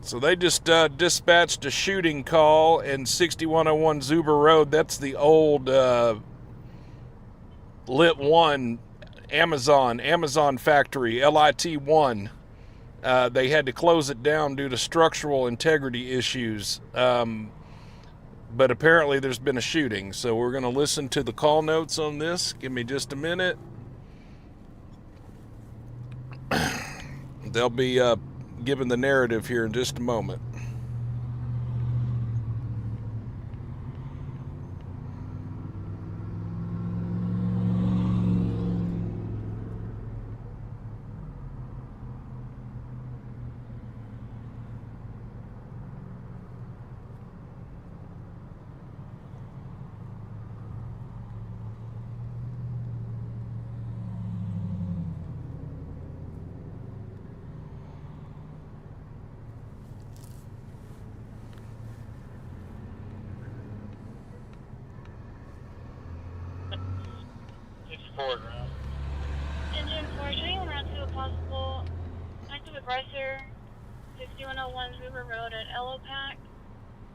So they just dispatched a shooting call in 6101 Zuber Road. That's the old Lit 1 Amazon factory, LIT 1. They had to close it down due to structural integrity issues. But apparently there's been a shooting. So we're going to listen to the call notes on this. Give me just a minute. They'll be given the narrative here in just a moment. Engine 4 shooting around to a possible active aggressor, 6101 Zuber Road at LOPAC.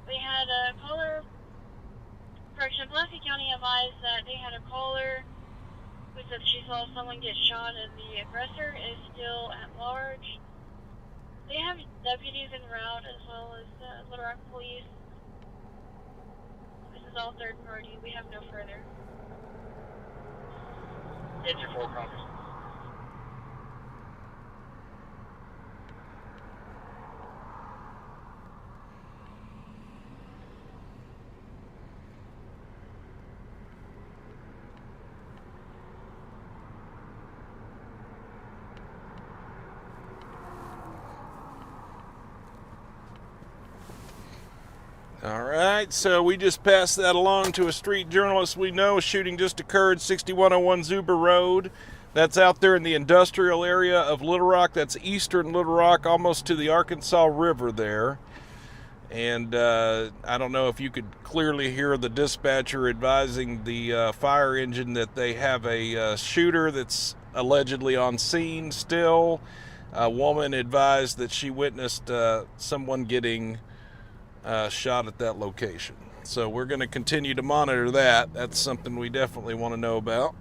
We had a caller, correction, Pulaski County advised that they had a caller who said she saw someone get shot and the aggressor is still at large. They have deputies en route as well as Little Rock Police. This is all third party. We have no further. Engine 4 copies. All right, so we just passed that along to a street journalist we know. A shooting just occurred, 6101 Zuber Road. That's out there in the industrial area of Little Rock. That's eastern Little Rock, almost to the Arkansas River there. And I don't know if you could clearly hear the dispatcher advising the fire engine that they have a shooter that's allegedly on scene still. A woman advised that she witnessed someone getting shot at that location. So we're going to continue to monitor that. That's something we definitely want to know about.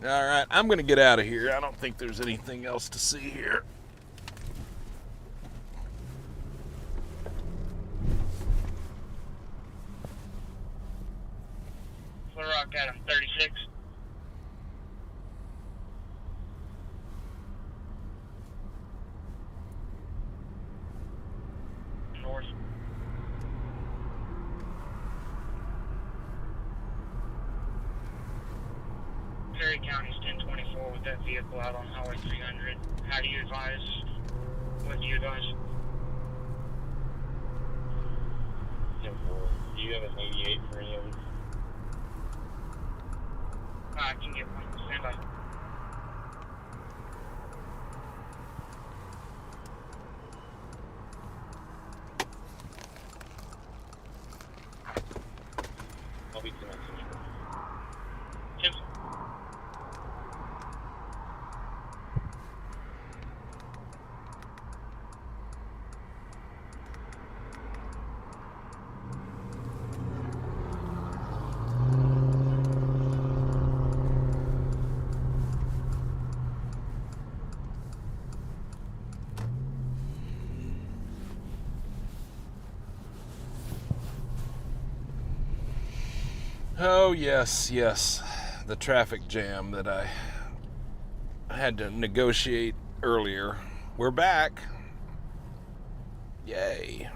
All right, I'm going to get out of here. I don't think there's anything else to see here. Little Rock Adam 36. North. Perry County's 1024 with that vehicle out on Highway 300. How do you advise? What do you advise? Do you have an 88 for any of these? I can get one. Stand by. I'll be 2 minutes. Yes. Oh, yes, yes. The traffic jam that I had to negotiate earlier. We're back. Yay.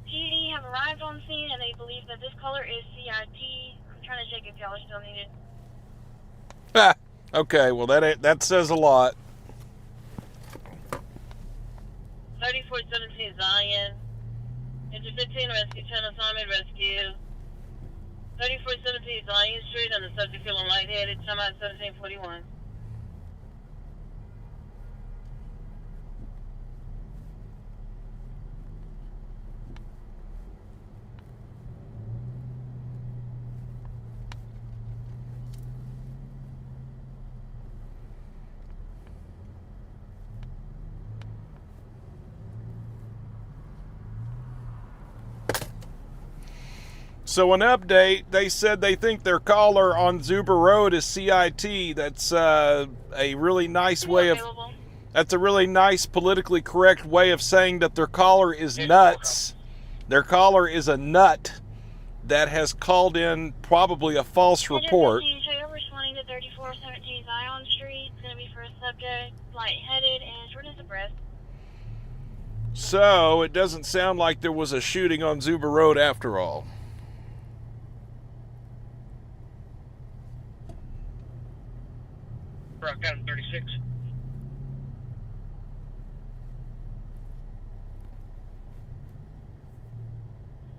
PD have arrived on scene and they believe that this caller is CIT. I'm trying to check if y'all are still needed. Ah, okay, well that says a lot. 3417 Zion. Engine 15 rescue 10 assignment rescue. 3417 Zion Street on the subject feeling lightheaded. Time out 1741. So an update, they said they think their caller on Zuber Road is CIT. That's a really nice way of, that's a really nice politically correct way of saying that their caller is nuts. Their caller is a nut that has called in probably a false report. We're responding to 3417 Zion Street. It's going to be for a subject, lightheaded and shortness of breath. So it doesn't sound like there was a shooting on Zuber Road after all. Rock out in 36.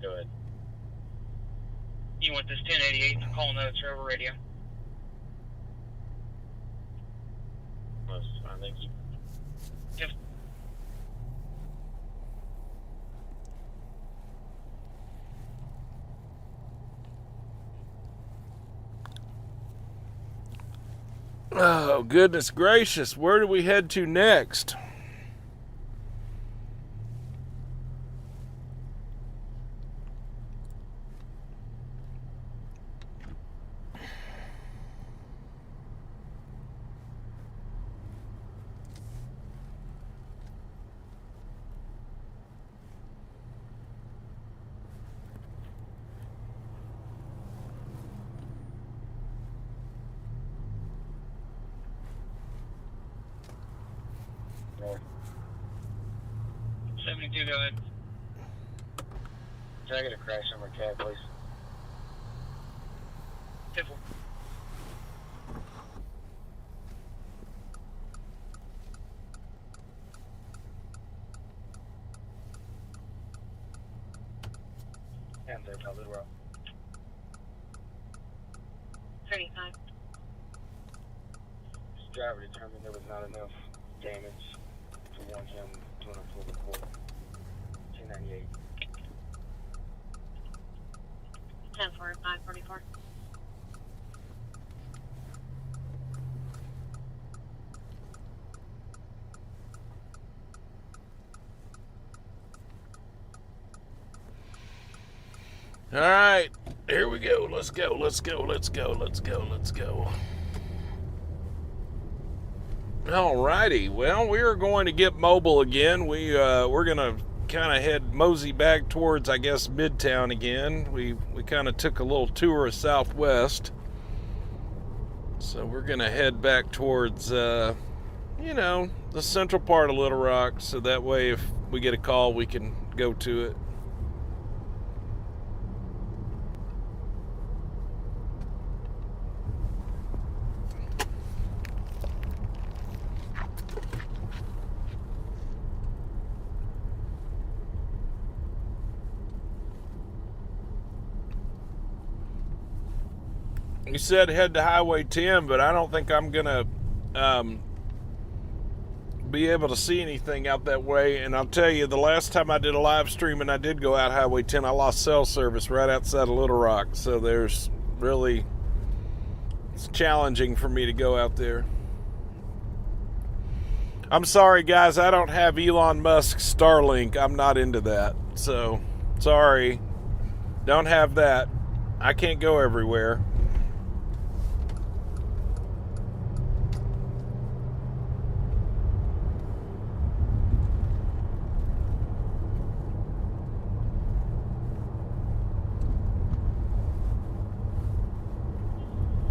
Go ahead. You want this 1088 calling out Trevor radio? That's fine, thank you. Yes. Oh, goodness gracious. Where do we head to next? North. 72, go ahead. Can I get a crash number cab, please? 10-4. And they're probably wrong. 35. This driver determined there was not enough damage to warrant him doing a full report. 1098. 10-4, 544. All right, here we go. Let's go. Let's go. Let's go. Let's go. Let's go. All righty. Well, we are going to get mobile again. We're gonna kind of head mosey back towards, I guess, Midtown again. We kind of took a little tour of Southwest, so we're gonna head back towards, the central part of Little Rock. So that way, if we get a call, we can go to it. You said head to Highway 10, but I don't think I'm gonna be able to see anything out that way. And I'll tell you, the last time I did a live stream and I did go out Highway 10, I lost cell service right outside of Little Rock. So it's challenging for me to go out there. I'm sorry, guys, I don't have Elon Musk's Starlink. I'm not into that. So, sorry. Don't have that. I can't go everywhere.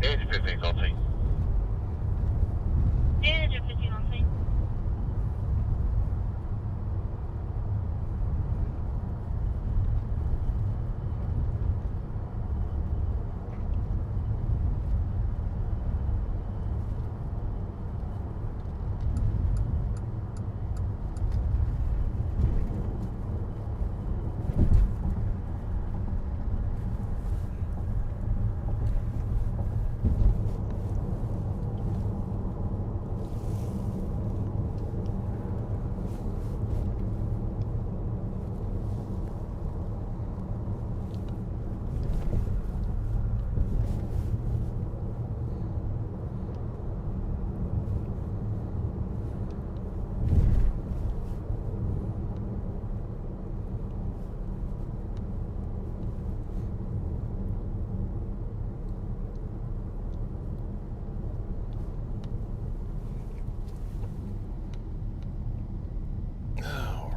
Edge 15's on scene. Edge of 15 on scene.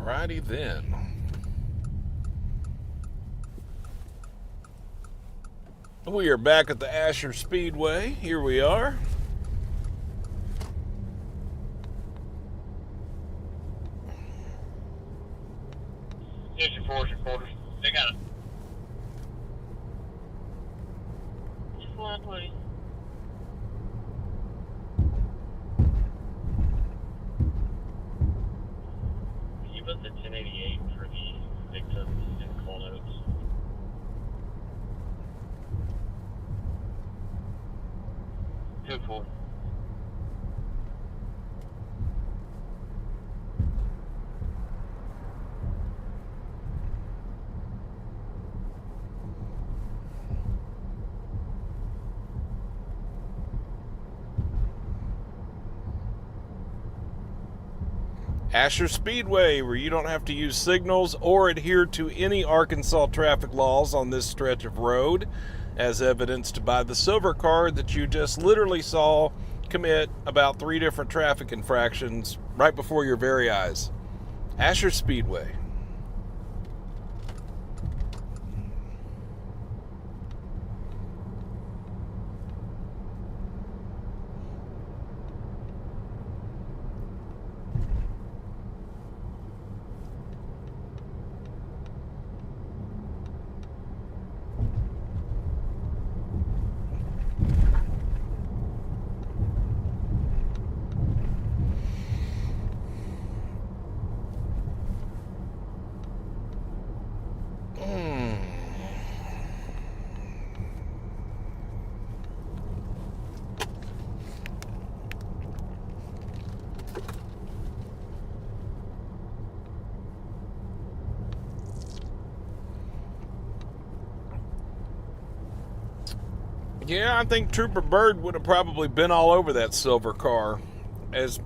Alrighty then. We are back at the Asher Speedway. Here we are. Here's your forward quarters. They got it. Just one, please. Can you put the 1088 for the victims in call notes? Two four. Asher Speedway, where you don't have to use signals or adhere to any Arkansas traffic laws on this stretch of road, as evidenced by the silver car that you just literally saw commit about 3 different traffic infractions right before your very eyes. Asher Speedway. Yeah, I think Trooper Bird would have probably been all over that silver car, as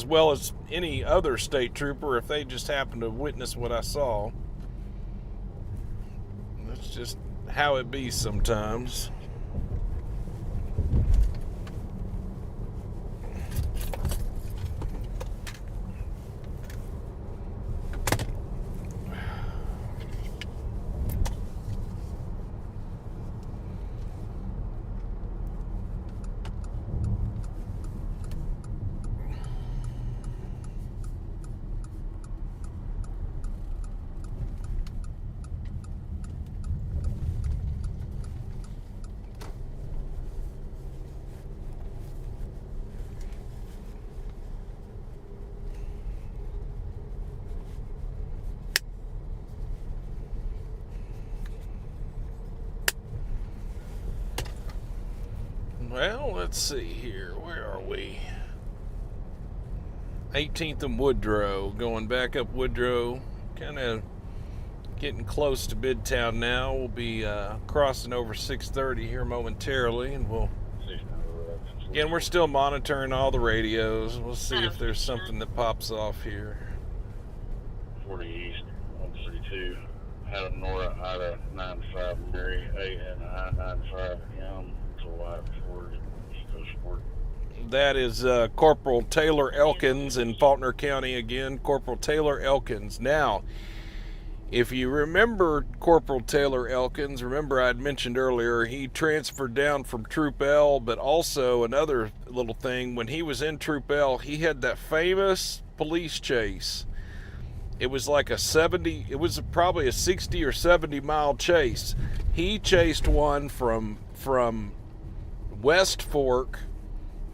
well as any other state trooper if they just happened to witness what I saw. That's just how it be sometimes. Well, let's see here. Where are we? 18th and Woodrow. Going back up Woodrow. Kind of getting close to Midtown now. We'll be crossing over 630 here momentarily, and again, we're still monitoring all the radios. We'll see if there's something that pops off here. 40 East, 132. Out of Nora, out of 95 Mary, 8 and I-95 M. It's a white Ford EcoSport. That is Corporal Taylor Elkins in Faulkner County again. Corporal Taylor Elkins. Now, if you remember Corporal Taylor Elkins, remember I'd mentioned earlier he transferred down from Troop L, but also another little thing, when he was in Troop L, he had that famous police chase. It was like it was probably a 60 or 70 mile chase. He chased one from West Fork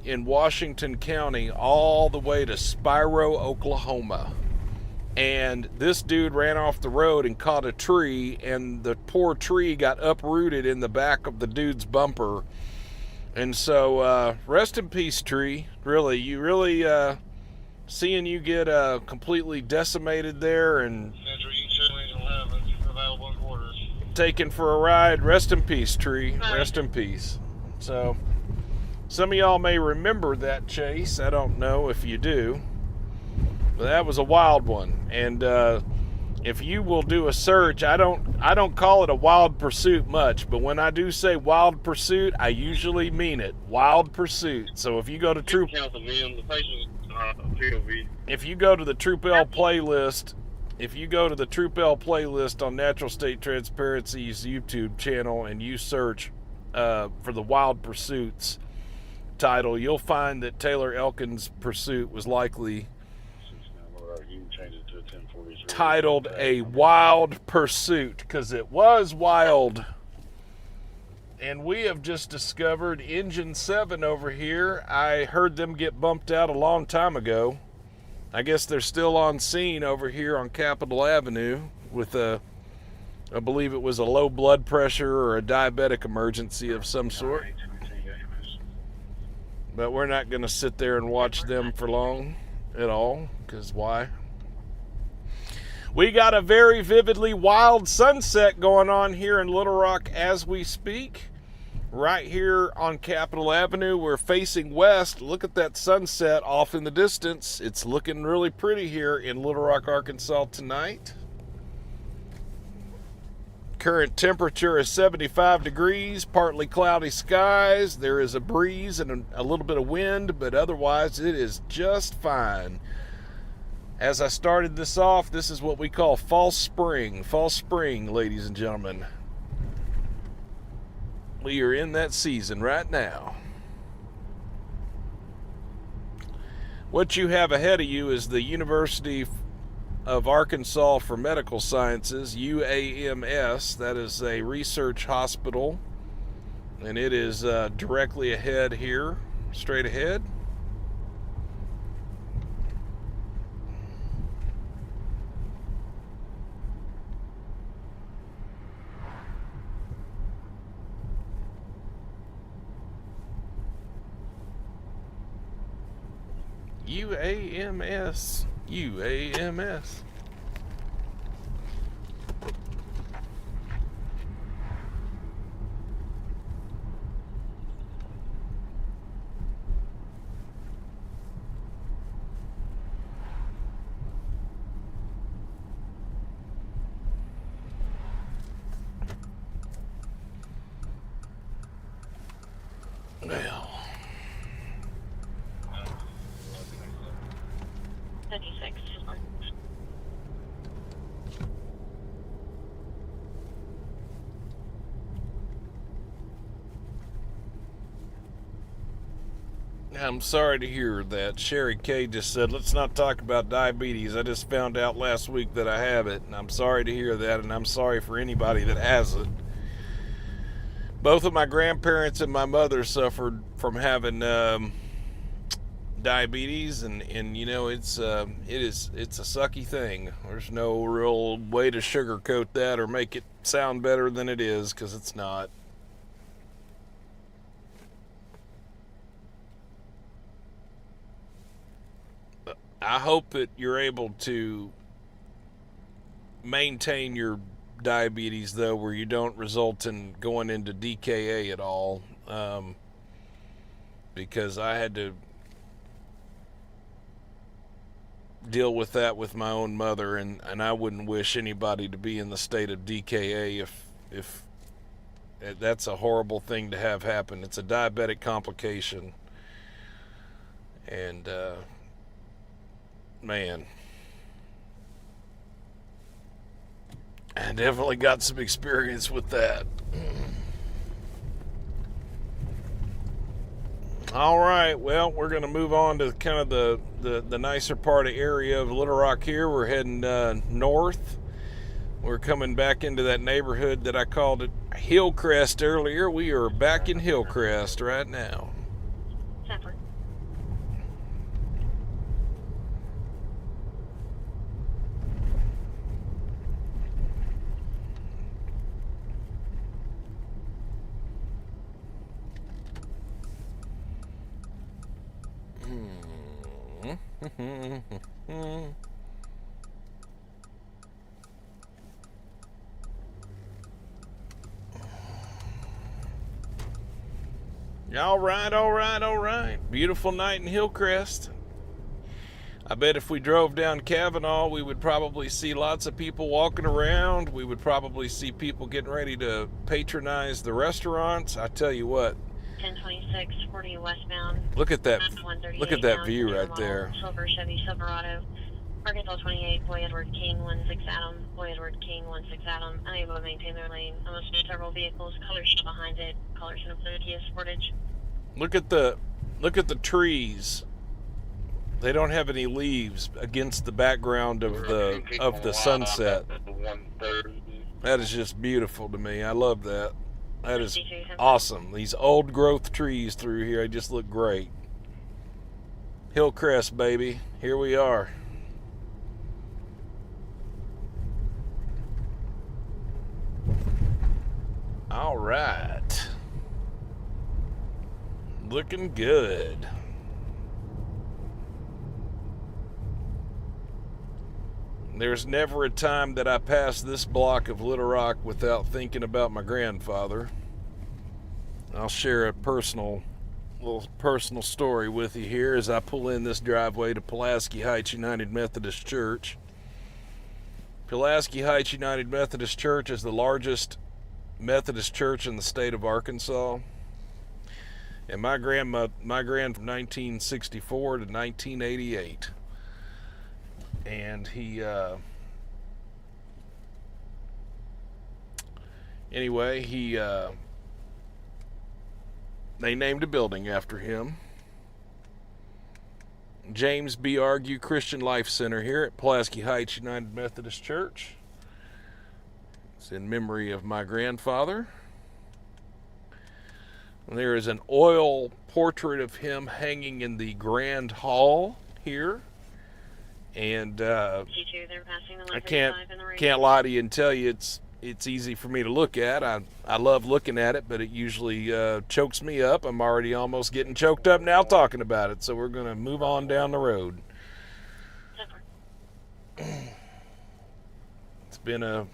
in Washington County all the way to Spiro, Oklahoma. And this dude ran off the road and caught a tree, and the poor tree got uprooted in the back of the dude's bumper. And so, rest in peace, tree. Really, seeing you get completely decimated there and taken for a ride. Rest in peace, tree. Rest in peace. So, some of y'all may remember that chase. I don't know if you do. But that was a wild one. And if you will do a search, I don't call it a wild pursuit much, but when I do say wild pursuit, I usually mean it. Wild pursuit. So if you go to Troop If you go to the Troop L playlist, on Natural State Transparency's YouTube channel and you search for the Wild Pursuits title, you'll find that Taylor Elkins' pursuit was likely titled A Wild Pursuit, because it was wild. And we have just discovered Engine 7 over here. I heard them get bumped out a long time ago. I guess they're still on scene over here on Capitol Avenue with I believe it was a low blood pressure or a diabetic emergency of some sort. But we're not going to sit there and watch them for long at all, because why? We got a very vividly wild sunset going on here in Little Rock as we speak. Right here on Capitol Avenue, we're facing west. Look at that sunset off in the distance. It's looking really pretty here in Little Rock, Arkansas tonight. Current temperature is 75 degrees, partly cloudy skies. There is a breeze and a little bit of wind, but otherwise it is just fine. As I started this off, this is what we call false spring. False spring, ladies and gentlemen. We are in that season right now. What you have ahead of you is the University of Arkansas for Medical Sciences, UAMS. That is a research hospital, and it is directly ahead here, straight ahead. UAMS. Well, 36. I'm sorry to hear that. Sherry K just said, let's not talk about diabetes. I just found out last week that I have it, and I'm sorry to hear that, and I'm sorry for anybody that has it. Both of my grandparents and my mother suffered from having diabetes, and you know, it's a sucky thing. There's no real way to sugarcoat that or make it sound better than it is, because it's not. I hope that you're able to maintain your diabetes, though, where you don't result in going into DKA at all, because I had to deal with that with my own mother, and I wouldn't wish anybody to be in the state of DKA if that's a horrible thing to have happen. It's a diabetic complication, and man, I definitely got some experience with that. All right, well, we're going to move on to kind of the nicer part of area of Little Rock here. We're heading north. We're coming back into that neighborhood that I called it Hillcrest earlier. We are back in Hillcrest right now. Separate. All right, all right, all right. Beautiful night in Hillcrest. I bet if we drove down Kavanaugh, we would probably see lots of people walking around. We would probably see people getting ready to patronize the restaurants. I tell you what. 1026, 40 westbound. Look at that. 138 Look at that down, view right model, there. Silver Chevy Silverado. Arkansas 28, Boy Edward King 16 Adam. Boy Edward King 16 Adam. Unable to maintain their lane. Almost several vehicles. Colors show behind it. Colors in a Kia Sportage. Look at the trees. They don't have any leaves against the background of the sunset. That is just beautiful to me. I love that. That is awesome. These old growth trees through here, they just look great. Hillcrest, baby. Here we are. All right. Looking good. There's never a time that I pass this block of Little Rock without thinking about my grandfather. I'll share a little personal story with you here as I pull in this driveway to Pulaski Heights United Methodist Church. Pulaski Heights United Methodist Church is the largest Methodist church in the state of Arkansas. And my grand from 1964 to 1988. And he, they named a building after him. James B. Argue Christian Life Center here at Pulaski Heights United Methodist Church. It's in memory of my grandfather. There is an oil portrait of him hanging in the Grand Hall here. And I can't lie to you and tell you it's easy for me to look at. I love looking at it, but it usually chokes me up. I'm already almost getting choked up now talking about it, so we're going to move on down the road. It's been a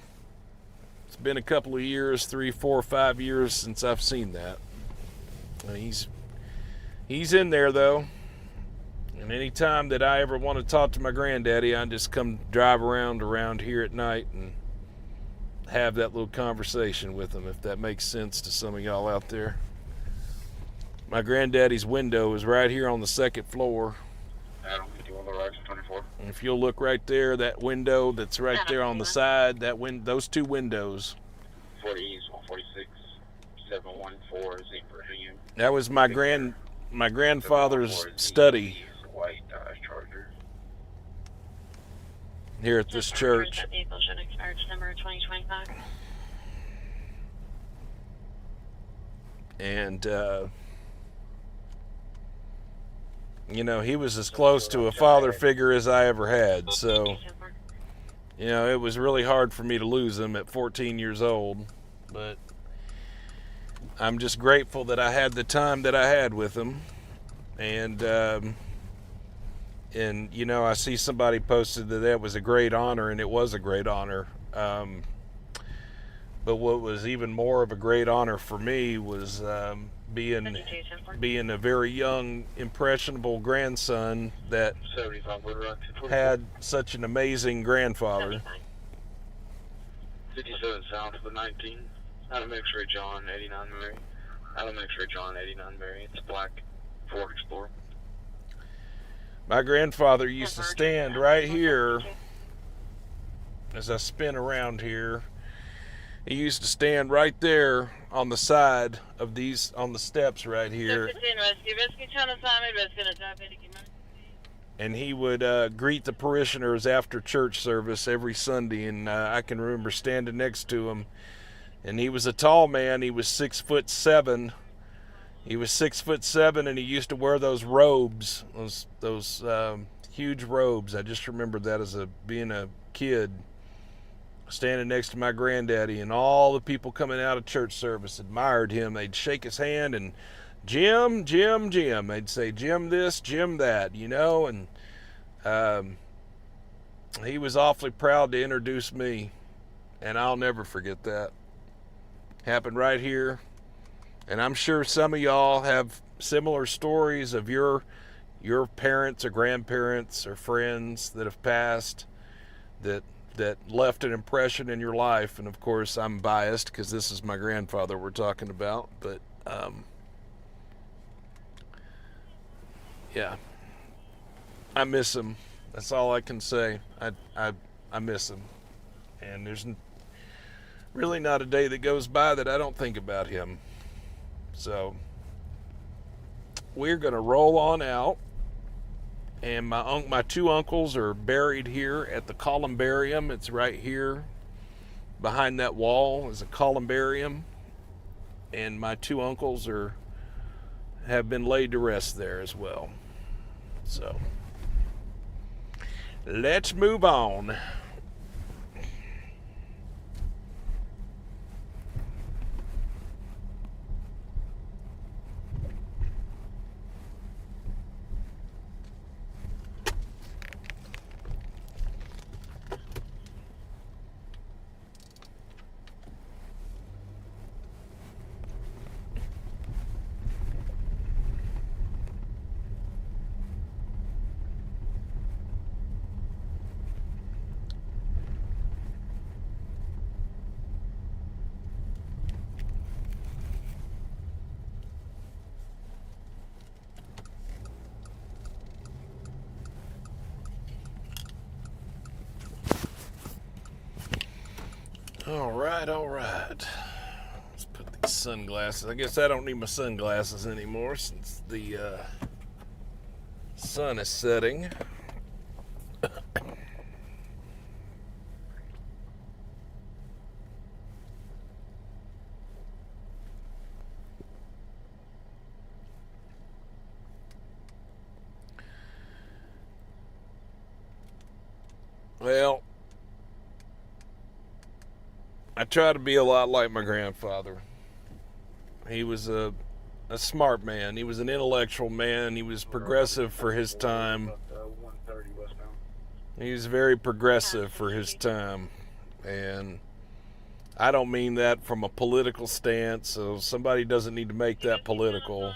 couple of years, 3, 4, 5 years since I've seen that. He's in there though. And any time that I ever want to talk to my granddaddy, I just come drive around here at night and have that little conversation with him, if that makes sense to some of y'all out there. My granddaddy's window is right here on the second floor. Adam, you on the right, 24. And if you'll look right there, that window that's right there on the side, those two windows. 40 East, 146, 714 Virginia. That was my grandfather's study. White Dodge Charger. Here at this church. That vehicle should expire December 2025. And he was as close to a father figure as I ever had. So, it was really hard for me to lose him at 14 years old. But I'm just grateful that I had the time that I had with him. And And you know, I see somebody posted that was a great honor, and it was a great honor. But what was even more of a great honor for me was being a very young, impressionable grandson that 75 Wood Rock. had such an amazing grandfather. 57 South of 19. Adam X-Ray John, 89 Mary. Adam X-Ray John, 89 Mary. It's black Ford Explorer. My grandfather used to stand right here as I spin around here. He used to stand right there on the side of these, on the steps right here. Rescue Town assignment, rescue and diabetic emergency. And he would greet the parishioners after church service every Sunday. And I can remember standing next to him. And he was a tall man. He was 6'7". He was 6'7", and he used to wear those robes, those huge robes. I just remember that as being a kid, standing next to my granddaddy, and all the people coming out of church service admired him. They'd shake his hand and Jim, Jim, Jim. They'd say Jim this, Jim that, you know. And he was awfully proud to introduce me, and I'll never forget that. Happened right here. And I'm sure some of y'all have similar stories of your parents or grandparents or friends that have passed that left an impression in your life. And of course, I'm biased because this is my grandfather we're talking about. But yeah, I miss him. That's all I can say. I miss him, and there's really not a day that goes by that I don't think about him. So we're going to roll on out, and my two uncles are buried here at the columbarium. It's right here behind that wall is a columbarium, and my two uncles have been laid to rest there as well. So let's move on. All right. Let's put these sunglasses. I guess I don't need my sunglasses anymore since the sun is setting. Well, I try to be a lot like my grandfather. He was a smart man. He was an intellectual man. He was progressive for his time. 130 westbound. He was very progressive for his time. And I don't mean that from a political stance, so somebody doesn't need to make that political.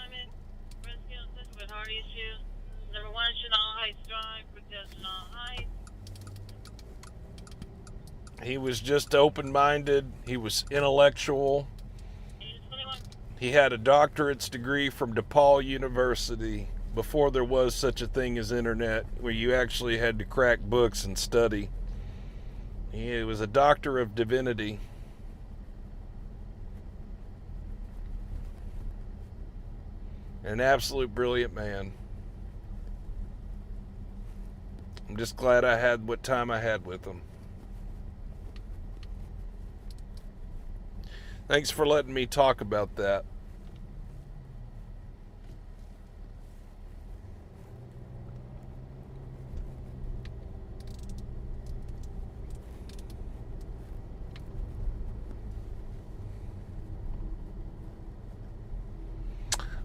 Rescue assist with heart issues. Number 1, Chanel Heights Drive, Chanel Heights. He was just open-minded. He was intellectual. He had a doctorate's degree from DePaul University before there was such a thing as internet, where you actually had to crack books and study. He was a doctor of divinity. An absolute brilliant man. I'm just glad I had what time I had with him. Thanks for letting me talk about that.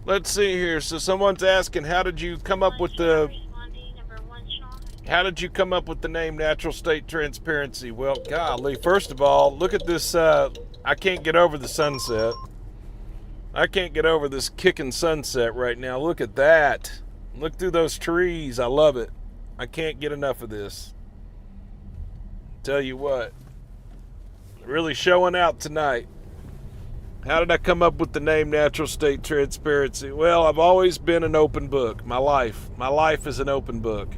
Let's see here. So someone's asking, how did you come up with the... Responding, number 1 How did you come up with the name Natural State Transparency? Well, golly, first of all, look at this. I can't get over the sunset. I can't get over this kicking sunset right now. Look at that. Look through those trees. I love it. I can't get enough of this. Tell you what, really showing out tonight. How did I come up with the name Natural State Transparency? Well, I've always been an open book. My life is an open book.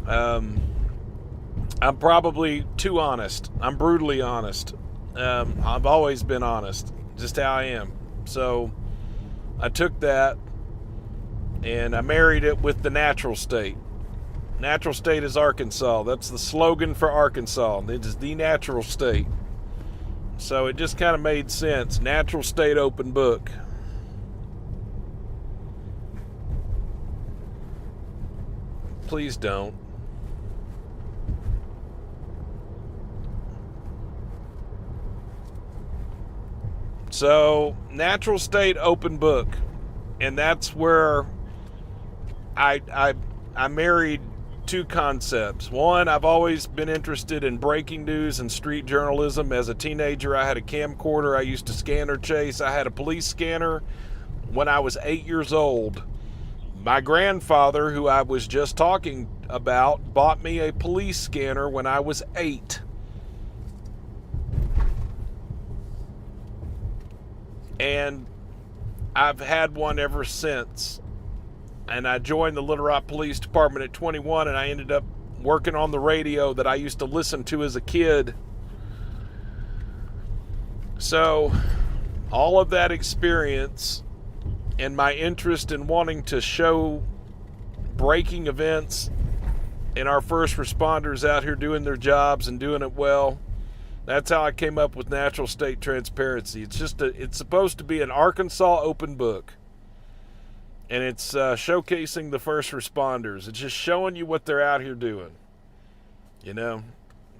I'm probably too honest. I'm brutally honest. I've always been honest, just how I am. So I took that and I married it with the natural state. Natural state is Arkansas. That's the slogan for Arkansas. It is the natural state. So it just kind of made sense. Natural state open book. Please don't. So, natural state open book. And that's where I married two concepts. One, I've always been interested in breaking news and street journalism. As a teenager, I had a camcorder. I used to scanner chase. I had a police scanner when I was 8 years old. My grandfather, who I was just talking about, bought me a police scanner when I was 8. And I've had one ever since. And I joined the Little Rock Police Department at 21, and I ended up working on the radio that I used to listen to as a kid. So, all of that experience and my interest in wanting to show breaking events and our first responders out here doing their jobs and doing it well, that's how I came up with Natural State Transparency. It's supposed to be an Arkansas open book. And it's showcasing the first responders. It's just showing you what they're out here doing. You know?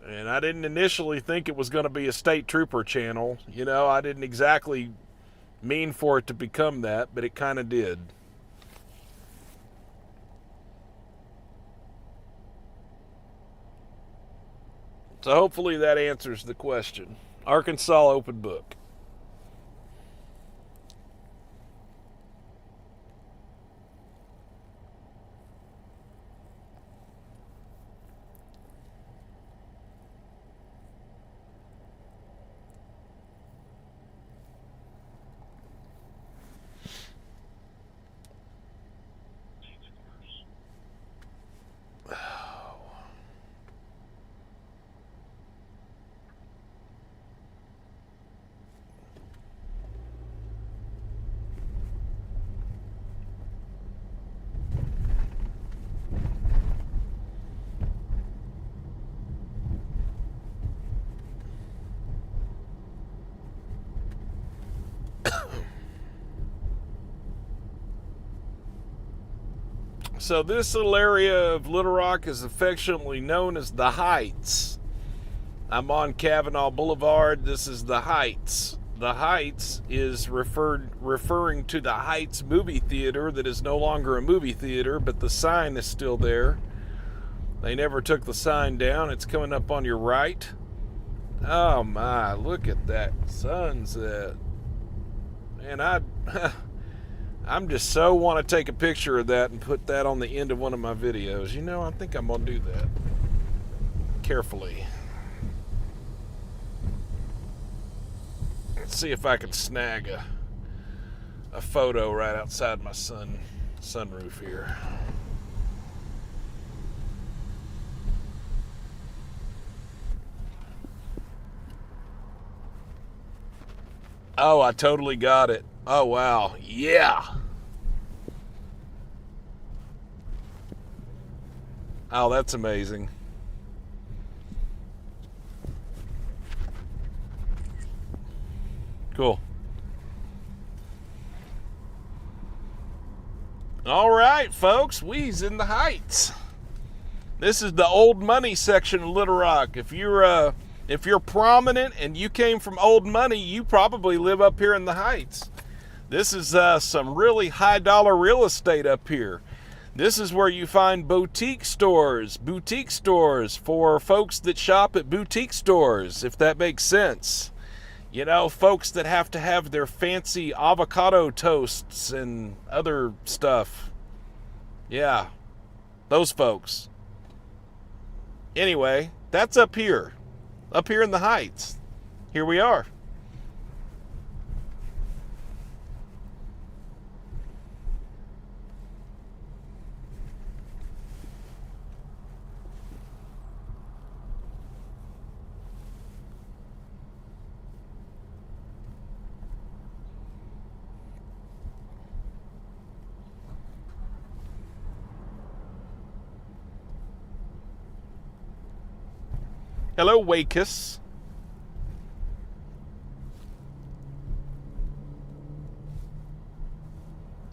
And I didn't initially think it was going to be a state trooper channel. You know, I didn't exactly mean for it to become that, but it kind of did. So hopefully that answers the question. Arkansas open book. So this little area of Little Rock is affectionately known as the Heights. I'm on Kavanaugh Boulevard. This is the Heights. The Heights is referring to the Heights movie theater that is no longer a movie theater, but the sign is still there. They never took the sign down. It's coming up on your right. Oh my, look at that sunset. And I'm just so want to take a picture of that and put that on the end of one of my videos. You know, I think I'm going to do that. Carefully. Let's see if I can snag a photo right outside my sunroof here. Oh, I totally got it. Oh, wow. Yeah. Oh, that's amazing. Cool. All right, folks. We's in the Heights. This is the old money section of Little Rock. If you're prominent and you came from old money, you probably live up here in the Heights. This is some really high dollar real estate up here. This is where you find boutique stores for folks that shop at boutique stores, if that makes sense. You know, folks that have to have their fancy avocado toasts and other stuff. Yeah, those folks. Anyway, that's up here in the Heights. Here we are. Hello, Wakus.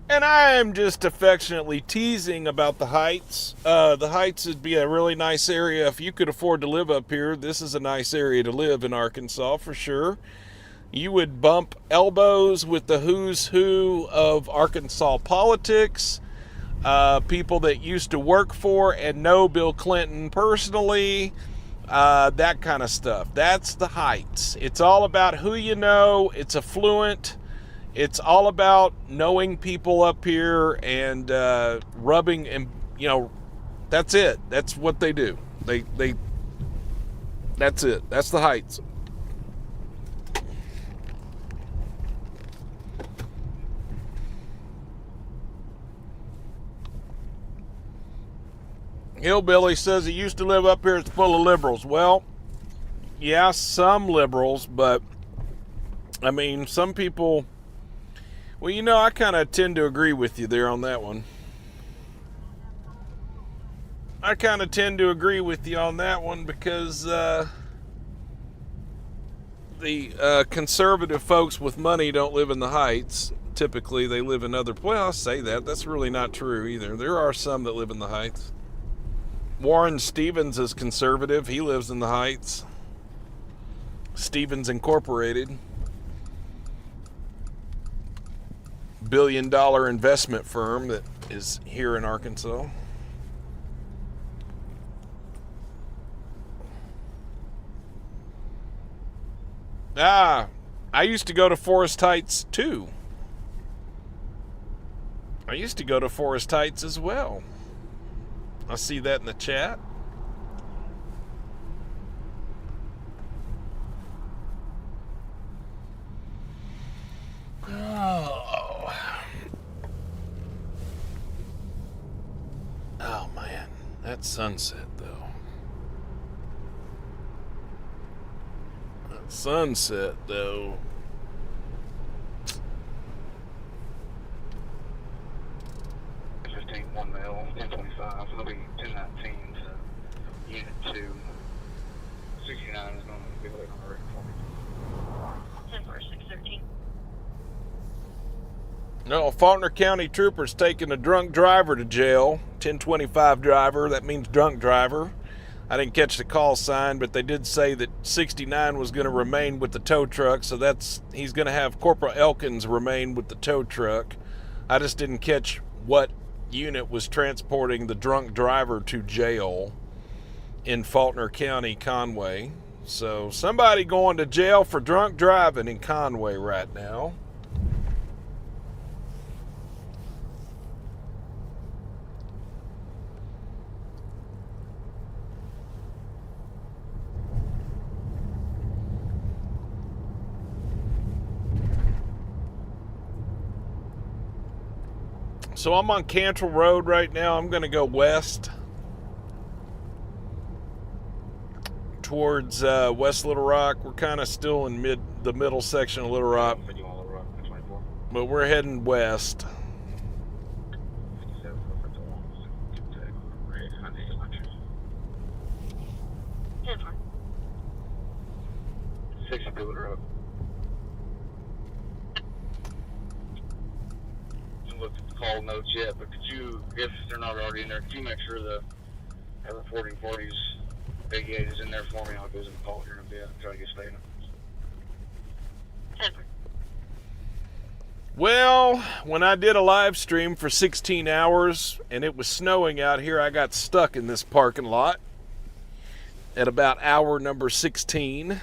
And I am just affectionately teasing about the Heights. The Heights would be a really nice area if you could afford to live up here. This is a nice area to live in Arkansas for sure. You would bump elbows with the who's who of Arkansas politics. People that used to work for and know Bill Clinton personally. That kind of stuff. That's the Heights. It's all about who you know. It's affluent. It's all about knowing people up here and rubbing, and that's it. That's what they do. That's it. That's the Heights. Hillbilly says he used to live up here. It's full of liberals. Well, yeah, some liberals, but I mean, some people. Well, I kind of tend to agree with you there on that one. I kind of tend to agree with you on that one because the conservative folks with money don't live in the Heights. Typically, they live in other. Well, I'll say that. That's really not true either. There are some that live in the Heights. Warren Stevens is conservative. He lives in the Heights. Stevens Incorporated. $1 billion investment firm that is here in Arkansas. I used to go to Forest Heights too. I used to go to Forest Heights as well. I see that in the chat. Oh man, that sunset though. That sunset though. One mil, 1025, it'll be 1019 to unit 2. 69 is going to be waiting on the rig for me. 10-4-6-13. No, Faulkner County troopers taking a drunk driver to jail. 1025 driver, that means drunk driver. I didn't catch the call sign, but they did say that 69 was going to remain with the tow truck, so he's going to have Corporal Elkins remain with the tow truck. I just didn't catch what unit was transporting the drunk driver to jail in Faulkner County, Conway. So somebody going to jail for drunk driving in Conway right now. So I'm on Cantrell Road right now. I'm going to go west towards West Little Rock. We're kind of still in the middle section of Little Rock, but we're heading west. Call notes yet, but could you, if they're not already in there, could you make sure the reporting parties Big 8 is in there for me? I'll go to the call here in a bit and try to get statement. Well, when I did a live stream for 16 hours and it was snowing out here, I got stuck in this parking lot at about hour number 16.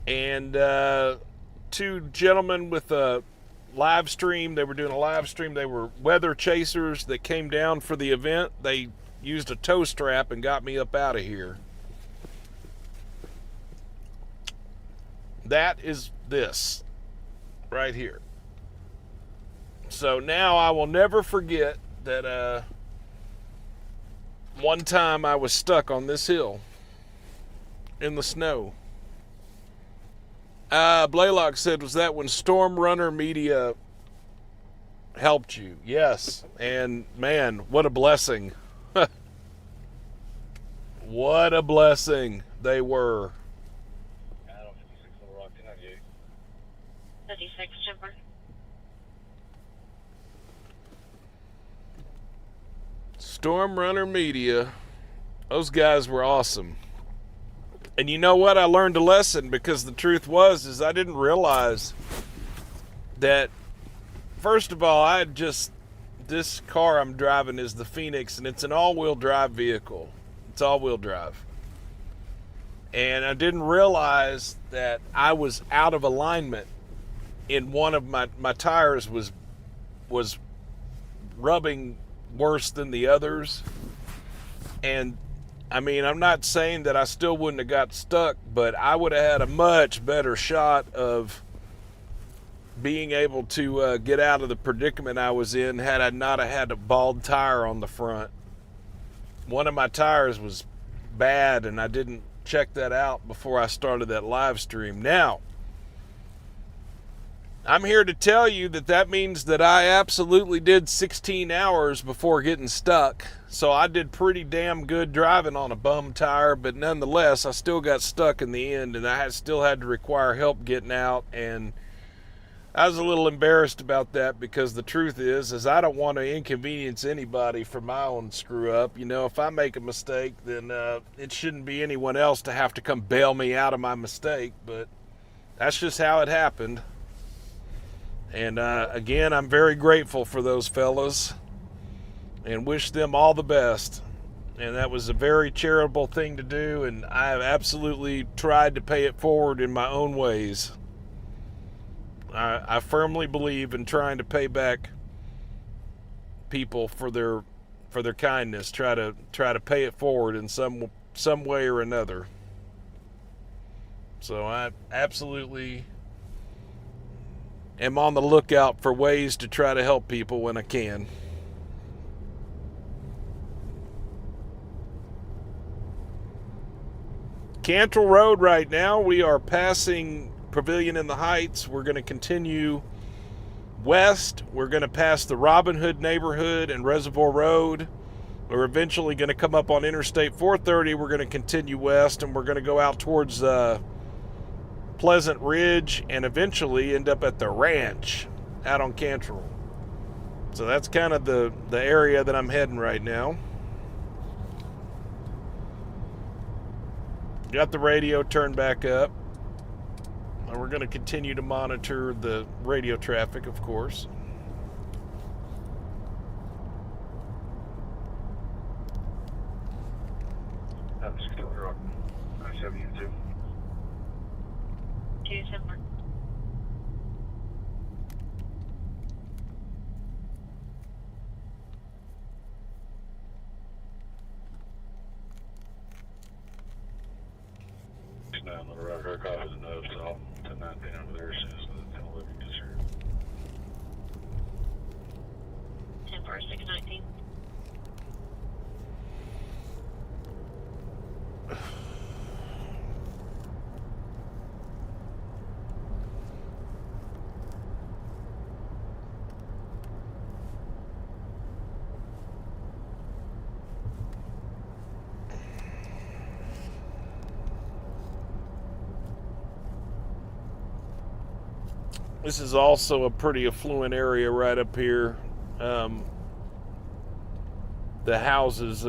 And two gentlemen with a live stream, they were doing a live stream. They were weather chasers that came down for the event. They used a tow strap and got me up out of here. That is this right here. So now I will never forget that one time I was stuck on this hill in the snow. Blaylock said, was that when Storm Runner Media helped you? Yes. And man, what a blessing. What a blessing they were. 56 Jumper. Storm Runner Media, those guys were awesome. And you know what? I learned a lesson, because the truth is I didn't realize that, first of all, this car I'm driving is the Phoenix, and it's an all-wheel drive vehicle. It's all-wheel drive. And I didn't realize that I was out of alignment in one of my tires was rubbing worse than the others. And I mean, I'm not saying that I still wouldn't have got stuck, but I would have had a much better shot of being able to get out of the predicament I was in had I not have had a bald tire on the front. One of my tires was bad, and I didn't check that out before I started that live stream. Now, I'm here to tell you that means that I absolutely did 16 hours before getting stuck. So I did pretty damn good driving on a bum tire, but nonetheless, I still got stuck in the end, and I still had to require help getting out. And I was a little embarrassed about that, because the truth is I don't want to inconvenience anybody for my own screw up. You know, if I make a mistake, then it shouldn't be anyone else to have to come bail me out of my mistake. But that's just how it happened. And again, I'm very grateful for those fellas and wish them all the best. And that was a very charitable thing to do, and I have absolutely tried to pay it forward in my own ways. I firmly believe in trying to pay back people for their kindness. Try to pay it forward in some way or another. So I absolutely am on the lookout for ways to try to help people when I can. Cantrell Road right now, we are passing Pavilion in the Heights. We're going to continue west. We're going to pass the Robin Hood neighborhood and Reservoir Road. We're eventually going to come up on Interstate 430. We're going to continue west, and we're going to go out towards Pleasant Ridge and eventually end up at the ranch out on Cantrell. So that's kind of the area that I'm heading right now. Got the radio turned back up. And we're going to continue to monitor the radio traffic, of course. That's still rock. 972. 274. Now I'm going to ride her off with the nose, so I'll put 9 pin over there as soon as the delivery gets here. 10619. This is also a pretty affluent area right up here. The houses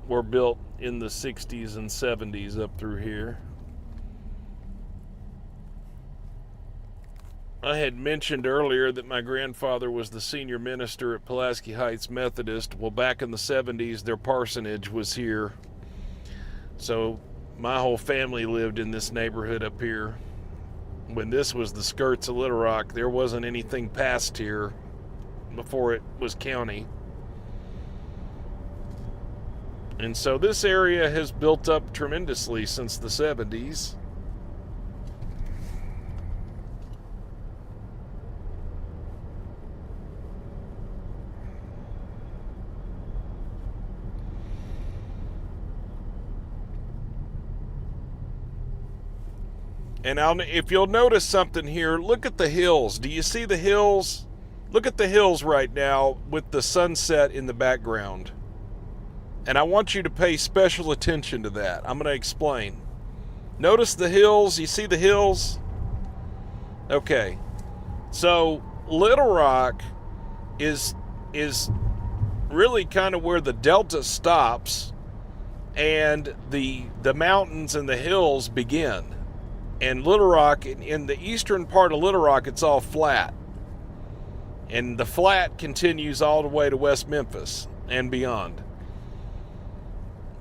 were built in the 60s and 70s up through here. I had mentioned earlier that my grandfather was the senior minister at Pulaski Heights Methodist. Well, back in the 70s, their parsonage was here. So my whole family lived in this neighborhood up here. When this was the skirts of Little Rock, there wasn't anything past here before it was county. And so this area has built up tremendously since the 70s. And if you'll notice something here, look at the hills. Do you see the hills? Look at the hills right now with the sunset in the background. And I want you to pay special attention to that. I'm going to explain. Notice the hills. You see the hills? Okay. So Little Rock is really kind of where the delta stops and the mountains and the hills begin. And Little Rock, in the eastern part of Little Rock, it's all flat. And the flat continues all the way to West Memphis and beyond.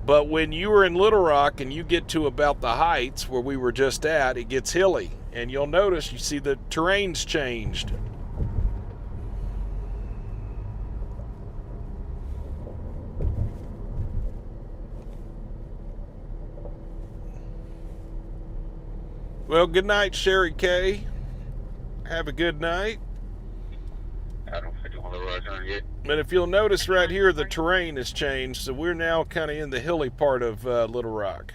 But when you were in Little Rock and you get to about the heights where we were just at, it gets hilly. And you'll notice, you see the terrain's changed. Well, good night, Sherry K. Have a good night. I don't think I'm on the right turn yet. But if you'll notice right here, the terrain has changed, so we're now kind of in the hilly part of Little Rock.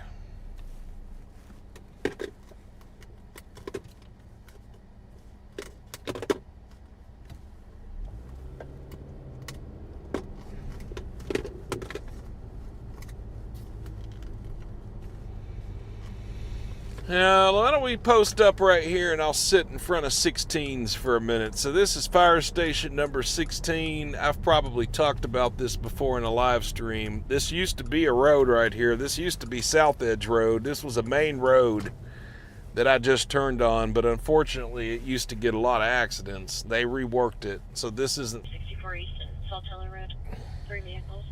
Now, why don't we post up right here and I'll sit in front of 16s for a minute. So this is fire station number 16. I've probably talked about this before in a live stream. This used to be a road right here. This used to be South Edge Road. This was a main road that I just turned on, but unfortunately it used to get a lot of accidents. They reworked it. So this isn't... 64 East and Saltello Road. 3 vehicles.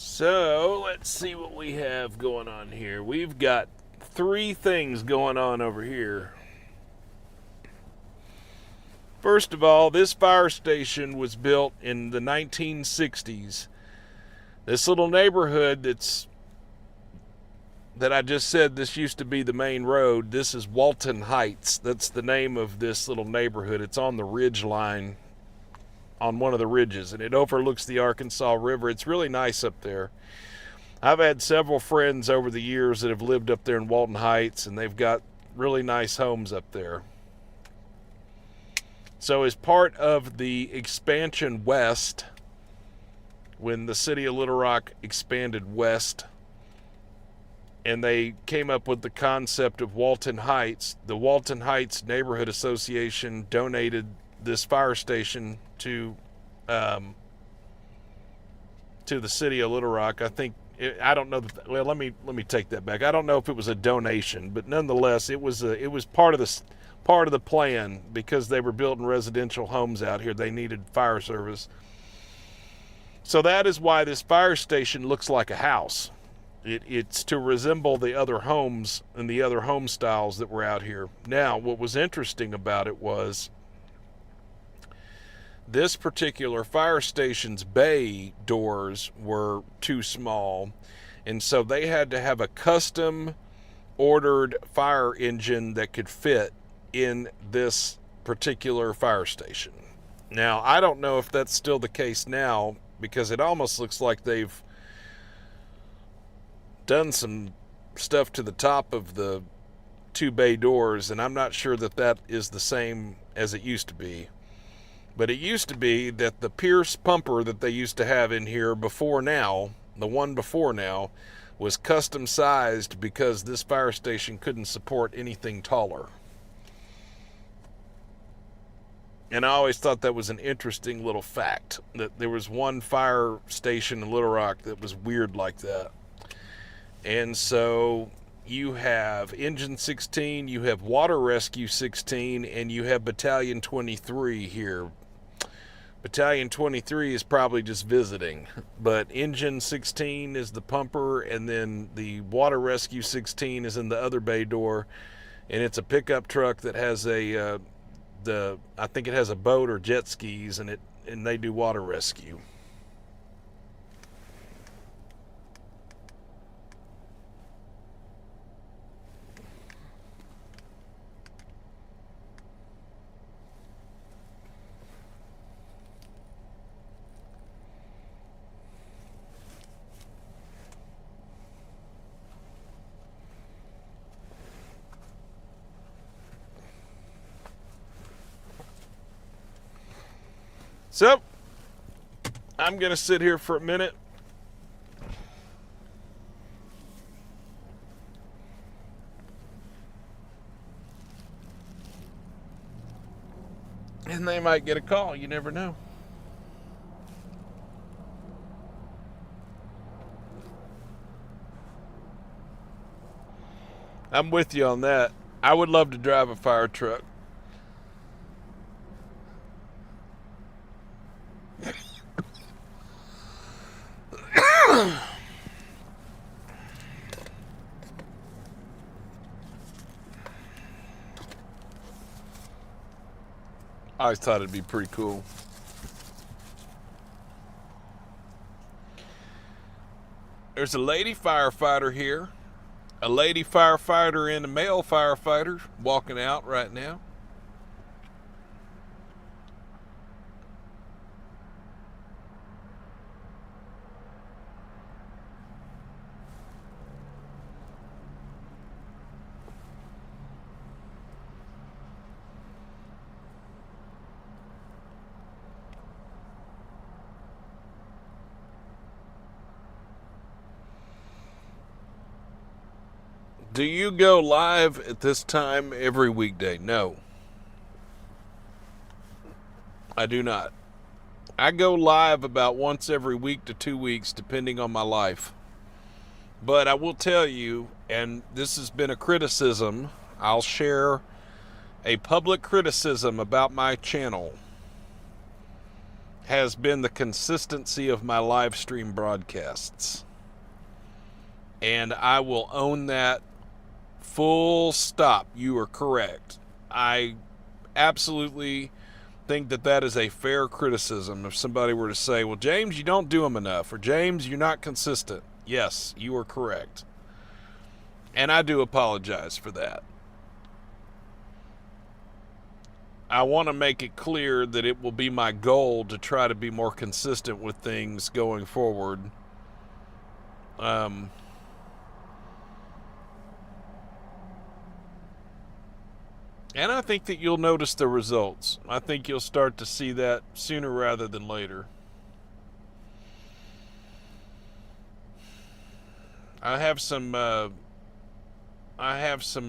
So, let's see what we have going on here. We've got 3 things going on over here. First of all, this fire station was built in the 1960s. This little neighborhood that I just said this used to be the main road, this is Walton Heights. That's the name of this little neighborhood. It's on the ridge line, on one of the ridges, and it overlooks the Arkansas River. It's really nice up there. I've had several friends over the years that have lived up there in Walton Heights, and they've got really nice homes up there. So as part of the expansion west, when the city of Little Rock expanded west, and they came up with the concept of Walton Heights, the Walton Heights Neighborhood Association donated this fire station to the city of Little Rock. I think I don't know. Well, let me take that back. I don't know if it was a donation, but nonetheless, it was part of the plan because they were building residential homes out here. They needed fire service, so that is why this fire station looks like a house. It's to resemble the other homes and the other home styles that were out here. Now, what was interesting about it was this particular fire station's bay doors were too small, and so they had to have a custom ordered fire engine that could fit in this particular fire station. Now, I don't know if that's still the case now, because it almost looks like they've done some stuff to the top of the 2 bay doors, and I'm not sure that is the same as it used to be. But it used to be that the Pierce pumper that they used to have in here before now, the one before now, was custom sized because this fire station couldn't support anything taller. And I always thought that was an interesting little fact, that there was one fire station in Little Rock that was weird like that. And so you have Engine 16, you have Water Rescue 16, and you have Battalion 23 here. Battalion 23 is probably just visiting, but Engine 16 is the pumper, and then the Water Rescue 16 is in the other bay door, and it's a pickup truck that has a I think it has a boat or jet skis, and they do water rescue. So, I'm going to sit here for a minute. And they might get a call. You never know. I'm with you on that. I would love to drive a fire truck. I always thought it'd be pretty cool. There's a lady firefighter here. A lady firefighter and a male firefighter walking out right now. Do you go live at this time every weekday? No. I do not. I go live about once every week to 2 weeks, depending on my life. But I will tell you, and this has been a criticism, I'll share a public criticism about my channel, has been the consistency of my live stream broadcasts. And I will own that. Full stop. You are correct. I absolutely think that is a fair criticism. If somebody were to say, well, James, you don't do them enough, or James, you're not consistent. Yes, you are correct. And I do apologize for that. I want to make it clear that it will be my goal to try to be more consistent with things going forward. And I think that you'll notice the results. I think you'll start to see that sooner rather than later. I have some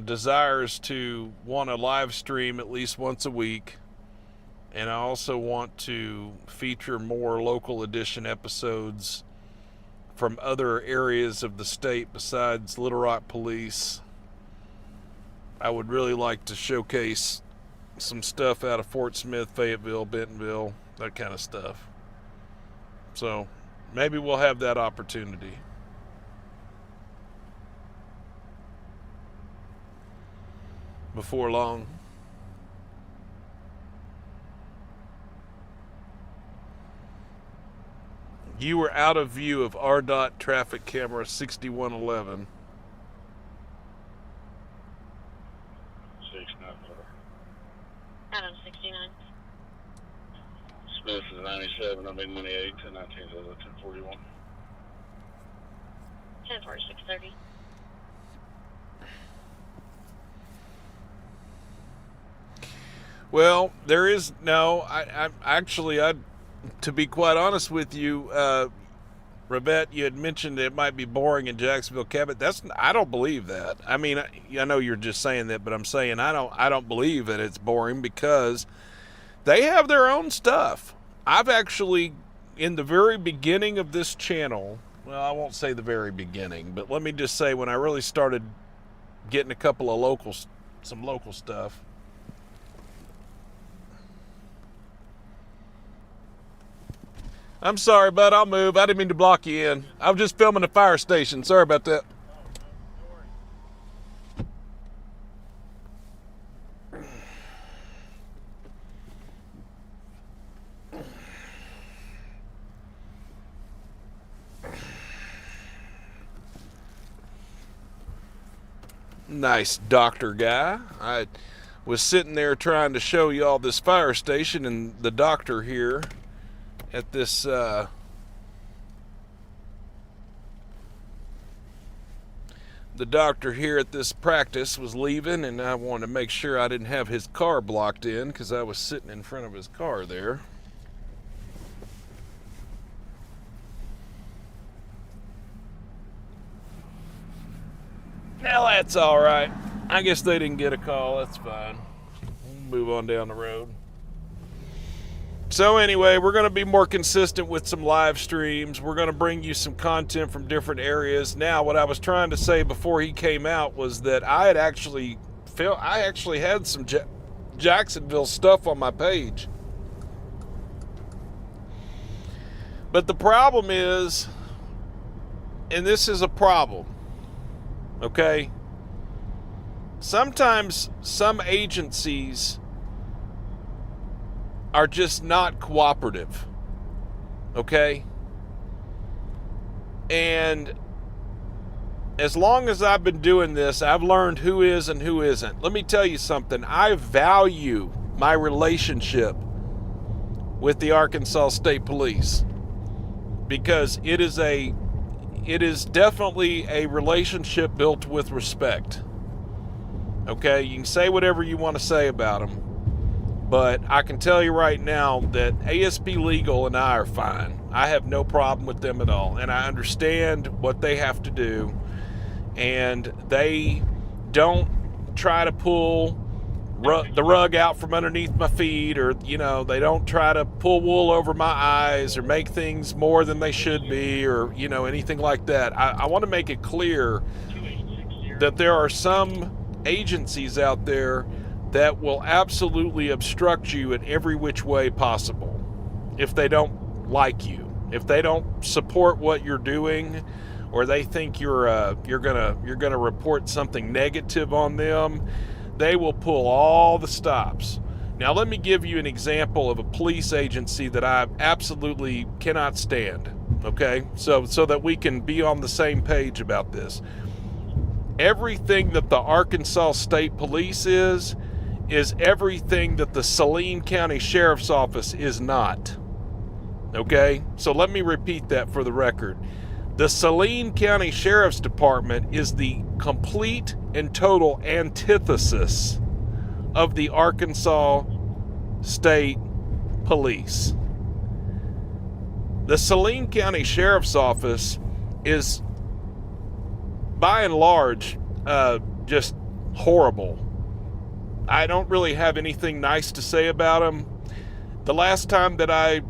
desires to want to live stream at least once a week. And I also want to feature more local edition episodes from other areas of the state besides Little Rock Police. I would really like to showcase some stuff out of Fort Smith, Fayetteville, Bentonville, that kind of stuff. So maybe we'll have that opportunity. Before long. You were out of view of RDOT traffic camera 6111. 694. Adam 69. Smith is 97. I'm in 28 to 1041. 104630. Well, there is no. I actually, to be quite honest with you, Revette, you had mentioned it might be boring in Jacksonville Cabot. I don't believe that. I mean, I know you're just saying that, but I'm saying I don't believe that it's boring because they have their own stuff. I've actually, in the very beginning of this channel, well, I won't say the very beginning, but let me just say when I really started getting a couple of some local stuff. I'm sorry, bud. I'll move. I didn't mean to block you in. I was just filming the fire station. Sorry about that. Nice doctor guy. I was sitting there trying to show you all this fire station, and the doctor here at this practice was leaving, and I wanted to make sure I didn't have his car blocked in because I was sitting in front of his car there. Well, that's all right. I guess they didn't get a call. That's fine. We'll move on down the road. So anyway, we're going to be more consistent with some live streams. We're going to bring you some content from different areas. Now, what I was trying to say before he came out was that I actually had some Jacksonville stuff on my page. But the problem is, and this is a problem, okay? Sometimes some agencies are just not cooperative, okay? And as long as I've been doing this, I've learned who is and who isn't. Let me tell you something. I value my relationship with the Arkansas State Police because it is definitely a relationship built with respect. Okay, you can say whatever you want to say about them, but I can tell you right now that ASP Legal and I are fine. I have no problem with them at all, and I understand what they have to do, and they don't try to pull the rug out from underneath my feet, or, you know, they don't try to pull wool over my eyes or make things more than they should be, or, you know, anything like that. I want to make it clear that there are some agencies out there that will absolutely obstruct you in every which way possible if they don't like you, if they don't support what you're doing, or they think you're gonna report something negative on them. They will pull all the stops. Now, let me give you an example of a police agency that I absolutely cannot stand, okay? So that we can be on the same page about this. Everything that the Arkansas State Police is everything that the Saline County Sheriff's Office is not, okay? So let me repeat that for the record. The Saline County Sheriff's Department is the complete and total antithesis of the Arkansas State Police. The Saline County Sheriff's Office is, by and large, just horrible. I don't really have anything nice to say about them. The last time that I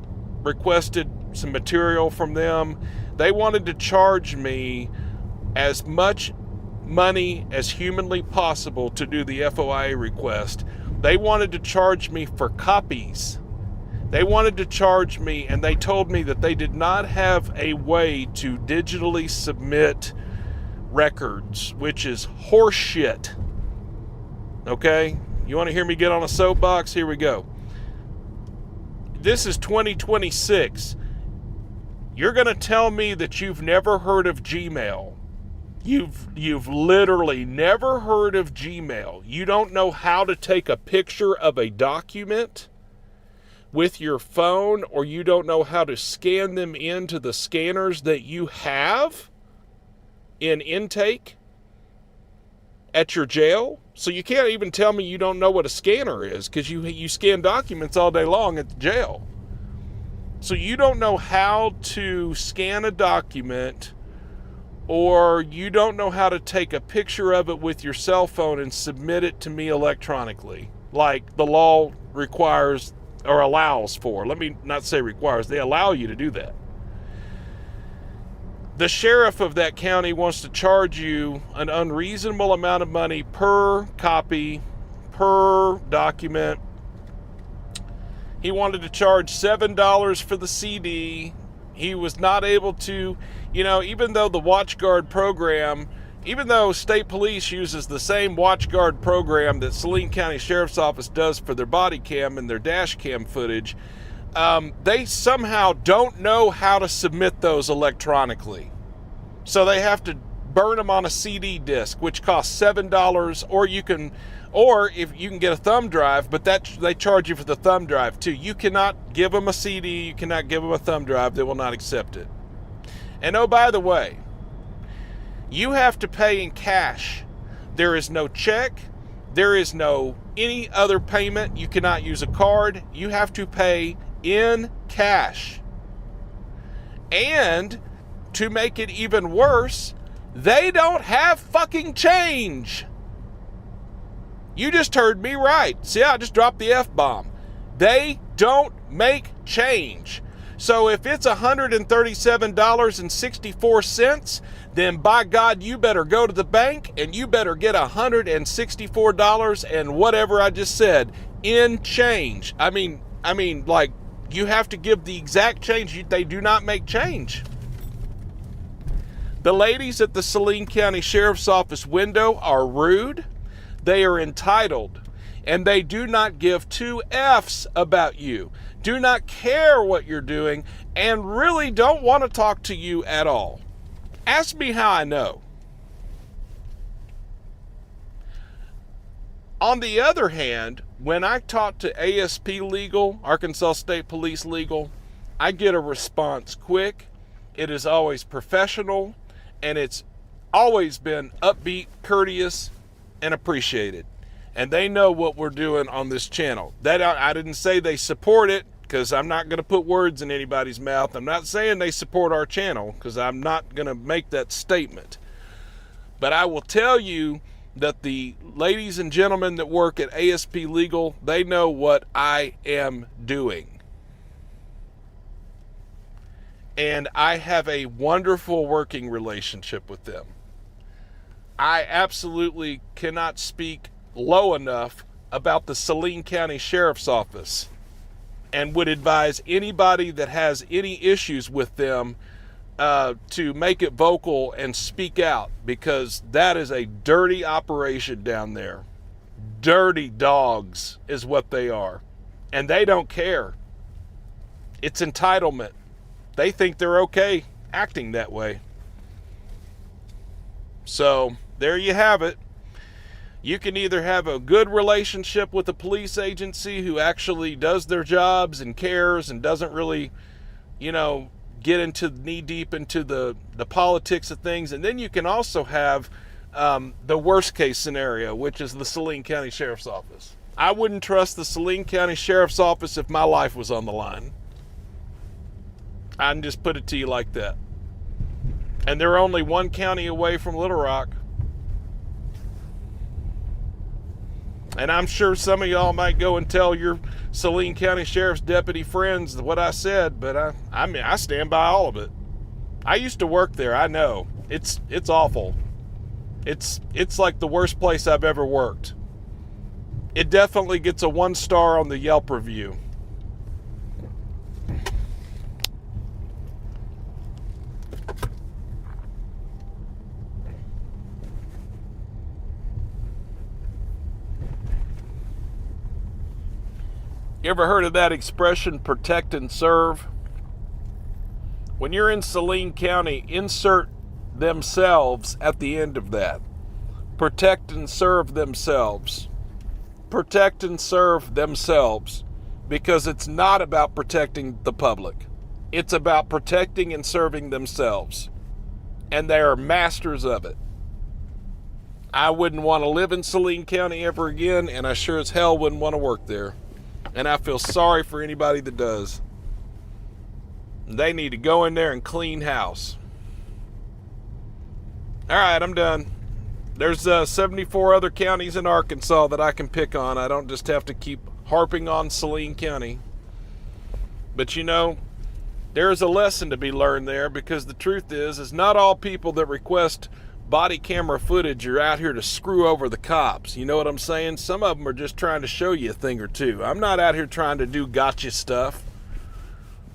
requested some material from them, they wanted to charge me as much money as humanly possible to do the FOIA request. They wanted to charge me for copies. They wanted to charge me, and they told me that they did not have a way to digitally submit records, which is horseshit. Okay? You want to hear me get on a soapbox? Here we go. This is 2026. You're going to tell me that you've never heard of Gmail. You've literally never heard of Gmail. You don't know how to take a picture of a document with your phone, or you don't know how to scan them into the scanners that you have in intake at your jail. So you can't even tell me you don't know what a scanner is, because you scan documents all day long at the jail. So you don't know how to scan a document, or you don't know how to take a picture of it with your cell phone and submit it to me electronically, like the law requires or allows for. Let me not say requires, they allow you to do that. The sheriff of that county wants to charge you an unreasonable amount of money per copy, per document. He wanted to charge $7 for the CD. He was not able to, even though the WatchGuard program, even though state police uses the same WatchGuard program that Saline County Sheriff's Office does for their body cam and their dash cam footage, they somehow don't know how to submit those electronically. So they have to burn them on a CD disc, which costs $7, or if you can get a thumb drive, but they charge you for the thumb drive too. You cannot give them a CD, you cannot give them a thumb drive, they will not accept it. And oh, by the way, you have to pay in cash. There is no check, there is no any other payment. You cannot use a card, you have to pay in cash. And to make it even worse, they don't have fucking change. You just heard me right. See, I just dropped the F-bomb. They don't make change. So if it's $137.64, then by God, you better go to the bank and you better get $164 and whatever I just said in change. I mean, like, you have to give the exact change. They do not make change. The ladies at the Saline County Sheriff's Office window are rude. They are entitled, and they do not give two F's about you, do not care what you're doing, and really don't want to talk to you at all. Ask me how I know. On the other hand, when I talk to ASP Legal, Arkansas State Police Legal, I get a response quick. It is always professional, and it's always been upbeat, courteous, and appreciated. And they know what we're doing on this channel. That I didn't say they support it, because I'm not going to put words in anybody's mouth. I'm not saying they support our channel, because I'm not going to make that statement. But I will tell you that the ladies and gentlemen that work at ASP Legal, they know what I am doing. And I have a wonderful working relationship with them. I absolutely cannot speak low enough about the Saline County Sheriff's Office, and would advise anybody that has any issues with them to make it vocal and speak out, because that is a dirty operation down there. Dirty dogs is what they are. And they don't care. It's entitlement. They think they're okay acting that way. So there you have it. You can either have a good relationship with a police agency who actually does their jobs and cares and doesn't really, get into knee deep into the politics of things. And then you can also have the worst case scenario, which is the Saline County Sheriff's Office. I wouldn't trust the Saline County Sheriff's Office if my life was on the line. I can just put it to you like that. And they're only one county away from Little Rock. And I'm sure some of y'all might go and tell your Saline County Sheriff's deputy friends what I said, but I stand by all of it. I used to work there. I know. It's awful. It's like the worst place I've ever worked. It definitely gets a 1 star on the Yelp review. You ever heard of that expression, protect and serve? When you're in Saline County, insert themselves at the end of that. Protect and serve themselves. Protect and serve themselves. Because it's not about protecting the public. It's about protecting and serving themselves. And they are masters of it. I wouldn't want to live in Saline County ever again, and I sure as hell wouldn't want to work there. And I feel sorry for anybody that does. They need to go in there and clean house. All right, I'm done. There's 74 other counties in Arkansas that I can pick on. I don't just have to keep harping on Saline County. But you know, there is a lesson to be learned there, because the truth is not all people that request body camera footage are out here to screw over the cops. You know what I'm saying? Some of them are just trying to show you a thing or two. I'm not out here trying to do gotcha stuff.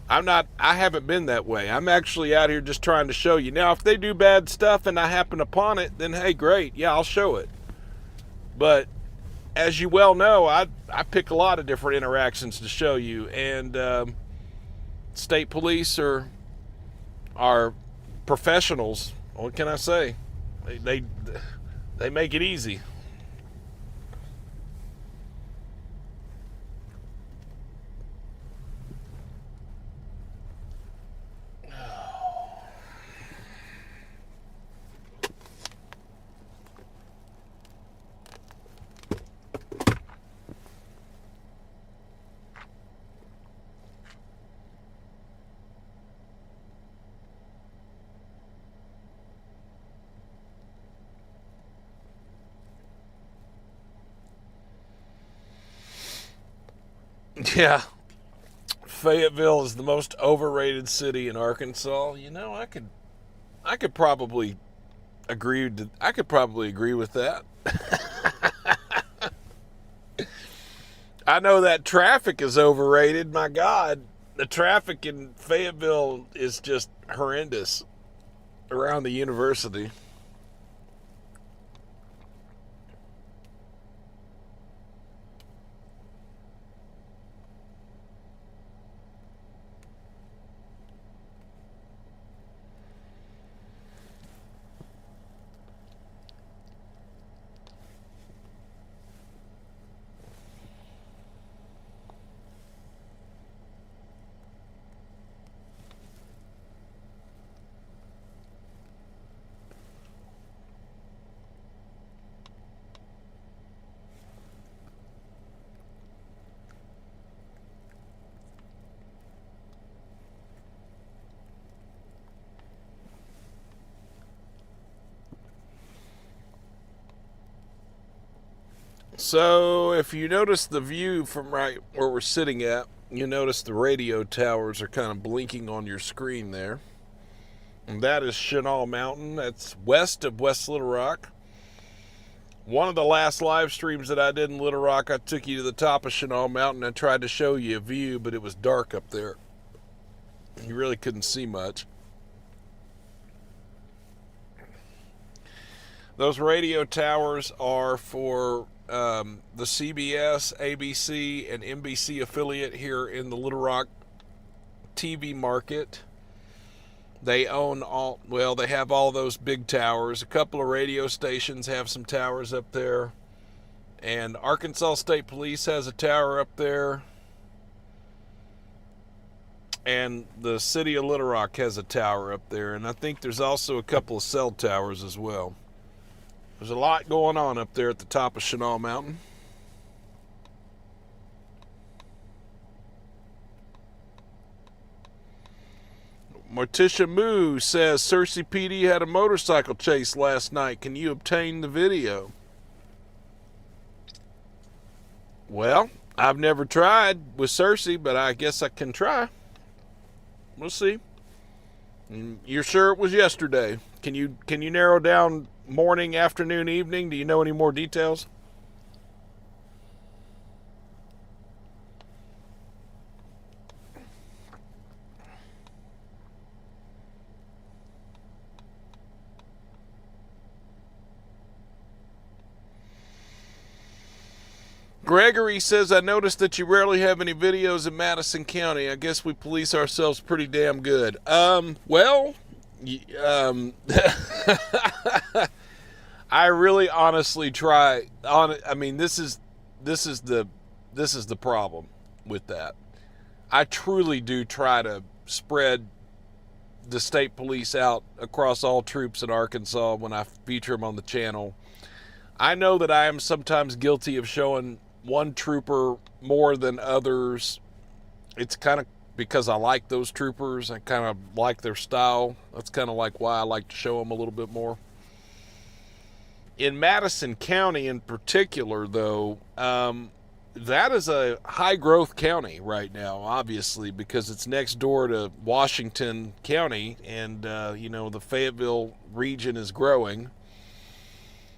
I haven't been that way. I'm actually out here just trying to show you. Now, if they do bad stuff and I happen upon it, then hey, great. Yeah, I'll show it. But as you well know, I pick a lot of different interactions to show you. And state police are professionals. What can I say? They make it easy. Yeah. Fayetteville is the most overrated city in Arkansas. You know, I could probably agree with that. I know that traffic is overrated. My God, the traffic in Fayetteville is just horrendous around the university. So if you notice the view from right where we're sitting at, you notice the radio towers are kind of blinking on your screen there. And that is Chenal Mountain. That's west of West Little Rock. One of the last live streams that I did in Little Rock, I took you to the top of Chenal Mountain and tried to show you a view, but it was dark up there. You really couldn't see much. Those radio towers are for the CBS, ABC, and NBC affiliate here in the Little Rock TV market. They own they have all those big towers. A couple of radio stations have some towers up there. And Arkansas State Police has a tower up there. And the city of Little Rock has a tower up there. And I think there's also a couple of cell towers as well. There's a lot going on up there at the top of Chenal Mountain. Morticia Moo says Searcy PD had a motorcycle chase last night. Can you obtain the video? Well, I've never tried with Searcy, but I guess I can try. We'll see. You're sure it was yesterday? Can you narrow down morning, afternoon, evening? Do you know any more details? Gregory says, I noticed that you rarely have any videos in Madison County. I guess we police ourselves pretty damn good. Well, I really honestly try. I mean, this is the problem with that. I truly do try to spread the state police out across all troops in Arkansas when I feature them on the channel. I know that I am sometimes guilty of showing one trooper more than others. It's kind of because I like those troopers. I kind of like their style. That's kind of like why I like to show them a little bit more. In Madison County in particular, though, that is a high growth county right now, obviously, because it's next door to Washington County, and the Fayetteville region is growing.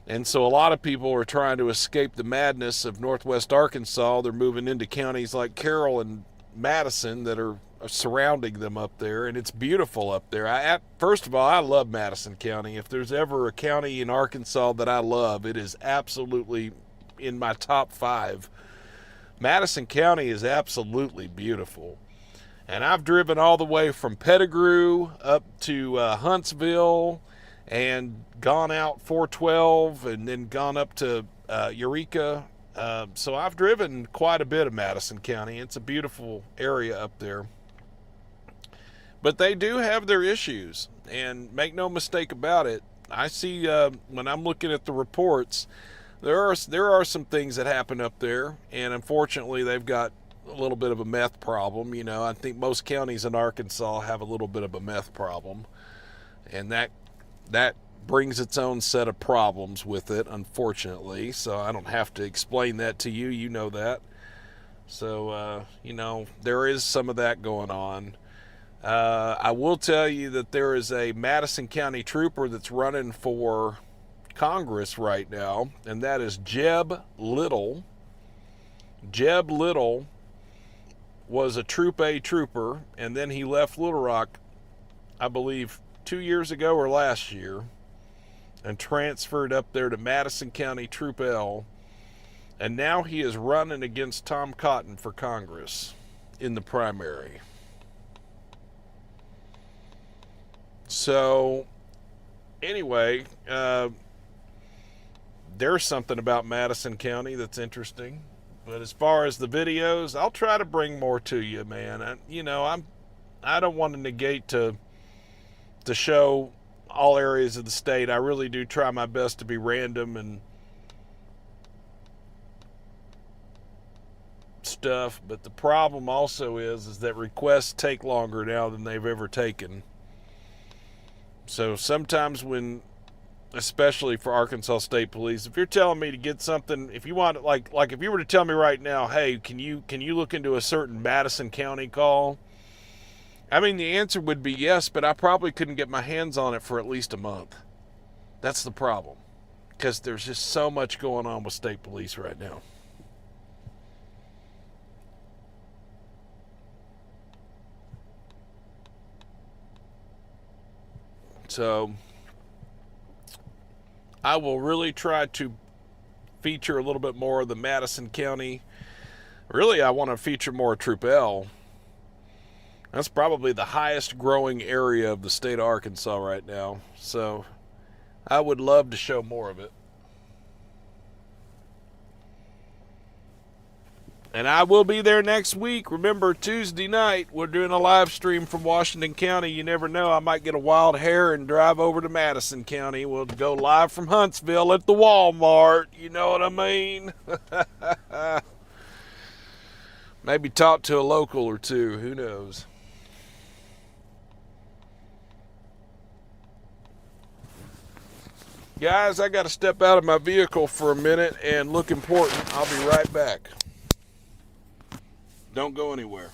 And so a lot of people are trying to escape the madness of Northwest Arkansas. They're moving into counties like Carroll and Madison that are surrounding them up there, and it's beautiful up there. First of all, I love Madison County. If there's ever a county in Arkansas that I love, it is absolutely in my top 5. Madison County is absolutely beautiful. And I've driven all the way from Pettigrew up to Huntsville and gone out 412 and then gone up to Eureka. So I've driven quite a bit of Madison County. It's a beautiful area up there. But they do have their issues, and make no mistake about it. I see when I'm looking at the reports, there are some things that happen up there, and unfortunately they've got a little bit of a meth problem. I think most counties in Arkansas have a little bit of a meth problem, and that brings its own set of problems with it, unfortunately. So I don't have to explain that to you. You know that. So, there is some of that going on. I will tell you that there is a Madison County trooper that's running for Congress right now, and that is Jeb Little. Jeb Little was a Troop A trooper, and then he left Little Rock, I believe, 2 years ago or last year, and transferred up there to Madison County Troop L, and now he is running against Tom Cotton for Congress in the primary. So, anyway, there's something about Madison County that's interesting. But as far as the videos, I'll try to bring more to you, man. I don't want to negate to show all areas of the state. I really do try my best to be random and stuff. But the problem also is that requests take longer now than they've ever taken. So sometimes when, especially for Arkansas State Police, if you're telling me to get something, if you want, like if you were to tell me right now, hey, can you look into a certain Madison County call? I mean, the answer would be yes, but I probably couldn't get my hands on it for at least a month. That's the problem, because there's just so much going on with state police right now. So I will really try to feature a little bit more of the Madison County. Really, I want to feature more Troop L. That's probably the highest growing area of the state of Arkansas right now. So I would love to show more of it. And I will be there next week. Remember, Tuesday night, we're doing a live stream from Washington County. You never know, I might get a wild hair and drive over to Madison County. We'll go live from Huntsville at the Walmart. You know what I mean? Maybe talk to a local or two. Who knows? Guys, I got to step out of my vehicle for a minute and look important. I'll be right back. Don't go anywhere.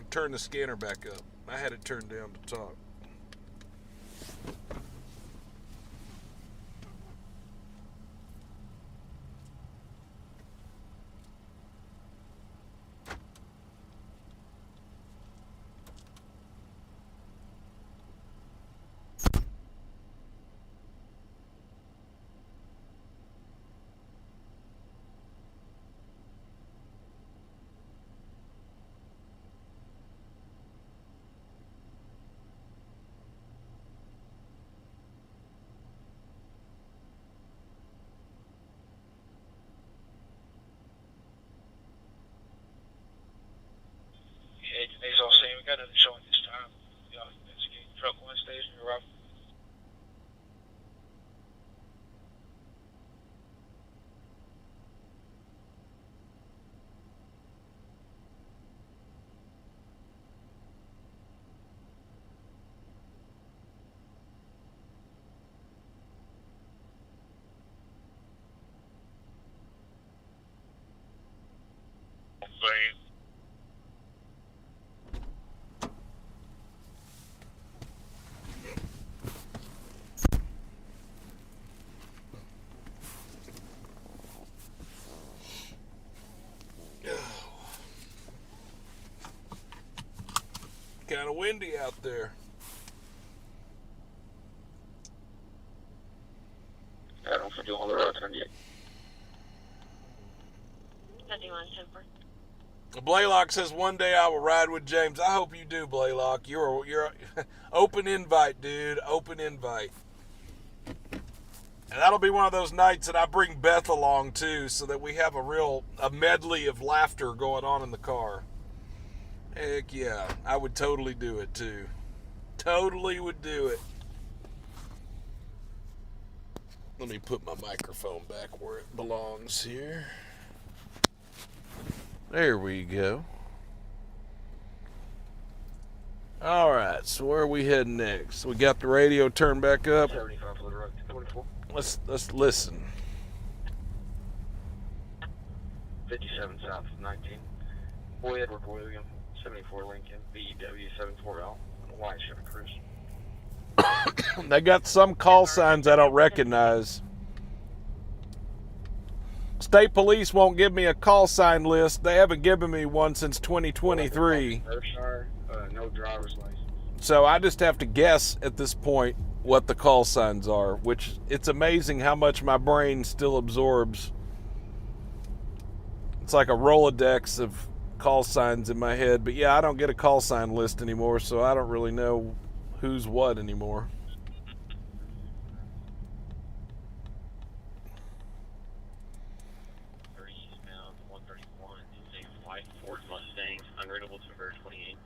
Turn the scanner back up. I had it turned down to talk. Today's all same. We got another show at this time. Y'all investigating truck 1 station. You're off. Same. Kind of windy out there. I don't feel on the road turn yet. 51-10-4. Blaylock says one day I will ride with James. I hope you do, Blaylock. You're open invite, dude. Open invite. And that'll be one of those nights that I bring Beth along too, so that we have a medley of laughter going on in the car. Heck yeah, I would totally do it too. Totally would do it. Let me put my microphone back where it belongs here. There we go. All right, so where are we heading next? We got the radio turned back up. 75 Little Rock, 24. Let's listen. 57 South, 19. Boy Edward William, 74 Lincoln, BEW 74L, White Chevy Cruise. They got some call signs I don't recognize. State police won't give me a call sign list. They haven't given me one since 2023. No driver's license. So I just have to guess at this point what the call signs are, which it's amazing how much my brain still absorbs. It's like a Rolodex of call signs in my head. But yeah, I don't get a call sign list anymore, so I don't really know who's what anymore. Eastbound 131 is a white Ford Mustang, unreadable to Ver 28.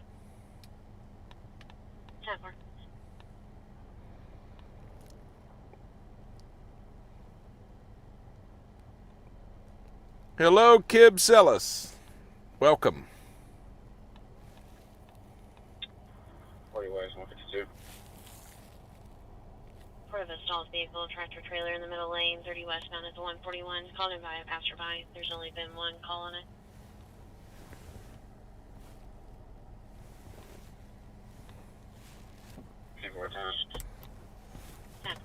10-4. Hello, Kib Sellis. Welcome. 40 West 152. Report of a stalled vehicle, tractor trailer in the middle lane, 30 westbound at the 141. Called in by a passerby. There's only been one call on it. Okay, what time? 10-4.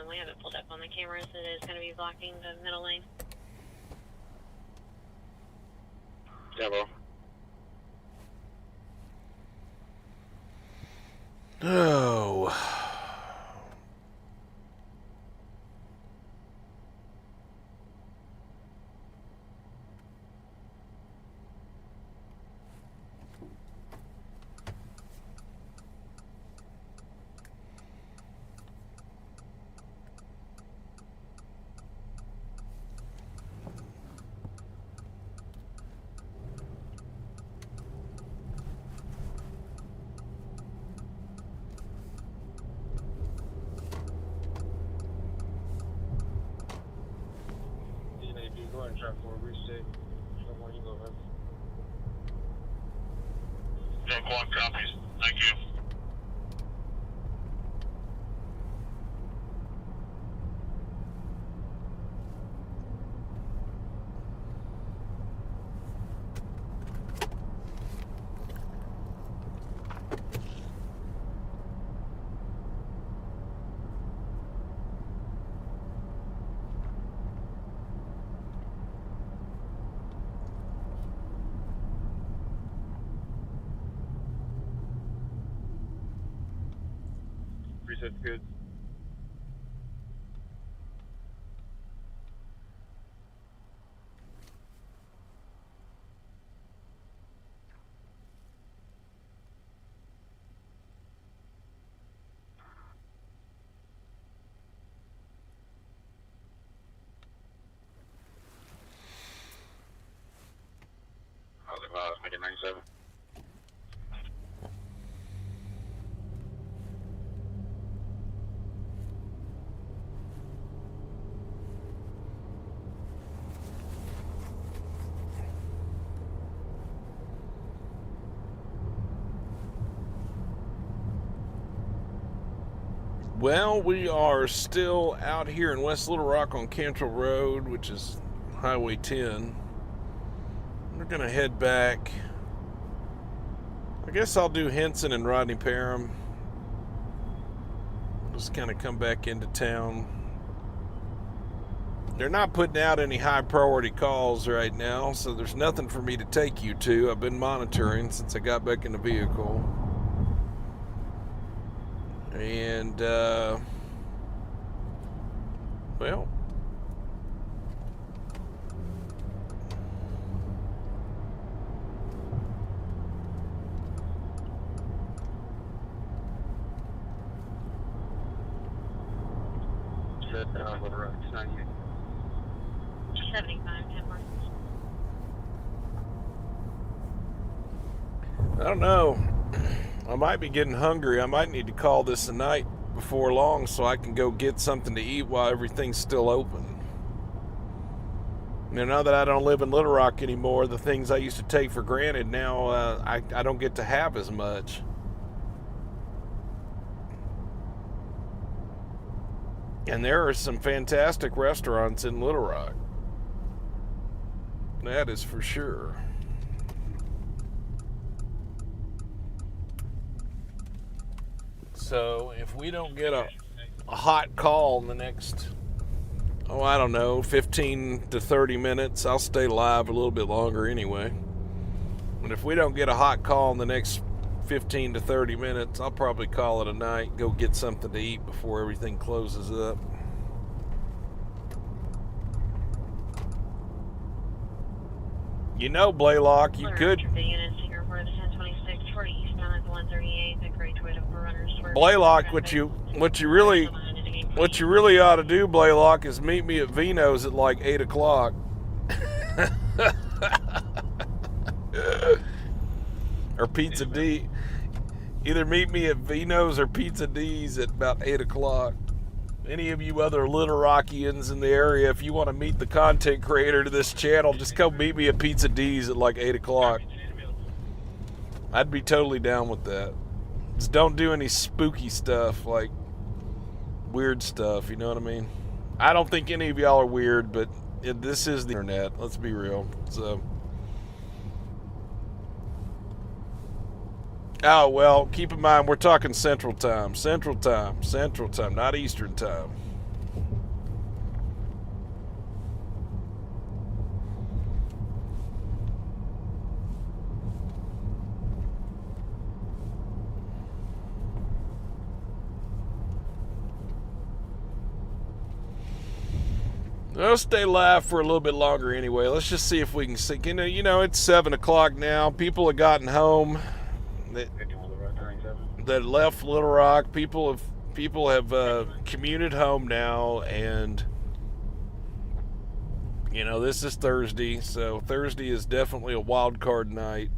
We have it pulled up on the cameras. It is going to be blocking the middle lane. Hello. Oh. Go ahead and try for a reset. Somewhere you go, man. 10-1 copies. Thank you. Reset's good. How's it, make it 97? Well, we are still out here in West Little Rock on Cantrell Road, which is Highway 10. We're going to head back. I guess I'll do Henson and Rodney Parham. Just kind of come back into town. They're not putting out any high priority calls right now, so there's nothing for me to take you to. I've been monitoring since I got back in the vehicle. And, well, Little Rock, it's 98. 75, 10 more. I don't know. I might be getting hungry. I might need to call this a night before long so I can go get something to eat while everything's still open. You know, now that I don't live in Little Rock anymore, the things I used to take for granted now, I don't get to have as much. And there are some fantastic restaurants in Little Rock. That is for sure. So if we don't get a hot call in the next, I don't know, 15 to 30 minutes, I'll stay live a little bit longer anyway. But if we don't get a hot call in the next 15 to 30 minutes, I'll probably call it a night, go get something to eat before everything closes up. You know, Blaylock, you could. Blaylock, what you really ought to do, Blaylock, is meet me at Vino's at like 8 o'clock. Or Pizza D. Either meet me at Vino's or Pizza D's at about 8 o'clock. Any of you other Little Rockians in the area, if you want to meet the content creator to this channel, just come meet me at Pizza D's at like 8 o'clock. I'd be totally down with that. Just don't do any spooky stuff, like weird stuff, you know what I mean? I don't think any of y'all are weird, but this is the internet, let's be real. So, oh, well, keep in mind, we're talking Central Time, not Eastern Time. I'll stay live for a little bit longer anyway. Let's just see if we can see. You know, it's 7 o'clock now. People have gotten home. That left Little Rock. People have commuted home now, and you know, this is Thursday, so Thursday is definitely a wild card night.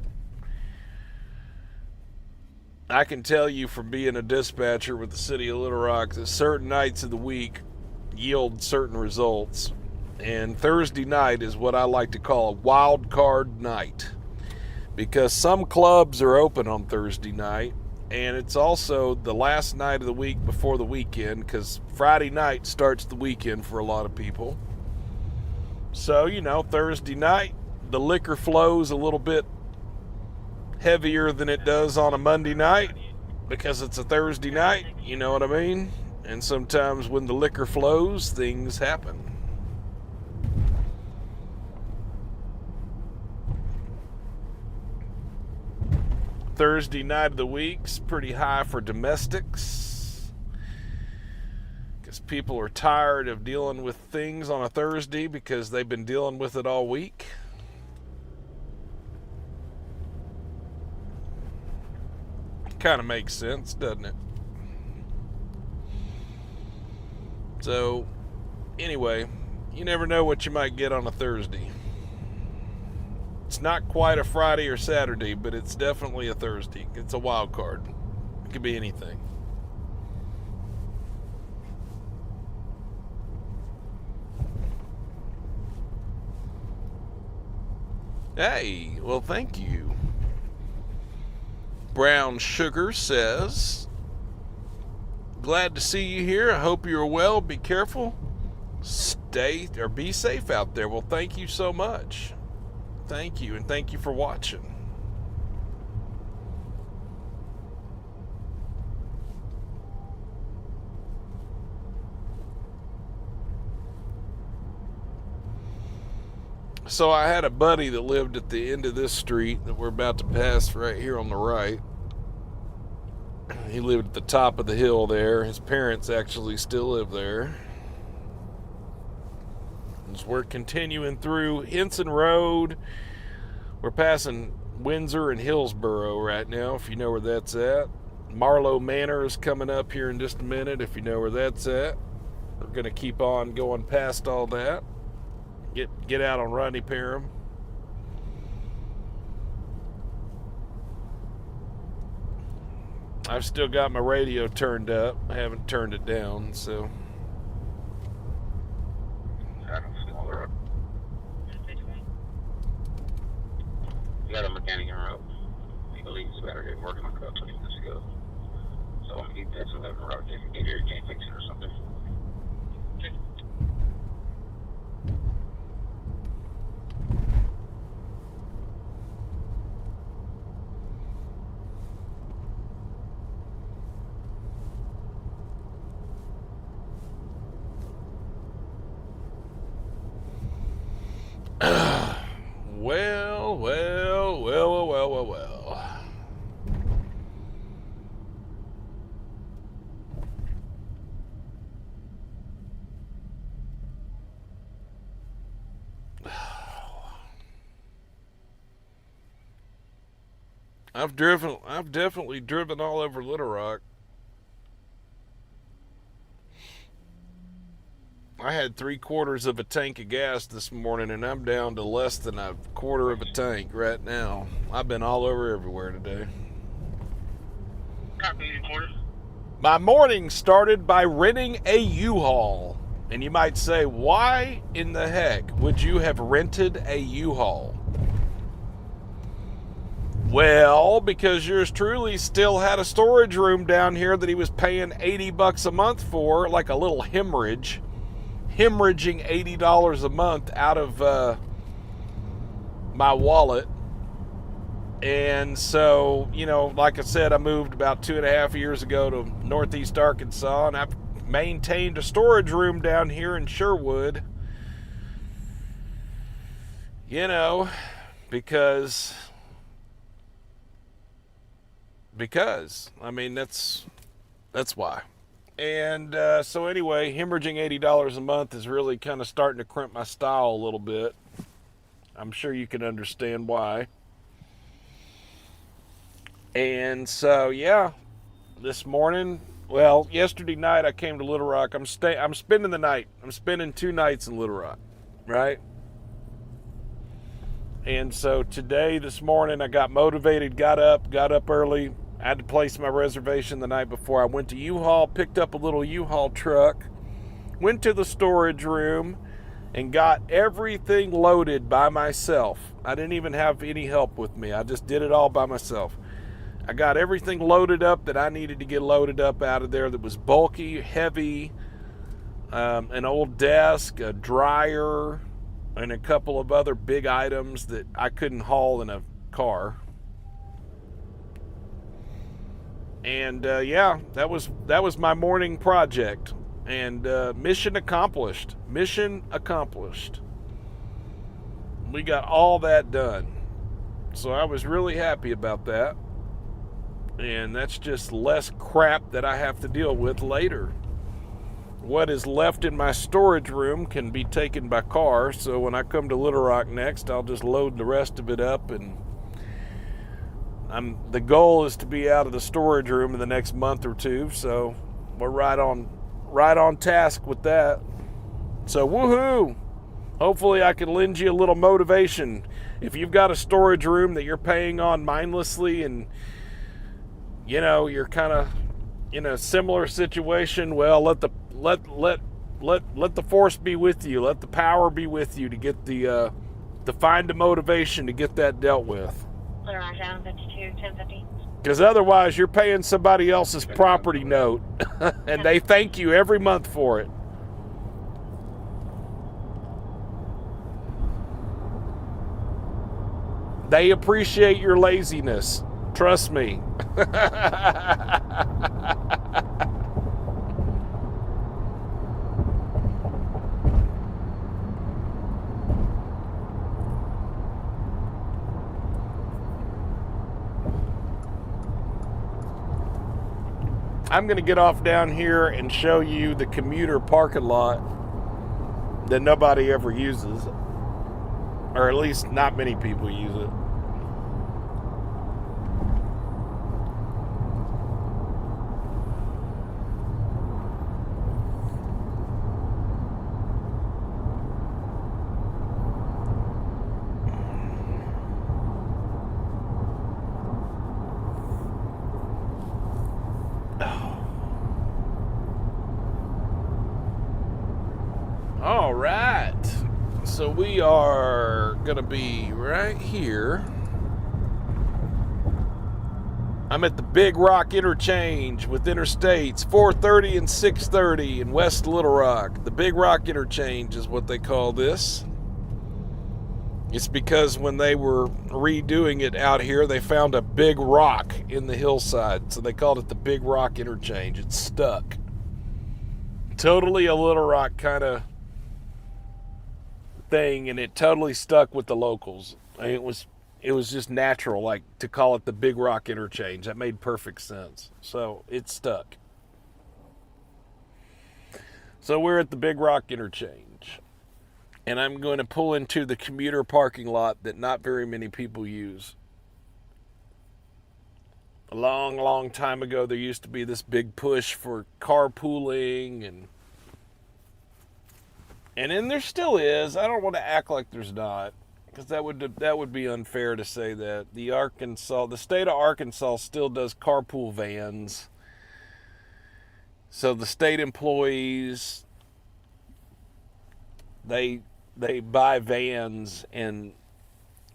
I can tell you from being a dispatcher with the city of Little Rock that certain nights of the week yield certain results, and Thursday night is what I like to call a wild card night, because some clubs are open on Thursday night, and it's also the last night of the week before the weekend, because Friday night starts the weekend for a lot of people. So, you know, Thursday night, the liquor flows a little bit heavier than it does on a Monday night, because it's a Thursday night, you know what I mean? And sometimes when the liquor flows, things happen. Thursday night of the week's pretty high for domestics, because people are tired of dealing with things on a Thursday because they've been dealing with it all week. Kind of makes sense, doesn't it? So, anyway, you never know what you might get on a Thursday. It's not quite a Friday or Saturday, but it's definitely a Thursday. It's a wild card. It could be anything. Hey, well, thank you. Brown Sugar says, glad to see you here. I hope you're well. Be careful. Be safe out there. Well, thank you so much. Thank you, and thank you for watching. So I had a buddy that lived at the end of this street that we're about to pass right here on the right. He lived at the top of the hill there. His parents actually still live there. As we're continuing through Henson Road, we're passing Windsor and Hillsboro right now, if you know where that's at. Marlowe Manor is coming up here in just a minute, if you know where that's at. We're going to keep on going past all that. Get out on Rodney Parham. I've still got my radio turned up. I haven't turned it down, so. I don't feel all right. We got a mechanic in route. He believes his battery didn't work like about 20 minutes ago. So I'm keep that so that route didn't get here, can't fix it or something. Well. I've definitely driven all over Little Rock. I had 3/4 of a tank of gas this morning, and I'm down to less than a quarter of a tank right now. I've been all over everywhere today. My morning started by renting a U-Haul. And you might say, why in the heck would you have rented a U-Haul? Well, because yours truly still had a storage room down here that he was paying $80 a month for, like a little hemorrhaging $80 a month out of my wallet. And so, you know, like I said, I moved about 2.5 years ago to Northeast Arkansas, and I've maintained a storage room down here in Sherwood, you know, because I mean, that's why. And so anyway, hemorrhaging $80 a month is really kind of starting to crimp my style a little bit. I'm sure you can understand why. And so, yeah, this morning, well, yesterday night I came to Little Rock. I'm spending the night. I'm spending 2 nights in Little Rock, right? And so today, this morning, I got motivated, got up early. I had to place my reservation the night before. I went to U-Haul, picked up a little U-Haul truck, went to the storage room, and got everything loaded by myself. I didn't even have any help with me. I just did it all by myself. I got everything loaded up that I needed to get loaded up out of there that was bulky, heavy, an old desk, a dryer, and a couple of other big items that I couldn't haul in a car. And yeah, that was my morning project. And mission accomplished. Mission accomplished. We got all that done. So I was really happy about that. And that's just less crap that I have to deal with later. What is left in my storage room can be taken by car, so when I come to Little Rock next, I'll just load the rest of it up, and the goal is to be out of the storage room in the next month or two, so we're right on task with that. So woohoo! Hopefully I can lend you a little motivation. If you've got a storage room that you're paying on mindlessly and you know, you're kind of in a similar situation, well, let the force be with you. Let the power be with you to get to find the motivation to get that dealt with. Little Rock down 52, 1050. Because otherwise you're paying somebody else's property note and they thank you every month for it. They appreciate your laziness. Trust me. I'm going to get off down here and show you the commuter parking lot that nobody ever uses, or at least not many people use it. All right, so we are gonna be right here. I'm at the Big Rock interchange with interstates 430 and 630 in West Little Rock. The Big Rock interchange is what they call this. It's because when they were redoing it out here, they found a big rock in the hillside, so they called it the Big Rock interchange. It's stuck. Totally a Little Rock kind of thing, and it totally stuck with the locals. I mean, it was just natural, like, to call it the Big Rock interchange. That made perfect sense. So it stuck. So we're at the Big Rock interchange, and I'm going to pull into the commuter parking lot that not very many people use. A long, long time ago, there used to be this big push for carpooling, and then there still is. I don't want to act like there's not, because that would be unfair to say that. The state of Arkansas still does carpool vans. So the state employees, they buy vans and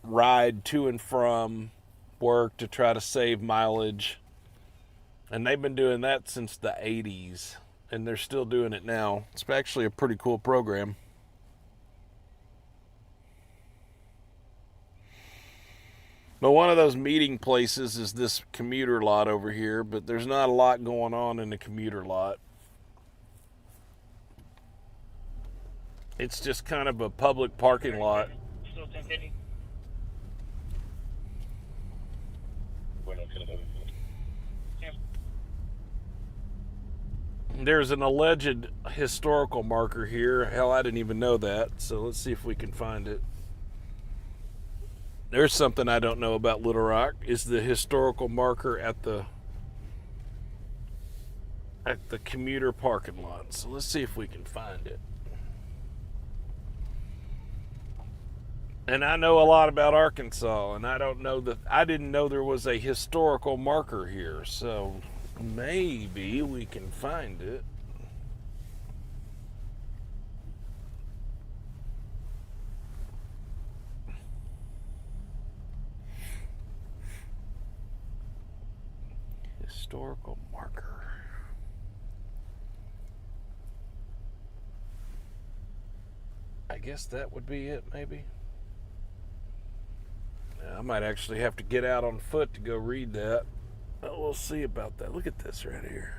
ride to and from work to try to save mileage. And they've been doing that since the 80s. And they're still doing it now. It's actually a pretty cool program. But one of those meeting places is this commuter lot over here, but there's not a lot going on in the commuter lot. It's just kind of a public parking lot. Still 1050? There's an alleged historical marker here. Hell, I didn't even know that. So let's see if we can find it. There's something I don't know about Little Rock. Is the historical marker at the commuter parking lot. So let's see if we can find it. And I know a lot about Arkansas, and I didn't know there was a historical marker here. So maybe we can find it. Historical marker. I guess that would be it, maybe. I might actually have to get out on foot to go read that. We'll see about that. Look at this right here.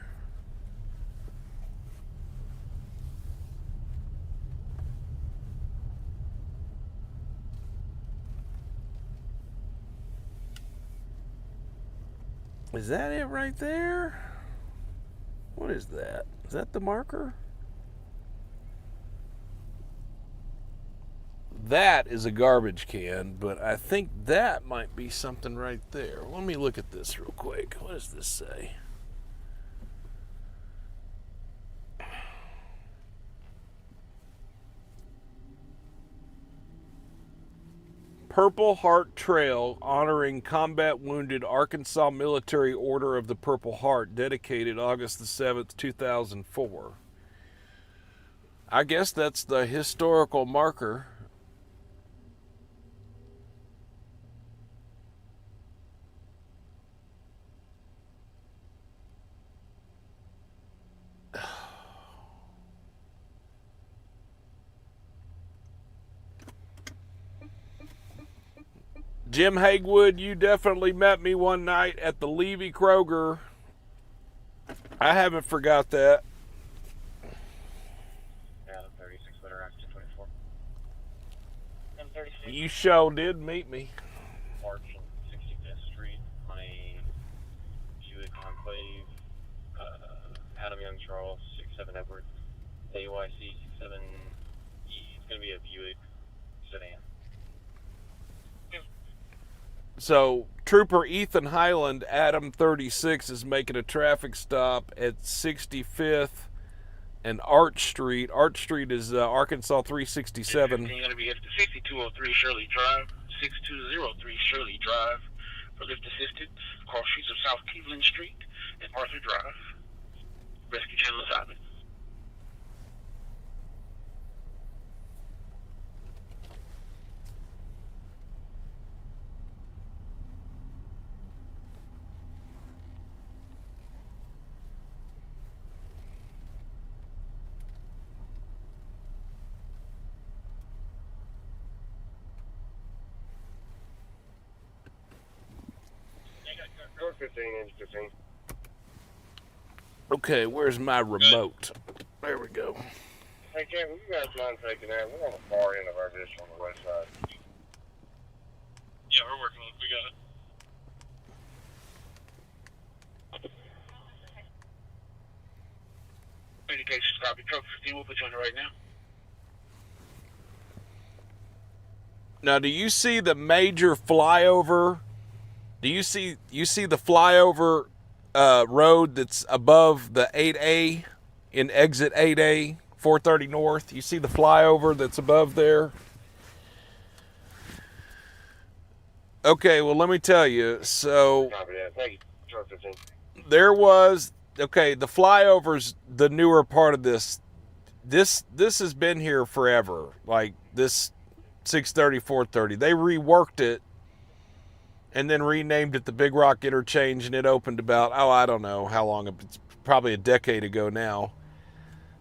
Is that it right there? What is that? Is that the marker? That is a garbage can, but I think that might be something right there. Let me look at this real quick. What does this say? Purple Heart Trail, honoring combat wounded Arkansas Military Order of the Purple Heart, dedicated August the 7th, 2004. I guess that's the historical marker. Jim Hagewood, you definitely met me one night at the Levy Kroger. I haven't forgot that. Yeah, 36 letter Act 24. M36. You sure did meet me. March and 65th Street on a Buick Enclave. Adam Young Charles, 67 Edward. AYC 67. It's going to be a Buick sedan. So, Trooper Ethan Highland, Adam 36, is making a traffic stop at 65th and Arch Street. Arch Street is Arkansas 367. You're going to be at 6203 Shirley Drive, 6203 Shirley Drive for lift assistance. Cross streets of South Cleveland Street and Arthur Drive. Rescue channel assignment. Door 15, inch 15. Okay, where's my remote? There we go. Hey, Ken, would you guys mind taking that? We're on the far end of our dish on the west side. Yeah, we're working on it. We got it. Communications copy. Truck 15, we'll put you on it right now. Now, do you see the major flyover? Do you see the flyover road that's above the 8A in exit 8A, 430 North? You see the flyover that's above there? Okay, well, let me tell you. So Copy that. Thank you. Truck 15. there was, okay, the flyover's the newer part of this. This has been here forever. Like this 630, 430. They reworked it and then renamed it the Big Rock Interchange, and it opened about, I don't know how long, it's probably a decade ago now.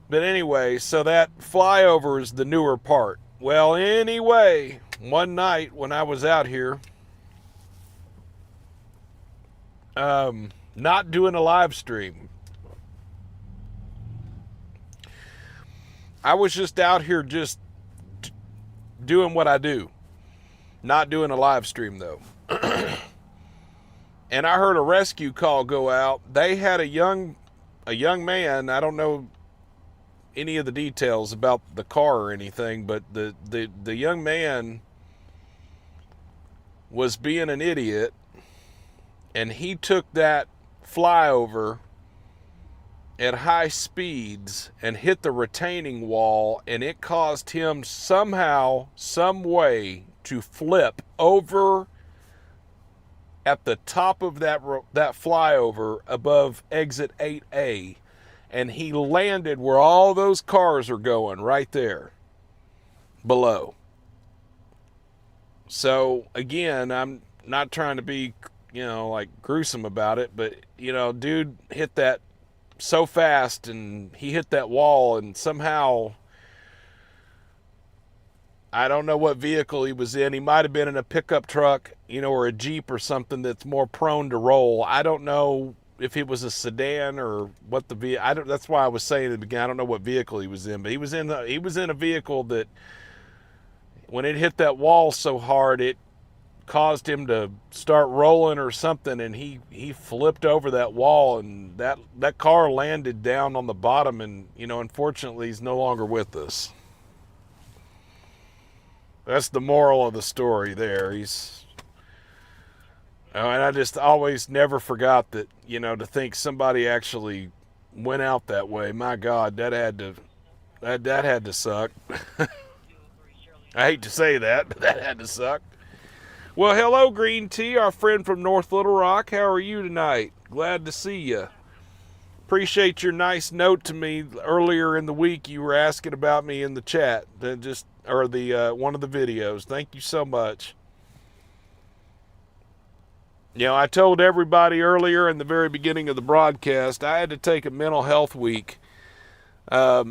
But anyway, so that flyover is the newer part. Well, anyway, one night when I was out here, not doing a live stream, I was just out here just doing what I do. Not doing a live stream, though. And I heard a rescue call go out. They had a young man. I don't know any of the details about the car or anything, but the young man was being an idiot, and he took that flyover at high speeds and hit the retaining wall, and it caused him somehow, some way to flip over at the top of that flyover above exit 8A, and he landed where all those cars are going, right there below. So again, I'm not trying to be, like gruesome about it, but dude hit that so fast, and he hit that wall, and somehow, I don't know what vehicle he was in. He might have been in a pickup truck, or a Jeep or something that's more prone to roll. I don't know if it was a sedan or what the vehicle. That's why I was saying at the beginning, I don't know what vehicle he was in, but he was in a vehicle that, when it hit that wall so hard, it caused him to start rolling or something, and he flipped over that wall, and that car landed down on the bottom, and unfortunately he's no longer with us. That's the moral of the story there. And I just always never forgot that, to think somebody actually went out that way. My God, that had to suck. I hate to say that, but that had to suck. Well, hello, Green Tea, our friend from North Little Rock. How are you tonight? Glad to see you. Appreciate your nice note to me earlier in the week. You were asking about me in the chat, or the one of the videos. Thank you so much. I told everybody earlier in the very beginning of the broadcast, I had to take a mental health week. I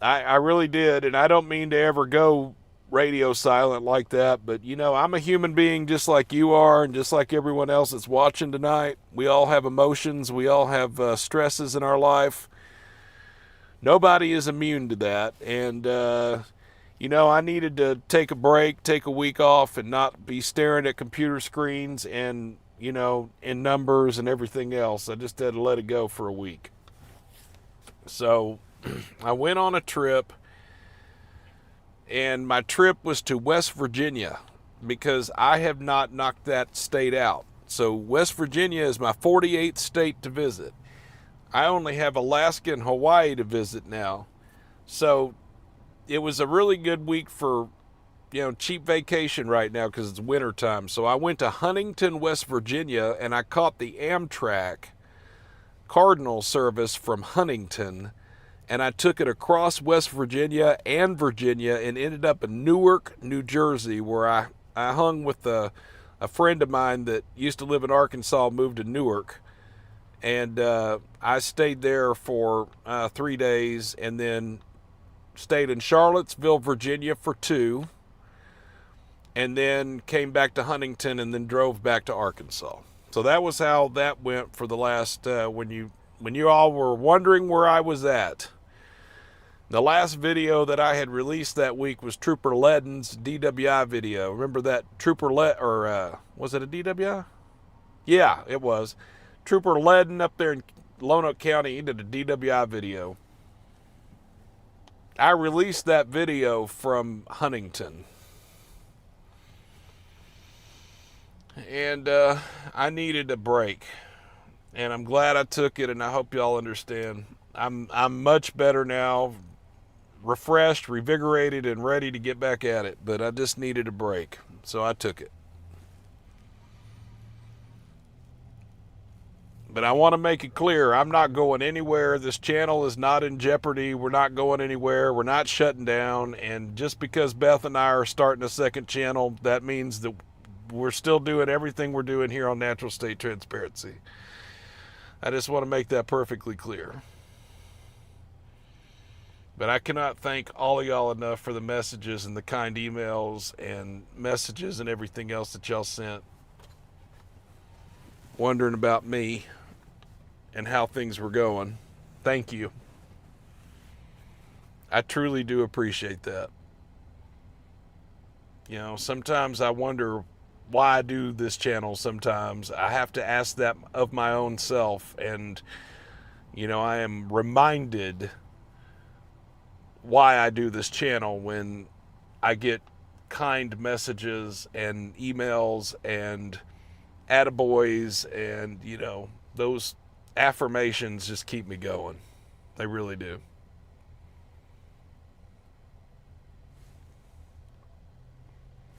really did, and I don't mean to ever go radio silent like that, but you know, I'm a human being just like you are and just like everyone else that's watching tonight. We all have emotions, we all have stresses in our life. Nobody is immune to that, and you know, I needed to take a break, take a week off, and not be staring at computer screens and, you know, in numbers and everything else. I just had to let it go for a week. So I went on a trip, and my trip was to West Virginia because I have not knocked that state out. So West Virginia is my 48th state to visit. I only have Alaska and Hawaii to visit now. So it was a really good week for, you know, cheap vacation right now because it's winter time. So I went to Huntington, West Virginia, and I caught the Amtrak Cardinal service from Huntington, and I took it across West Virginia and ended up in Newark, New Jersey, where I hung with a friend of mine that used to live in Arkansas, moved to Newark. And I stayed there for 3 days, and then stayed in Charlottesville, Virginia for 2, and then came back to Huntington and then drove back to Arkansas. So that was how that went for the last, when you all were wondering where I was at. The last video that I had released that week was Trooper Ledden's DWI video. Remember that Trooper was it a DWI? Yeah, it was. Trooper Ledden up there in Lonoke County, he did a DWI video. I released that video from Huntington. And I needed a break. And I'm glad I took it, and I hope y'all understand. I'm much better now, refreshed, revigorated, and ready to get back at it. But I just needed a break, so I took it. But I want to make it clear, I'm not going anywhere. This channel is not in jeopardy. We're not going anywhere. We're not shutting down. And just because Beth and I are starting a second channel, that means that we're still doing everything we're doing here on Natural State Transparency. I just want to make that perfectly clear. But I cannot thank all of y'all enough for the messages and the kind emails and messages and everything else that y'all sent, wondering about me and how things were going. Thank you. I truly do appreciate that. You know, sometimes I wonder why I do this channel. Sometimes I have to ask that of my own self, and you know, I am reminded why I do this channel when I get kind messages and emails and attaboys, and you know, those affirmations just keep me going. They really do.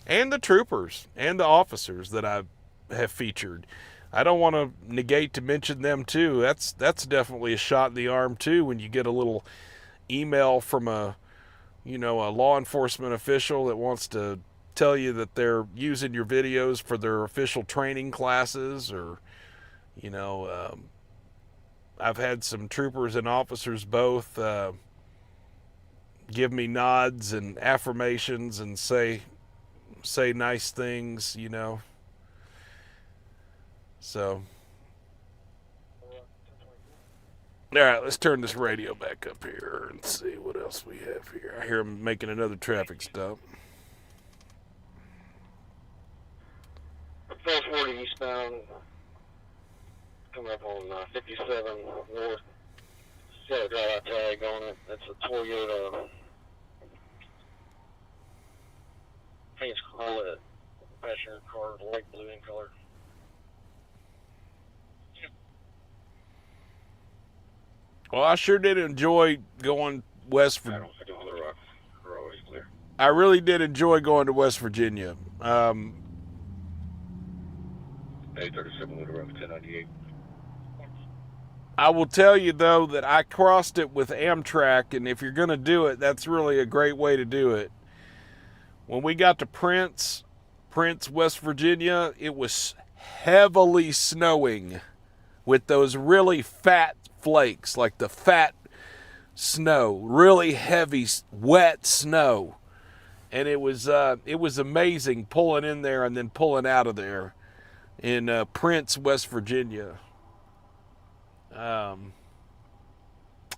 And the troopers and the officers that I have featured. I don't want to negate to mention them too. That's definitely a shot in the arm too, when you get a little email from a law enforcement official that wants to tell you that they're using your videos for their official training classes, or I've had some troopers and officers both give me nods and affirmations and say nice things, you know. So, all right, let's turn this radio back up here and see what else we have here. I hear him making another traffic stop. 440 eastbound, coming up on 57 north. See a drive-out tag on it. That's a Toyota. I think it's called a passenger car, light blue in color. Well, I sure did enjoy going west. I don't think Little Rock are always clear. I really did enjoy going to West Virginia. 837 Little Rock, 1098. I will tell you, though, that I crossed it with Amtrak, and if you're going to do it, that's really a great way to do it. When we got to Prince, West Virginia, it was heavily snowing with those really fat flakes, like the fat snow, really heavy, wet snow. and it was amazing pulling in there and then pulling out of there in Prince, West Virginia. I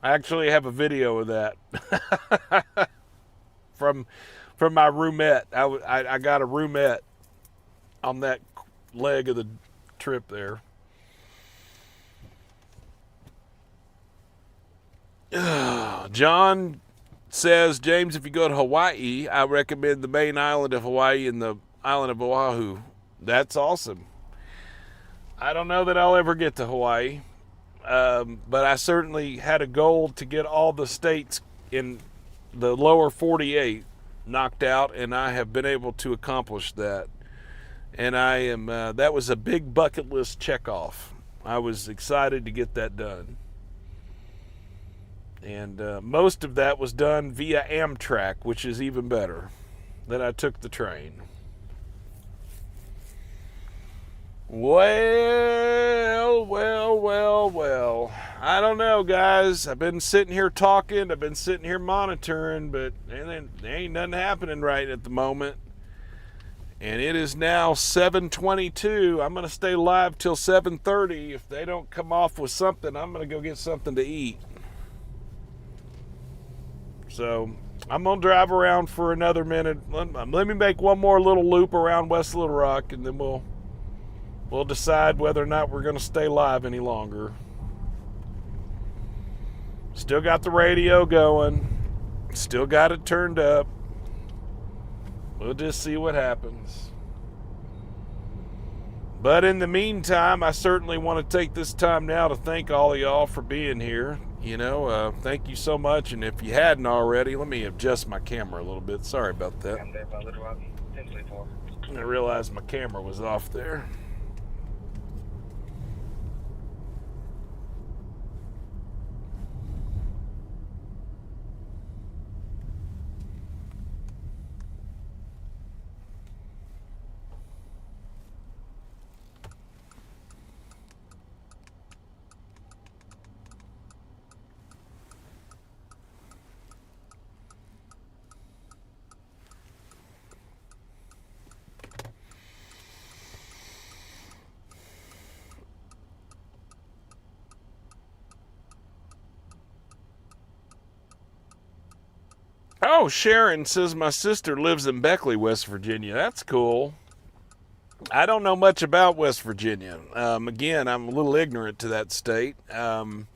actually have a video of that from my roomette. I got a roomette on that leg of the trip there. John says, James, if you go to Hawaii, I recommend the main island of Hawaii and the island of Oahu. That's awesome. I don't know that I'll ever get to Hawaii, but I certainly had a goal to get all the states in the lower 48 knocked out, and I have been able to accomplish that. And I am that was a big bucket list check off. I was excited to get that done. And most of that was done via Amtrak, which is even better. Then I took the train. Well. I don't know, guys. I've been sitting here talking. I've been sitting here monitoring, but there ain't nothing happening right at the moment. And it is now 7:22. I'm going to stay live till 7:30. If they don't come off with something, I'm going to go get something to eat. So I'm going to drive around for another minute. Let me make one more little loop around West Little Rock, and then we'll decide whether or not we're going to stay live any longer. Still got the radio going. Still got it turned up. We'll just see what happens. But in the meantime, I certainly want to take this time now to thank all of y'all for being here. Thank you so much. And if you hadn't already, let me adjust my camera a little bit. Sorry about that. I realized my camera was off there. Oh, Sharon says my sister lives in Beckley, West Virginia. That's cool. I don't know much about West Virginia. Again, I'm a little ignorant to that state. But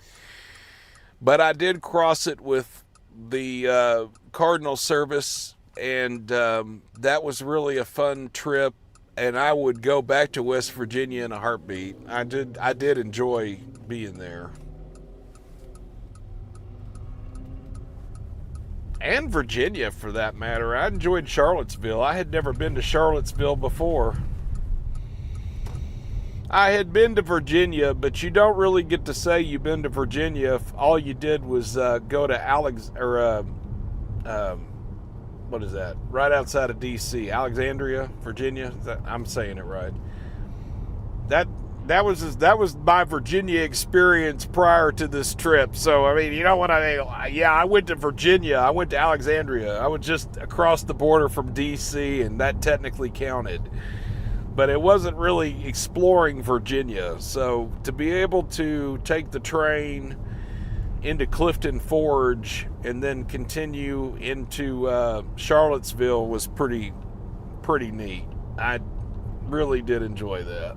I did cross it with the Cardinal service, and that was really a fun trip. And I would go back to West Virginia in a heartbeat. I did enjoy being there. And Virginia, for that matter. I enjoyed Charlottesville. I had never been to Charlottesville before. I had been to Virginia, but you don't really get to say you've been to Virginia if all you did was go to what is that? Right outside of D.C., Alexandria, Virginia. I'm saying it right. That was my Virginia experience prior to this trip. So, I mean, you know what I mean? Yeah, I went to Virginia. I went to Alexandria. I was just across the border from D.C., and that technically counted. But it wasn't really exploring Virginia. So, to be able to take the train into Clifton Forge and then continue into Charlottesville was pretty neat. I really did enjoy that.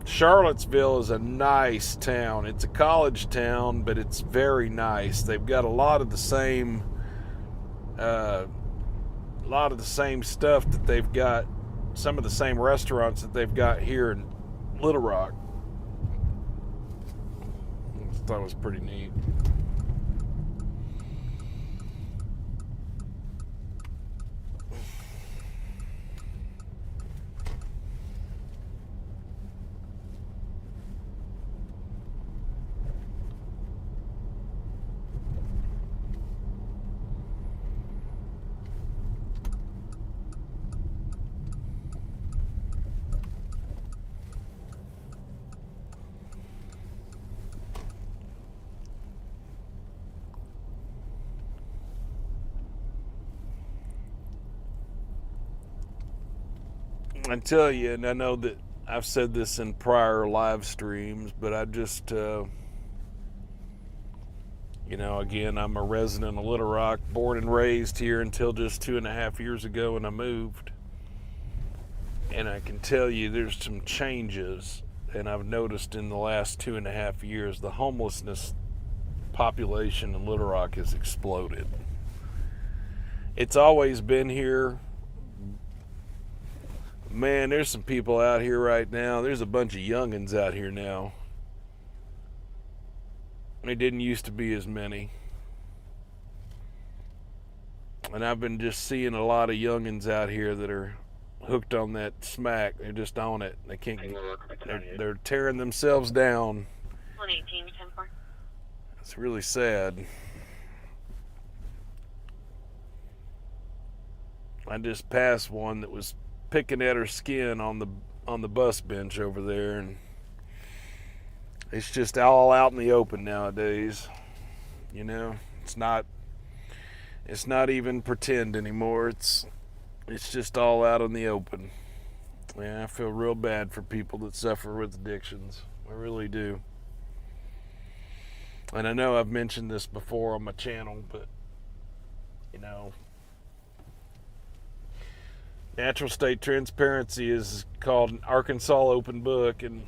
Charlottesville is a nice town. It's a college town, but it's very nice. They've got a lot of the same stuff that they've got, some of the same restaurants that they've got here in Little Rock. I thought it was pretty neat. I tell you, and I know that I've said this in prior live streams, but I just, again, I'm a resident of Little Rock, born and raised here until just 2.5 years ago when I moved. And I can tell you there's some changes, and I've noticed in the last 2.5 years, the homelessness population in Little Rock has exploded. It's always been here. Man, there's some people out here right now. There's a bunch of youngins out here now. There didn't used to be as many. And I've been just seeing a lot of youngins out here that are hooked on that smack. They're just on it. They can't. They're tearing themselves down. 118, 10-4. It's really sad. I just passed one that was picking at her skin on the bus bench over there, and it's just all out in the open nowadays. It's not even pretend anymore. It's just all out in the open. Yeah, I feel real bad for people that suffer with addictions. I really do. And I know I've mentioned this before on my channel, but Natural State Transparency is called an Arkansas open book, and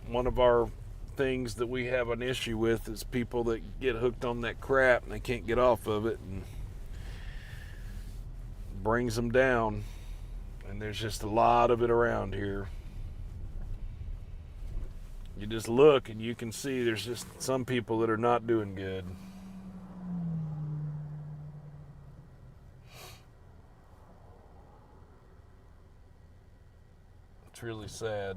one of our things that we have an issue with is people that get hooked on that crap and they can't get off of it, and brings them down. And there's just a lot of it around here. You just look and you can see there's just some people that are not doing good. It's really sad.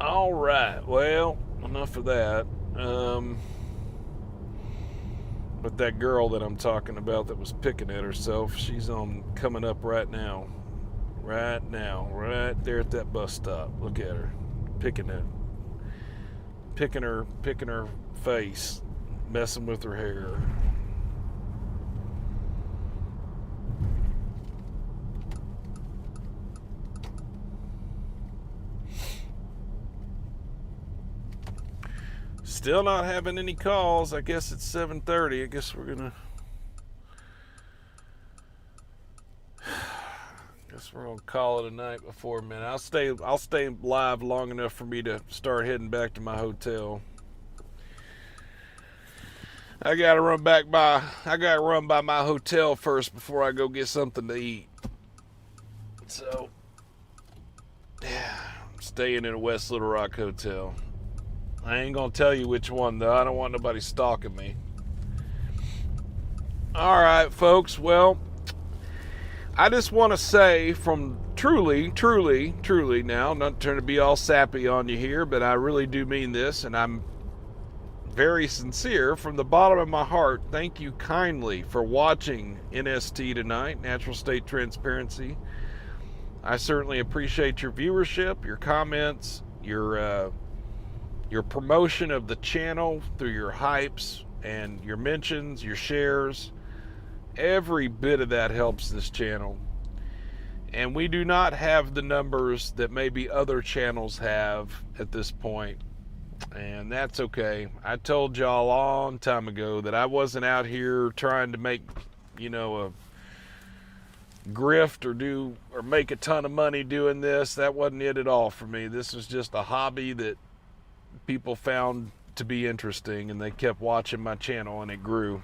All right, well, enough of that. But that girl that I'm talking about that was picking at herself, she's coming up right now, right there at that bus stop. Look at her, picking her face, messing with her hair. Still not having any calls. I guess it's 7:30. I guess we're gonna call it a night before midnight. I'll stay live long enough for me to start heading back to my hotel. I gotta run by my hotel first before I go get something to eat. So yeah, I'm staying in a West Little Rock hotel. I ain't gonna tell you which one, though. I don't want nobody stalking me. All right, folks. Well, I just want to say from truly now, not trying to be all sappy on you here, but I really do mean this, and I'm very sincere from the bottom of my heart. Thank you kindly for watching NST tonight, Natural State Transparency. I certainly appreciate your viewership, your comments, your promotion of the channel through your hypes and your mentions, your shares. Every bit of that helps this channel. And we do not have the numbers that maybe other channels have at this point. And that's okay. I told y'all a long time ago that I wasn't out here trying to make, a grift or make a ton of money doing this. That wasn't it at all for me. This was just a hobby that people found to be interesting, and they kept watching my channel, and it grew.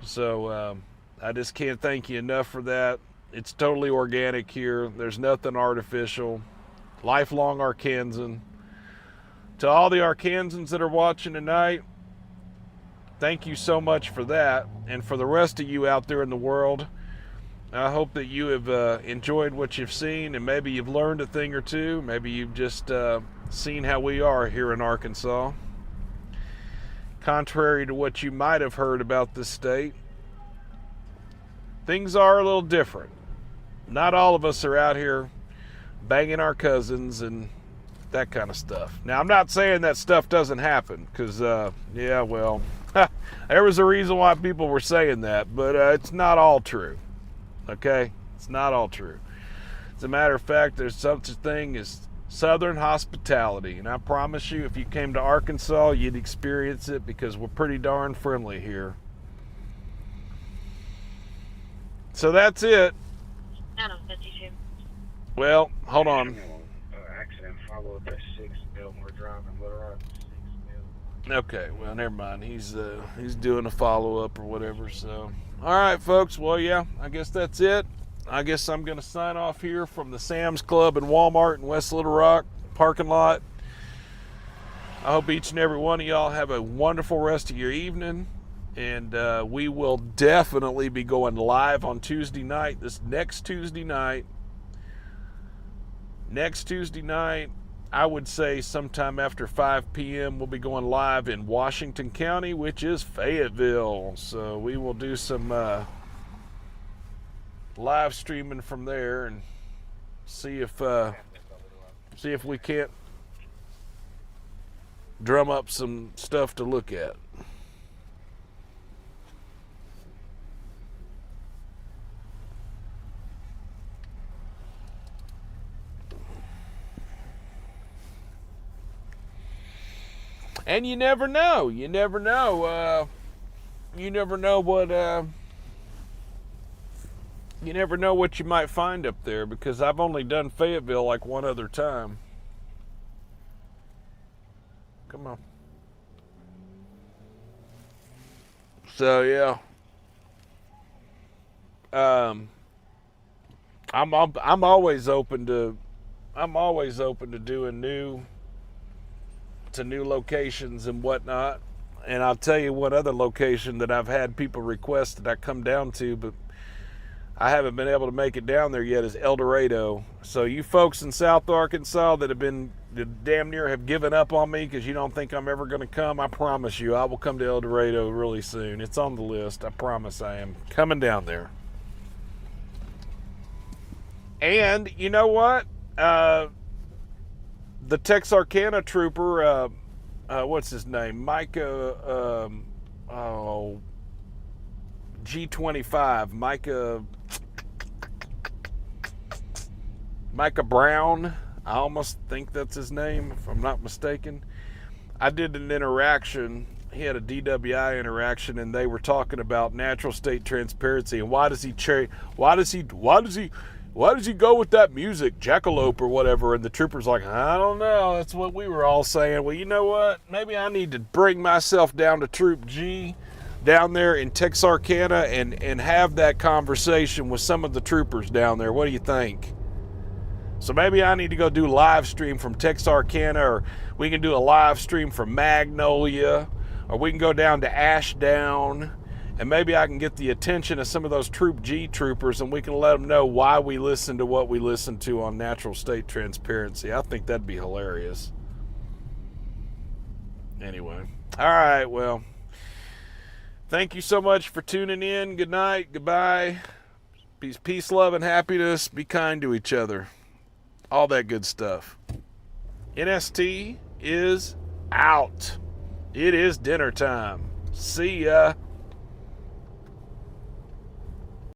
So I just can't thank you enough for that. It's totally organic here. There's nothing artificial. Lifelong Arkansan. To all the Arkansans that are watching tonight, thank you so much for that. And for the rest of you out there in the world, I hope that you have enjoyed what you've seen, and maybe you've learned a thing or two. Maybe you've just seen how we are here in Arkansas. Contrary to what you might have heard about this state, things are a little different. Not all of us are out here banging our cousins and that kind of stuff. Now, I'm not saying that stuff doesn't happen, because, yeah, well, there was a reason why people were saying that, but it's not all true, okay? It's not all true. As a matter of fact, there's such a thing as Southern hospitality, and I promise you, if you came to Arkansas, you'd experience it, because we're pretty darn friendly here. So that's it. Adam 52. Well, hold on. Accident follow up at 6 Biltmore Drive in Little Rock. 6 Biltmore. Okay, well, never mind. He's doing a follow-up or whatever, so. All right, folks. Well, yeah, I guess that's it. I guess I'm going to sign off here from the Sam's Club and Walmart in West Little Rock parking lot. I hope each and every one of y'all have a wonderful rest of your evening. And we will definitely be going live on Tuesday night, this next Tuesday night. Next Tuesday night, I would say sometime after 5 p.m., we'll be going live in Washington County, which is Fayetteville. So we will do some live streaming from there and see if we can't drum up some stuff to look at. And you never know. You never know. You never know what. You never know what you might find up there, because I've only done Fayetteville like one other time. Come on. So yeah. I'm always open to doing new locations and whatnot. And I'll tell you one other location that I've had people request that I come down to, but I haven't been able to make it down there yet, is El Dorado. So you folks in South Arkansas that damn near have given up on me because you don't think I'm ever going to come, I promise you I will come to El Dorado really soon. It's on the list. I promise I am coming down there. And you know what? The Texarkana trooper, what's his name? Micah, G25, Micah Brown. I almost think that's his name, if I'm not mistaken. I did an interaction. He had a DWI interaction, and they were talking about natural state transparency and why does he go with that music, Jackalope or whatever? And the trooper's like, I don't know. That's what we were all saying. Well, you know what? Maybe I need to bring myself down to Troop G down there in Texarkana and have that conversation with some of the troopers down there. What do you think? So maybe I need to go do live stream from Texarkana, or we can do a live stream from Magnolia, or we can go down to Ashdown. And maybe I can get the attention of some of those Troop G troopers, and we can let them know why we listen to what we listen to on natural state transparency. I think that'd be hilarious. Anyway. All right, well. Thank you so much for tuning in. Good night. Goodbye. Peace, love, and happiness. Be kind to each other. All that good stuff. NST is out. It is dinner time. See ya.